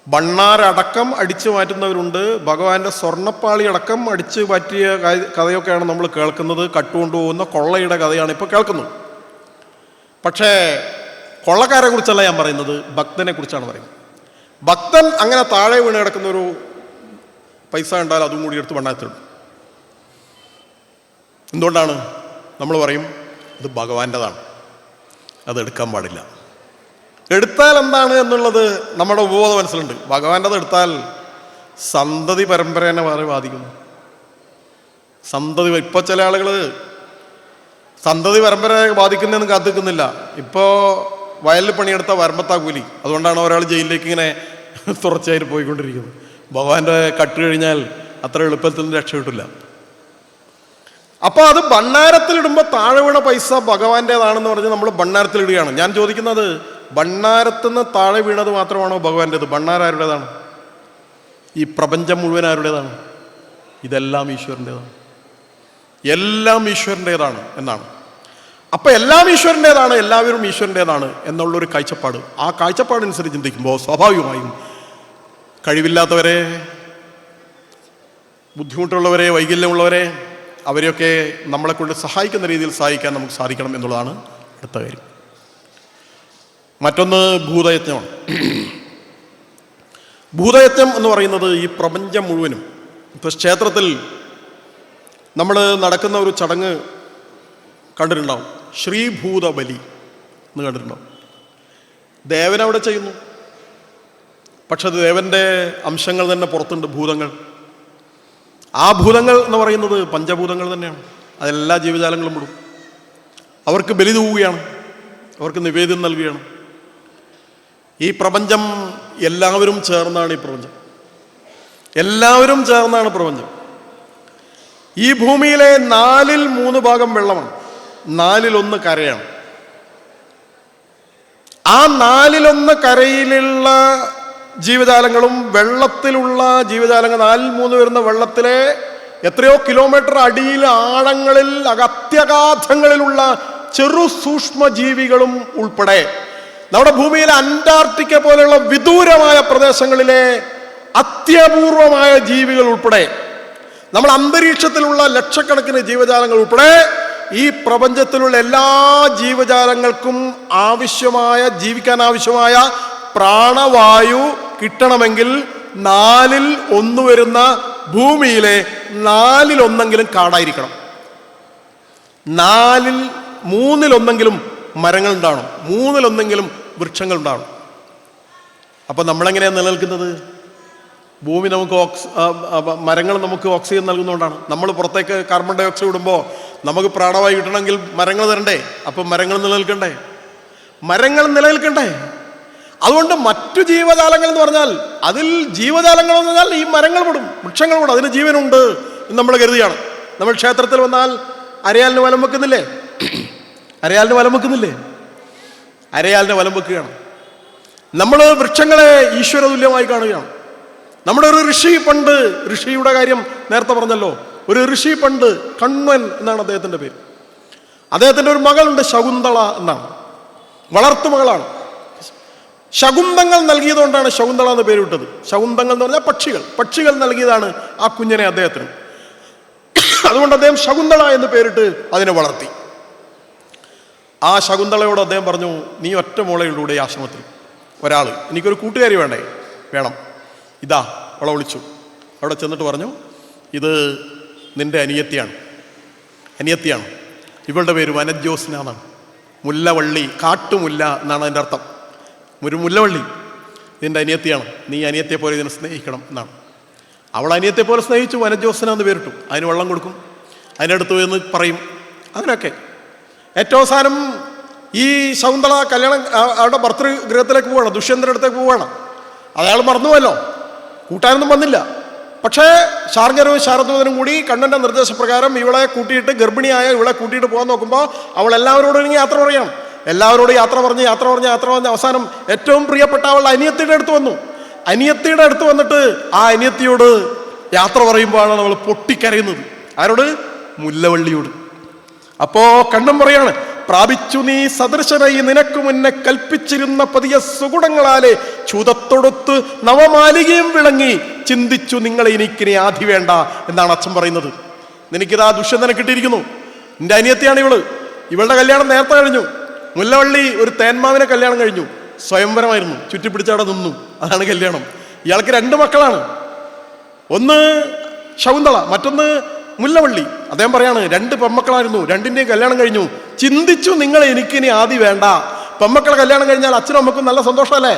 ഭണ്ണാരടക്കം അടിച്ചു മാറ്റുന്നവരുണ്ട്. ഭഗവാന്റെ സ്വർണ്ണപ്പാളി അടക്കം അടിച്ചു മാറ്റിയ കഥയൊക്കെയാണ് നമ്മൾ കേൾക്കുന്നത്. കട്ടുകൊണ്ടുപോകുന്ന കൊള്ളയുടെ കഥയാണ് ഇപ്പോൾ കേൾക്കുന്നത്. പക്ഷേ കൊള്ളക്കാരെ കുറിച്ചല്ല ഞാൻ പറയുന്നത്, ഭക്തനെ കുറിച്ചാണ് പറയുന്നത്. ഭക്തൻ അങ്ങനെ താഴെ വീണ് കിടക്കുന്ന ഒരു പൈസ കണ്ടാൽ അതും കൂടി എടുത്ത് ഭണ്ണാരത്തിലിടും. എന്തുകൊണ്ടാണ്? നമ്മൾ പറയും ഇത് ഭഗവാന്റേതാണ്, അത് എടുക്കാൻ പാടില്ല. എടുത്താൽ എന്താണ് എന്നുള്ളത് നമ്മുടെ ഉപബോധ മനസ്സിലുണ്ട്. ഭഗവാന്റേത് എടുത്താൽ സന്തതി പരമ്പരേനെ വളരെ ബാധിക്കുന്നു. ഇപ്പോൾ ചില ആളുകൾ സന്തതി പരമ്പര ബാധിക്കുന്നതെന്ന് കാത്തിക്കുന്നില്ല. ഇപ്പോൾ വയലിൽ പണിയെടുത്ത വരമ്പത്താ കൂലി. അതുകൊണ്ടാണ് ഒരാൾ ജയിലിലേക്ക് ഇങ്ങനെ തുടർച്ചയായിട്ട് പോയിക്കൊണ്ടിരിക്കുന്നത്. ഭഗവാന്റെ കട്ട് കഴിഞ്ഞാൽ അത്ര എളുപ്പത്തിൽ രക്ഷ കിട്ടില്ല. അപ്പോൾ അത് ഭണ്ണാരത്തിലിടുമ്പോൾ താഴെ വീണ പൈസ ഭഗവാന്റേതാണെന്ന് പറഞ്ഞ് നമ്മൾ ഭണ്ണാരത്തിലിടുകയാണ്. ഞാൻ ചോദിക്കുന്നത്, ഭണ്ണാരത്തുനിന്ന് താഴെ വീണത് മാത്രമാണോ ഭഗവാന്റേത്? ഭണ്ണാരം ആരുടേതാണ്? ഈ പ്രപഞ്ചം മുഴുവൻ ആരുടേതാണ്? ഇതെല്ലാം ഈശ്വരൻ്റേതാണ്. എല്ലാം ഈശ്വരൻ്റേതാണ് എന്നാണ്. അപ്പം എല്ലാം ഈശ്വരൻ്റേതാണ്, എല്ലാവരും ഈശ്വരൻ്റേതാണ് എന്നുള്ളൊരു കാഴ്ചപ്പാട്. ആ കാഴ്ചപ്പാടനുസരിച്ച് ചിന്തിക്കുമ്പോൾ സ്വാഭാവികമായും കഴിവില്ലാത്തവരെ, ബുദ്ധിമുട്ടുള്ളവരെ, വൈകല്യമുള്ളവരെ, അവരെയൊക്കെ നമ്മളെക്കൊണ്ട് സഹായിക്കുന്ന രീതിയിൽ സഹായിക്കാൻ നമുക്ക് സാധിക്കണം എന്നുള്ളതാണ് അടുത്ത കാര്യം. മറ്റൊന്ന് ഭൂതയജ്ഞമാണ്. ഭൂതയജ്ഞം എന്ന് പറയുന്നത് ഈ പ്രപഞ്ചം മുഴുവനും, ഇപ്പോൾ ക്ഷേത്രത്തിൽ നമ്മൾ നടക്കുന്ന ഒരു ചടങ്ങ് കണ്ടിട്ടുണ്ടാവും, ശ്രീഭൂതബലി എന്ന് കണ്ടിട്ടുണ്ടാവും. ദേവൻ അവിടെ ചെയ്യുന്നു, പക്ഷെ അത് ദേവൻ്റെ അംശങ്ങൾ തന്നെ പുറത്തുണ്ട്, ഭൂതങ്ങൾ. ആ ഭൂതങ്ങൾ എന്ന് പറയുന്നത് പഞ്ചഭൂതങ്ങൾ തന്നെയാണ്. അതെല്ലാ ജീവജാലങ്ങളും വിടും. അവർക്ക് ബലി തൂവുകയാണ്, അവർക്ക് നിവേദ്യം നൽകുകയാണ്. ഈ പ്രപഞ്ചം എല്ലാവരും ചേർന്നാണ്. എല്ലാവരും ചേർന്നാണ് പ്രപഞ്ചം. ഈ ഭൂമിയിലെ 3 ഭാഗം വെള്ളമാണ്, 1 കരയാണ്. ആ 1 കരയിലുള്ള ജീവജാലങ്ങളും വെള്ളത്തിലുള്ള ജീവജാലങ്ങൾ, 3 വരുന്ന വെള്ളത്തിലെ എത്രയോ കിലോമീറ്റർ അടിയിൽ, ആഴങ്ങളിൽ, അത്യഗാധങ്ങളിലുള്ള ചെറു സൂക്ഷ്മ ജീവികളും ഉൾപ്പെടെ നമ്മുടെ ഭൂമിയിലെ അന്റാർട്ടിക്ക പോലെയുള്ള വിദൂരമായ പ്രദേശങ്ങളിലെ അത്യപൂർവമായ ജീവികൾ ഉൾപ്പെടെ, നമ്മൾ അന്തരീക്ഷത്തിലുള്ള ലക്ഷക്കണക്കിന് ജീവജാലങ്ങൾ ഉൾപ്പെടെ ഈ പ്രപഞ്ചത്തിലുള്ള എല്ലാ ജീവജാലങ്ങൾക്കും ജീവിക്കാൻ ആവശ്യമായ പ്രാണവായു കിട്ടണമെങ്കിൽ 1/4 വരുന്ന ഭൂമിയിലെ 1/4 കാടായിരിക്കണം. 3/1 മരങ്ങൾ ഉണ്ടാവണം, 3/1 വൃക്ഷങ്ങൾ ഉണ്ടാവണം. അപ്പം നമ്മളെങ്ങനെയാണ് നിലനിൽക്കുന്നത്? ഭൂമി നമുക്ക് മരങ്ങൾ നമുക്ക് ഓക്സിജൻ നൽകുന്നതുകൊണ്ടാണ്. നമ്മൾ പുറത്തേക്ക് കാർബൺ ഡൈ ഓക്സൈഡ് വിടുമ്പോൾ നമുക്ക് പ്രാണവായു കിട്ടണമെങ്കിൽ മരങ്ങൾ തരണ്ടേ? അപ്പം മരങ്ങൾ നിലനിൽക്കണ്ടേ? അതുകൊണ്ട് മറ്റു ജീവജാലങ്ങൾ എന്ന് പറഞ്ഞാൽ, അതിൽ ജീവജാലങ്ങൾ എന്ന് പറഞ്ഞാൽ ഈ മരങ്ങൾ വിടും, വൃക്ഷങ്ങൾ വിടും, അതിന് ജീവനുണ്ട് എന്ന് നമ്മൾ കരുതിയാണ്. നമ്മൾ ക്ഷേത്രത്തിൽ വന്നാൽ അരയാലിന് വലം വെക്കുന്നില്ലേ? അരയാലിന് വലം വെക്കുകയാണ്. നമ്മൾ വൃക്ഷങ്ങളെ ഈശ്വര തുല്യമായി കാണുകയാണ്. നമ്മുടെ ഒരു ഋഷിയുടെ കാര്യം നേരത്തെ പറഞ്ഞല്ലോ, ഒരു ഋഷി പണ്ട്, കണ്വൻ എന്നാണ് അദ്ദേഹത്തിൻ്റെ പേര്. അദ്ദേഹത്തിൻ്റെ ഒരു മകളുണ്ട്, ശകുന്തള എന്നാണ്, വളർത്തുമകളാണ്. ശകുന്തങ്ങൾ നൽകിയതുകൊണ്ടാണ് ശകുന്തള എന്ന് പേര് വിട്ടത്. ശകുന്തങ്ങൾ എന്ന് പറഞ്ഞാൽ പക്ഷികൾ നൽകിയതാണ് ആ കുഞ്ഞിനെ അദ്ദേഹത്തിന്. അതുകൊണ്ട് അദ്ദേഹം ശകുന്തള എന്ന് പേരിട്ട് അതിനെ വളർത്തി. ആ ശകുന്തളയോട് അദ്ദേഹം പറഞ്ഞു, നീ ഒറ്റ മോളയുടെ ഈ ആശ്രമത്തിൽ ഒരാൾ, എനിക്കൊരു കൂട്ടുകാരി വേണം. ഇതാ അവളെ വിളിച്ചു. അവിടെ ചെന്നിട്ട് പറഞ്ഞു, ഇത് നിന്റെ അനിയത്തിയാണ്. ഇവളുടെ പേര് വനജ്യോത്സ്ന എന്നാണ്. മുല്ലവള്ളി, കാട്ടുമുല്ല എന്നാണ് അതിൻ്റെ അർത്ഥം. ഒരു മുല്ലവള്ളി നിന്റെ അനിയത്തിയാണ്, നീ അനിയത്തെ പോലെ ഇതിനെ സ്നേഹിക്കണം എന്നാണ്. അവൾ അനിയത്തെ പോലെ സ്നേഹിച്ചു, വനജ്യോത്സ്ന എന്ന് പേരിട്ടു. അതിന് വെള്ളം കൊടുക്കും, അതിനടുത്ത് പോയെന്ന് പറയും, അങ്ങനെയൊക്കെ. ഏറ്റവും അവസാനം ഈ ശകുന്തള അവരുടെ ഭർതൃഗൃഹത്തിലേക്ക് പോവുകയാണ്, ദുഷ്യന്തൻ്റെ അടുത്തേക്ക് പോവുകയാണ്. അയാൾ മറന്നുവല്ലോ, കൂട്ടാനൊന്നും വന്നില്ല. പക്ഷേ ശാർങ്ങരവും ശാരദൂതനും കൂടി കണ്ണൻ്റെ നിർദ്ദേശപ്രകാരം ഇവളെ കൂട്ടിയിട്ട്, ഗർഭിണിയായ ഇവളെ കൂട്ടിയിട്ട് പോകാൻ നോക്കുമ്പോൾ അവൾ എല്ലാവരോടും യാത്ര പറയാണ്. എല്ലാവരോടും യാത്ര പറഞ്ഞ് അവസാനം ഏറ്റവും പ്രിയപ്പെട്ട അവൾ അനിയത്തിയുടെ അടുത്ത് വന്നു. അനിയത്തിയുടെ അടുത്ത് വന്നിട്ട് ആ അനിയത്തിയോട് യാത്ര പറയുമ്പോഴാണ് അവൾ പൊട്ടിക്കരയുന്നത്. ആരോട്? മുല്ലവള്ളിയോട്. അപ്പോ കണ്ണൻ പറയാണ്, പ്രാപിച്ചു നീ സദൃശനായി നിനക്ക് മുന്നേ കൽപ്പിച്ചിരുന്ന പതിയ സുഗുണങ്ങളാലെ ചൂതത്തൊടുത്ത് നവമാലികയും വിളങ്ങി ചിന്തിച്ചു നിങ്ങളെ എനിക്കിനി ആധി വേണ്ട എന്നാണ് അച്ഛൻ പറയുന്നത്. നിനക്കിതാ ദുഷ്യന്തനെ കിട്ടിയിരിക്കുന്നു, നിന്റെ അനിയത്തിയാണ് ഇവളുടെ കല്യാണം നേരത്തെ കഴിഞ്ഞു. മുല്ലവള്ളി ഒരു തേന്മാവിനെ കല്യാണം കഴിഞ്ഞു, സ്വയംവരമായിരുന്നു, ചുറ്റിപ്പിടിച്ചവിടെ നിന്നു, അതാണ് കല്യാണം. ഇയാൾക്ക് 2 മക്കളാണ്, ഒന്ന് ശകുന്തള, മറ്റൊന്ന് മുല്ലവള്ളി. അദ്ദേഹം പറയാണ്, 2 പെമ്മക്കളായിരുന്നു, 2ൻ്റെയും കല്യാണം കഴിഞ്ഞു. ചിന്തിച്ചു നിങ്ങളെ എനിക്കിനി ആദി വേണ്ട. പെമ്മക്കളെ കല്യാണം കഴിഞ്ഞാൽ അച്ഛനും അമ്മക്കും നല്ല സന്തോഷമല്ലേ?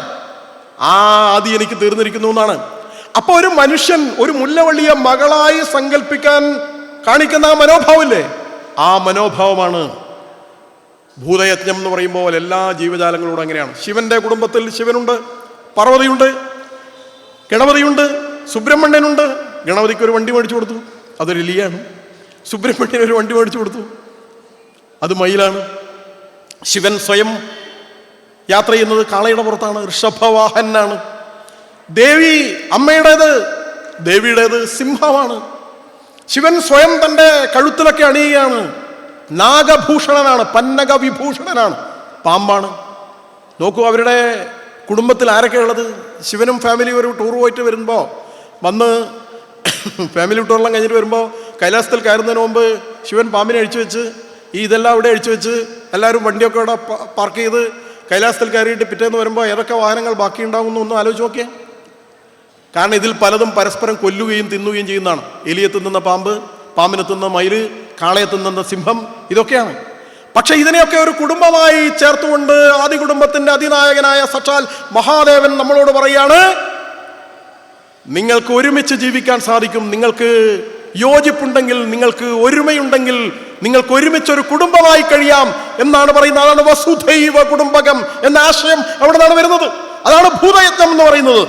ആ ആദി എനിക്ക് തീർന്നിരിക്കുന്നു എന്നാണ്. അപ്പൊ ഒരു മനുഷ്യൻ ഒരു മുല്ലവള്ളിയെ മകളായി സങ്കല്പിക്കാൻ കാണിക്കുന്ന ആ മനോഭാവമില്ലേ, ആ മനോഭാവമാണ് ഭൂതയജ്ഞം എന്ന് പറയുമ്പോൾ എല്ലാ ജീവജാലങ്ങളോടും അങ്ങനെയാണ്. ശിവന്റെ കുടുംബത്തിൽ ശിവനുണ്ട്, പാർവതിയുണ്ട്, ഗണപതിയുണ്ട്, സുബ്രഹ്മണ്യനുണ്ട്. ഗണപതിക്ക് ഒരു വണ്ടി മേടിച്ചു കൊടുത്തു, അതൊരു എലിയാണ്. സുബ്രഹ്മണ്യന് ഒരു വണ്ടി മേടിച്ചു കൊടുത്തു, അത് മയിലാണ്. ശിവൻ സ്വയം യാത്ര ചെയ്യുന്നത് കാളയുടെ പുറത്താണ്, ഋഷഭവാഹനാണ്. ദേവിയുടേത് സിംഹമാണ്. ശിവൻ സ്വയം തൻ്റെ കഴുത്തിലൊക്കെ അണിയുകയാണ്, നാഗഭൂഷണനാണ്, പന്നക വിഭൂഷണനാണ്, പാമ്പാണ്. നോക്കൂ, അവരുടെ കുടുംബത്തിൽ ആരൊക്കെയുള്ളത്. ശിവനും ഫാമിലിയും ഒരു ടൂർ പോയിട്ട് വരുമ്പോൾ ഫാമിലി ടൂറെല്ലാം കഴിഞ്ഞിട്ട് വരുമ്പോൾ കൈലാസത്തിൽ കയറുന്നതിന് മുമ്പ് ശിവൻ പാമ്പിനെ അഴിച്ചു വെച്ച്, ഇതെല്ലാം ഇവിടെ അഴിച്ചു വെച്ച് എല്ലാവരും വണ്ടിയൊക്കെ ഇവിടെ പാർക്ക് ചെയ്ത് കൈലാസത്തിൽ കയറിയിട്ട് പിറ്റേന്ന് വരുമ്പോൾ ഏതൊക്കെ വാഹനങ്ങൾ ബാക്കിയുണ്ടാകുമെന്ന് ഒന്ന് ആലോചിച്ച് നോക്കിയേ. കാരണം ഇതിൽ പലതും പരസ്പരം കൊല്ലുകയും തിന്നുകയും ചെയ്യുന്നതാണ്. എലിയെ തിന്നുന്ന പാമ്പ്, പാമ്പിനെ തിന്നുന്ന മയില്, കാളയെ തിന്നുന്ന സിംഹം, ഇതൊക്കെയാണ്. പക്ഷെ ഇതിനെയൊക്കെ ഒരു കുടുംബമായി ചേർത്തുകൊണ്ട് ആദി കുടുംബത്തിന്റെ അതിനായകനായ സച്ചാൽ മഹാദേവൻ നമ്മളോട് പറയാണ്, നിങ്ങൾക്ക് ഒരുമിച്ച് ജീവിക്കാൻ സാധിക്കും, നിങ്ങൾക്ക് യോജിപ്പുണ്ടെങ്കിൽ, നിങ്ങൾക്ക് ഒരുമയുണ്ടെങ്കിൽ നിങ്ങൾക്ക് ഒരുമിച്ചൊരു കുടുംബമായി കഴിയാം എന്നാണ് പറയുന്നത്. അതാണ് വസുധൈവ കുടുംബകം എന്ന ആശയം അവിടെ നിന്നാണ് വരുന്നത്. അതാണ് ഭൂതയജ്ഞം എന്ന് പറയുന്നത്.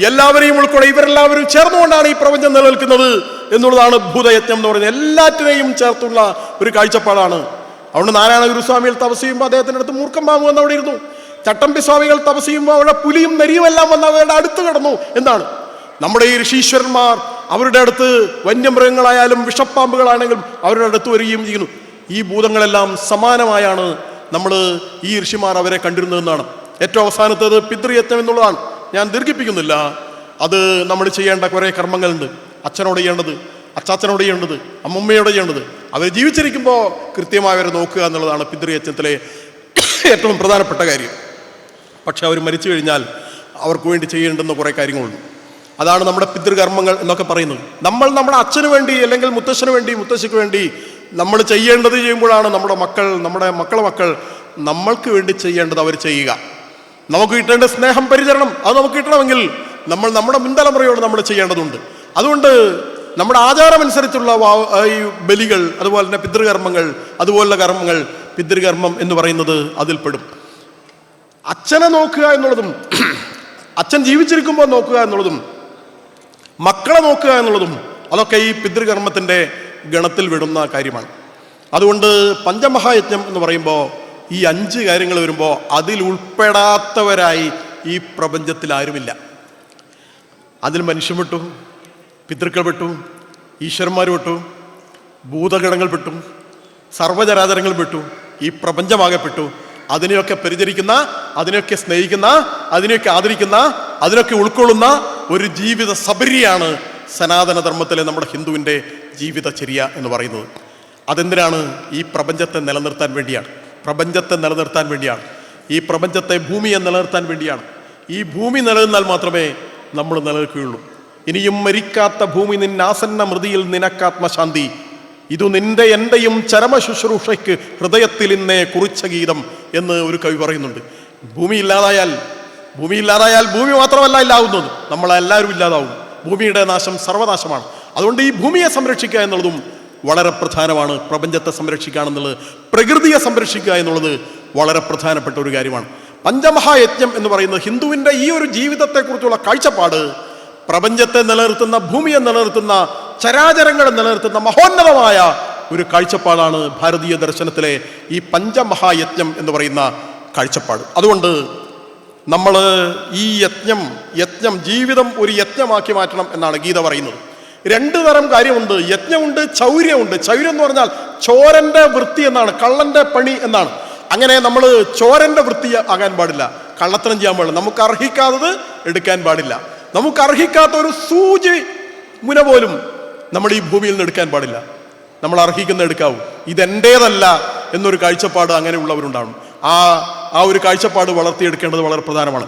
എല്ലാവരെയും ഉൾക്കൊള്ളുക, ഇവരെല്ലാവരും ചേർന്നുകൊണ്ടാണ് ഈ പ്രപഞ്ചം നിലനിൽക്കുന്നത് എന്നുള്ളതാണ് ഭൂതയജ്ഞം എന്ന് പറയുന്നത്. എല്ലാറ്റിനെയും ചേർത്തുള്ള ഒരു കാഴ്ചപ്പാടാണ്. അതുകൊണ്ട് നാരായണ ഗുരുസ്വാമികൾ തപസ് ചെയ്യുമ്പോൾ അദ്ദേഹത്തിൻ്റെ അടുത്ത് മൂർഖം പാമ്പ് വന്ന് അവിടെ ഇരുന്നു. ചട്ടമ്പി സ്വാമികൾ തപസ് ചെയ്യുമ്പോൾ അവിടെ പുലിയും നരിയുമെല്ലാം വന്ന് അവരുടെ അടുത്ത് കിടന്നു എന്നാണ്. നമ്മുടെ ഈ ഋഷീശ്വരന്മാർ അവരുടെ അടുത്ത് വന്യമൃഗങ്ങളായാലും വിഷപ്പാമ്പുകളാണെങ്കിലും അവരുടെ അടുത്ത് വരികയും ചെയ്യുന്നു. ഈ ഭൂതങ്ങളെല്ലാം സമാനമായാണ് നമ്മൾ ഈ ഋഷിമാർ അവരെ കണ്ടിരുന്നതെന്നാണ്. ഏറ്റവും അവസാനത്തേത് പിതൃയജ്ഞം എന്നുള്ളതാണ്. ഞാൻ ദീർഘിപ്പിക്കുന്നില്ല. അത് നമ്മൾ ചെയ്യേണ്ട കുറേ കർമ്മങ്ങളുണ്ട്. അച്ഛനോട് ചെയ്യേണ്ടത്, അച്ചാച്ചനോട് ചെയ്യേണ്ടത്, അമ്മമ്മയോട് ചെയ്യേണ്ടത്. അവർ ജീവിച്ചിരിക്കുമ്പോൾ കൃത്യമായി അവരെ നോക്കുക എന്നുള്ളതാണ് പിതൃയജ്ഞത്തിലെ ഏറ്റവും പ്രധാനപ്പെട്ട കാര്യം. പക്ഷെ അവർ മരിച്ചു കഴിഞ്ഞാൽ അവർക്ക് വേണ്ടി ചെയ്യേണ്ടുന്ന കുറേ കാര്യങ്ങളുണ്ട്. അതാണ് നമ്മുടെ പിതൃകർമ്മങ്ങൾ എന്നൊക്കെ പറയുന്നത്. നമ്മൾ നമ്മുടെ അച്ഛന് വേണ്ടി അല്ലെങ്കിൽ മുത്തശ്ശന് വേണ്ടി, മുത്തശ്ശിക്ക് വേണ്ടി നമ്മൾ ചെയ്യേണ്ടത് ചെയ്യുമ്പോഴാണ് നമ്മുടെ മക്കളെ മക്കൾ നമ്മൾക്ക് വേണ്ടി ചെയ്യേണ്ടത് അവർ ചെയ്യുക. നമുക്ക് കിട്ടേണ്ട സ്നേഹം, പരിചരണം അത് നമുക്ക് കിട്ടണമെങ്കിൽ നമ്മൾ നമ്മുടെ മുൻതലമുറയോട് നമ്മൾ ചെയ്യേണ്ടതുണ്ട്. അതുകൊണ്ട് നമ്മുടെ ആചാരമനുസരിച്ചുള്ള ഈ ബലികൾ, അതുപോലെ തന്നെ പിതൃകർമ്മങ്ങൾ, അതുപോലുള്ള കർമ്മങ്ങൾ, പിതൃകർമ്മം എന്ന് പറയുന്നത് അതിൽപ്പെടും. അച്ഛനെ നോക്കുക എന്നുള്ളതും അച്ഛൻ ജീവിച്ചിരിക്കുമ്പോൾ നോക്കുക എന്നുള്ളതും മക്കളെ നോക്കുക എന്നുള്ളതും അതൊക്കെ ഈ പിതൃകർമ്മത്തിൻ്റെ ഗണത്തിൽ വിടുന്ന കാര്യമാണ്. അതുകൊണ്ട് പഞ്ചമഹായജ്ഞം എന്ന് പറയുമ്പോൾ ഈ 5 കാര്യങ്ങൾ വരുമ്പോൾ അതിൽ ഉൾപ്പെടാത്തവരായി ഈ പ്രപഞ്ചത്തിൽ ആരുമില്ല. അതിൽ മനുഷ്യൻ പെട്ടു, പിതൃക്കൾ പെട്ടു, ഈശ്വരന്മാർ പെട്ടു, ഭൂതഗണങ്ങൾ പെട്ടു, സർവ്വചരാചരങ്ങൾ പെട്ടു, ഈ പ്രപഞ്ചമാകെ പെട്ടു. അതിനെയൊക്കെ പരിചരിക്കുന്ന, അതിനെയൊക്കെ സ്നേഹിക്കുന്ന, അതിനെയൊക്കെ ആദരിക്കുന്ന, അതിനൊക്കെ ഉൾക്കൊള്ളുന്ന ഒരു ജീവിത സബരിയാണ് സനാതനധർമ്മത്തിലെ നമ്മുടെ ഹിന്ദുവിൻ്റെ ജീവിതചര്യ എന്ന് പറയുന്നത്. അതെന്തിനാണ്? ഈ പ്രപഞ്ചത്തെ നിലനിർത്താൻ വേണ്ടിയാണ്. പ്രപഞ്ചത്തെ നിലനിർത്താൻ വേണ്ടിയാണ്. ഈ പ്രപഞ്ചത്തെ, ഭൂമിയെ നിലനിർത്താൻ വേണ്ടിയാണ്. ഈ ഭൂമി നിലനിന്നാൽ മാത്രമേ നമ്മൾ നിലനിൽക്കുകയുള്ളൂ. ഇനിയും മരിക്കാത്ത ഭൂമി നിന്നാസന്ന മൃതിയിൽ നിനക്കാത്മശാന്തി, ഇതു നിന്റെ എൻ്റെയും ചരമശുശ്രൂഷയ്ക്ക് ഹൃദയത്തിൽ ഇന്നേ കുറിച്ച ഗീതം എന്ന് ഒരു കവി പറയുന്നുണ്ട്. ഭൂമി ഇല്ലാതായാൽ ഭൂമി മാത്രമല്ല ഇല്ലാവുന്നത്, നമ്മളെല്ലാവരും ഇല്ലാതാവും. ഭൂമിയുടെ നാശം സർവനാശമാണ്. അതുകൊണ്ട് ഈ ഭൂമിയെ സംരക്ഷിക്കുക എന്നുള്ളതും വളരെ പ്രധാനമാണ്. പ്രപഞ്ചത്തെ സംരക്ഷിക്കുക എന്നുള്ളത്, പ്രകൃതിയെ സംരക്ഷിക്കുക എന്നുള്ളത് വളരെ പ്രധാനപ്പെട്ട ഒരു കാര്യമാണ്. പഞ്ചമഹായജ്ഞം എന്ന് പറയുന്നത് ഹിന്ദുവിൻ്റെ ഈ ഒരു ജീവിതത്തെക്കുറിച്ചുള്ള കാഴ്ചപ്പാട് പ്രപഞ്ചത്തെ നിലനിർത്തുന്ന, ഭൂമിയെ നിലനിർത്തുന്ന, ചരാചരങ്ങളെ നിലനിർത്തുന്ന മഹോന്നതമായ ഒരു കാഴ്ചപ്പാടാണ് ഭാരതീയ ദർശനത്തിലെ ഈ പഞ്ചമഹായജ്ഞം എന്ന് പറയുന്ന കാഴ്ചപ്പാട്. അതുകൊണ്ട് നമ്മൾ ഈ യജ്ഞം ജീവിതം ഒരു യജ്ഞമാക്കി മാറ്റണം എന്നാണ് ഗീത പറയുന്നത്. 2 തരം കാര്യമുണ്ട്. യജ്ഞമുണ്ട്, ചൗര്യമുണ്ട്. ചൗര്യം എന്ന് പറഞ്ഞാൽ ചോരന്റെ വൃത്തി എന്നാണ്, കള്ളന്റെ പണി എന്നാണ്. അങ്ങനെ നമ്മൾ ചോരന്റെ വൃത്തി ആകാൻ പാടില്ല, കള്ളത്തരം ചെയ്യാൻ പാടില്ല, നമുക്ക് അർഹിക്കാത്തത് എടുക്കാൻ പാടില്ല, നമുക്ക് അർഹിക്കാത്ത ഒരു സൂചി മുന പോലും നമ്മൾ ഈ ഭൂമിയിൽ നിന്ന് എടുക്കാൻ പാടില്ല. നമ്മൾ അർഹിക്കുന്ന എടുക്കാവൂ. ഇതെൻ്റേതല്ല എന്നൊരു കാഴ്ചപ്പാട് അങ്ങനെയുള്ളവരുണ്ടാകും. ആ ഒരു കാഴ്ചപ്പാട് വളർത്തിയെടുക്കേണ്ടത് വളരെ പ്രധാനമാണ്.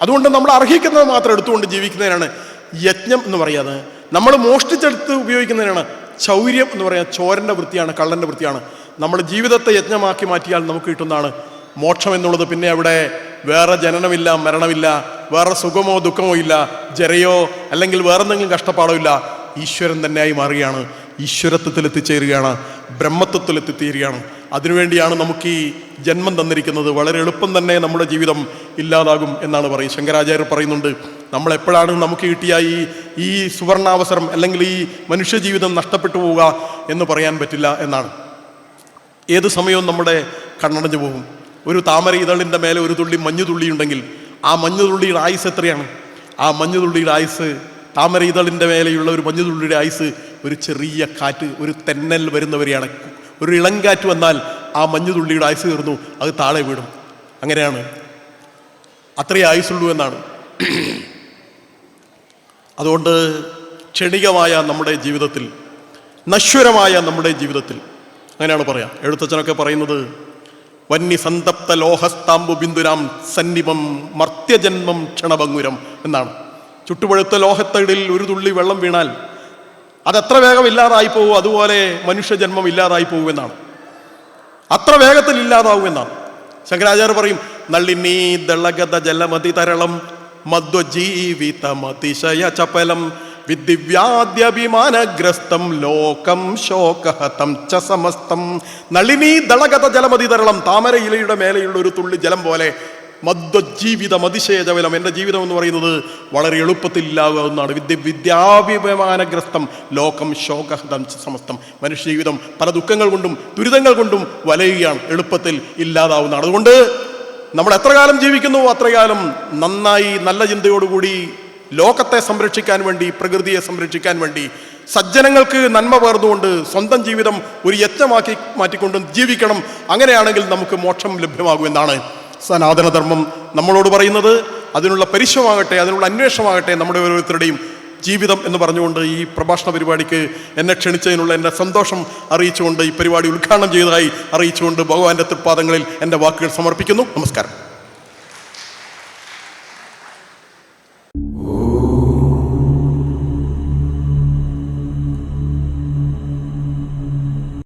അതുകൊണ്ട് നമ്മൾ അർഹിക്കുന്നത് മാത്രം എടുത്തുകൊണ്ട് ജീവിക്കുന്നതിനാണ് യജ്ഞം എന്ന് പറയാതെ, നമ്മൾ മോഷ്ടിച്ചെടുത്ത് ഉപയോഗിക്കുന്നതിനാണ് ചൗര്യം എന്ന് പറയാൻ. ചോരൻ്റെ വൃത്തിയാണ്, കള്ളൻ്റെ വൃത്തിയാണ്. നമ്മൾ ജീവിതത്തെ യജ്ഞമാക്കി മാറ്റിയാൽ നമുക്ക് കിട്ടുന്നതാണ് മോക്ഷം എന്നുള്ളത്. പിന്നെ അവിടെ വേറെ ജനനമില്ല, മരണമില്ല, വേറെ സുഖമോ ദുഃഖമോ ഇല്ല, ജരയോ അല്ലെങ്കിൽ വേറെന്തെങ്കിലും കഷ്ടപ്പാടോ ഇല്ല. ഈശ്വരൻ തന്നെയായി മാറുകയാണ്, ഈശ്വരത്വത്തിൽ എത്തിച്ചേരുകയാണ്, ബ്രഹ്മത്വത്തിൽ എത്തിത്തീരുകയാണ്. അതിനുവേണ്ടിയാണ് നമുക്ക് ഈ ജന്മം തന്നിരിക്കുന്നത്. വളരെ എളുപ്പം തന്നെ നമ്മുടെ ജീവിതം ഇല്ലാതാകും എന്നാണ് പറയും. ശങ്കരാചാര്യർ പറയുന്നുണ്ട്, നമ്മളെപ്പോഴാണ് നമുക്ക് കിട്ടിയ ഈ സുവർണാവസരം അല്ലെങ്കിൽ ഈ മനുഷ്യജീവിതം നഷ്ടപ്പെട്ടു പോവുക എന്ന് പറയാൻ പറ്റില്ല എന്നാണ്. ഏത് സമയവും നമ്മുടെ കണ്ണടഞ്ഞു പോകും. ഒരു താമര ഇതളിൻ്റെ മേലെ ഒരു തുള്ളി മഞ്ഞുതുള്ളി ഉണ്ടെങ്കിൽ ആ മഞ്ഞുതുള്ളിയുടെ ആയുസ് എത്രയാണ്? ആ മഞ്ഞുതുള്ളിയുടെ ആയുസ്, താമര ഇതളിൻ്റെ മേലെയുള്ള ഒരു മഞ്ഞുതുള്ളിയുടെ ആയുസ് ഒരു ചെറിയ കാറ്റ്, ഒരു തെന്നൽ വരുന്നവരെയാണ്. ഒരു ഇളങ്കാറ്റ് വന്നാൽ ആ മഞ്ഞുതുള്ളിയുടെ ആയുസ് തീർന്നു, അത് താഴെ വീടും. അങ്ങനെയാണ്, അത്രയേ ആയുസുള്ളൂ എന്നാണ്. അതുകൊണ്ട് ക്ഷണികമായ നമ്മുടെ ജീവിതത്തിൽ, നശ്വരമായ നമ്മുടെ ജീവിതത്തിൽ, അങ്ങനെയാണ് പറയാം. എഴുത്തച്ഛനൊക്കെ പറയുന്നത്, വന്നി സന്തപ്ത ലോഹസ്താംബു ബിന്ദുരാം സന്നിപം മർത്യജന്മം ക്ഷണഭംഗുരം എന്നാണ്. ചുട്ടുപഴുത്ത ലോഹത്തടിൽ ഒരു തുള്ളി വെള്ളം വീണാൽ അതെത്ര വേഗം ഇല്ലാതായി പോകും, അതുപോലെ മനുഷ്യജന്മം ഇല്ലാതായി പോകുമെന്നാണ്. അത്ര വേഗത്തിൽ ഇല്ലാതാവുമെന്നാണ്. ശങ്കരാചാര്യ പറയും, നളിനീ ദളഗത ജലമതി തരളം മധ്വജീവിതമതിശയ ചപലം വിദിവ്യാദ്യഭിമാനഗ്രസ്തം ലോകം ശോകഹതം ച സമസ്തം. നളിനീ ദളഗത ജലമതി തരളം, താമര ഇലയുടെ മേലെയുള്ള ഒരു തുള്ളി ജലം പോലെ മധ്വജീവിതം അതിശയജലം. എൻ്റെ ജീവിതം എന്ന് പറയുന്നത് വളരെ എളുപ്പത്തിൽ ഇല്ലാതാവുന്നതാണ്. വിദ്യാഭിമാനഗ്രസ്തം ലോകം ശോകഹതം ച സമസ്തം. മനുഷ്യജീവിതം പല ദുഃഖങ്ങൾ കൊണ്ടും ദുരിതങ്ങൾ കൊണ്ടും വലയുകയാണ്, എളുപ്പത്തിൽ ഇല്ലാതാവുന്നതാണ്. അതുകൊണ്ട് നമ്മൾ എത്ര കാലം ജീവിക്കുന്നു അത്രകാലം നന്നായി നല്ല ചിന്തയോടുകൂടി ലോകത്തെ സംരക്ഷിക്കാൻ വേണ്ടി, പ്രകൃതിയെ സംരക്ഷിക്കാൻ വേണ്ടി, സജ്ജനങ്ങൾക്ക് നന്മ പകർന്നുകൊണ്ട് സ്വന്തം ജീവിതം ഒരു യജ്ഞമാക്കി മാറ്റിക്കൊണ്ട് ജീവിക്കണം. അങ്ങനെയാണെങ്കിൽ നമുക്ക് മോക്ഷം ലഭ്യമാകുമെന്നാണ് സനാതനധർമ്മം നമ്മളോട് പറയുന്നത്. അതിനുള്ള പരിശ്രമമാകട്ടെ, അതിനുള്ള അന്വേഷണമാകട്ടെ നമ്മുടെ ഓരോരുത്തരുടെയും ജീവിതം എന്ന് പറഞ്ഞുകൊണ്ട് ഈ പ്രഭാഷണ പരിപാടിക്ക് എന്നെ ക്ഷണിച്ചതിനുള്ള എൻ്റെ സന്തോഷം അറിയിച്ചുകൊണ്ട്, ഈ പരിപാടി ഉദ്ഘാടനം ചെയ്തതായി അറിയിച്ചുകൊണ്ട് ഭഗവാന്റെ തൃപ്പാദങ്ങളിൽ എൻ്റെ വാക്കുകൾ സമർപ്പിക്കുന്നു. നമസ്കാരം.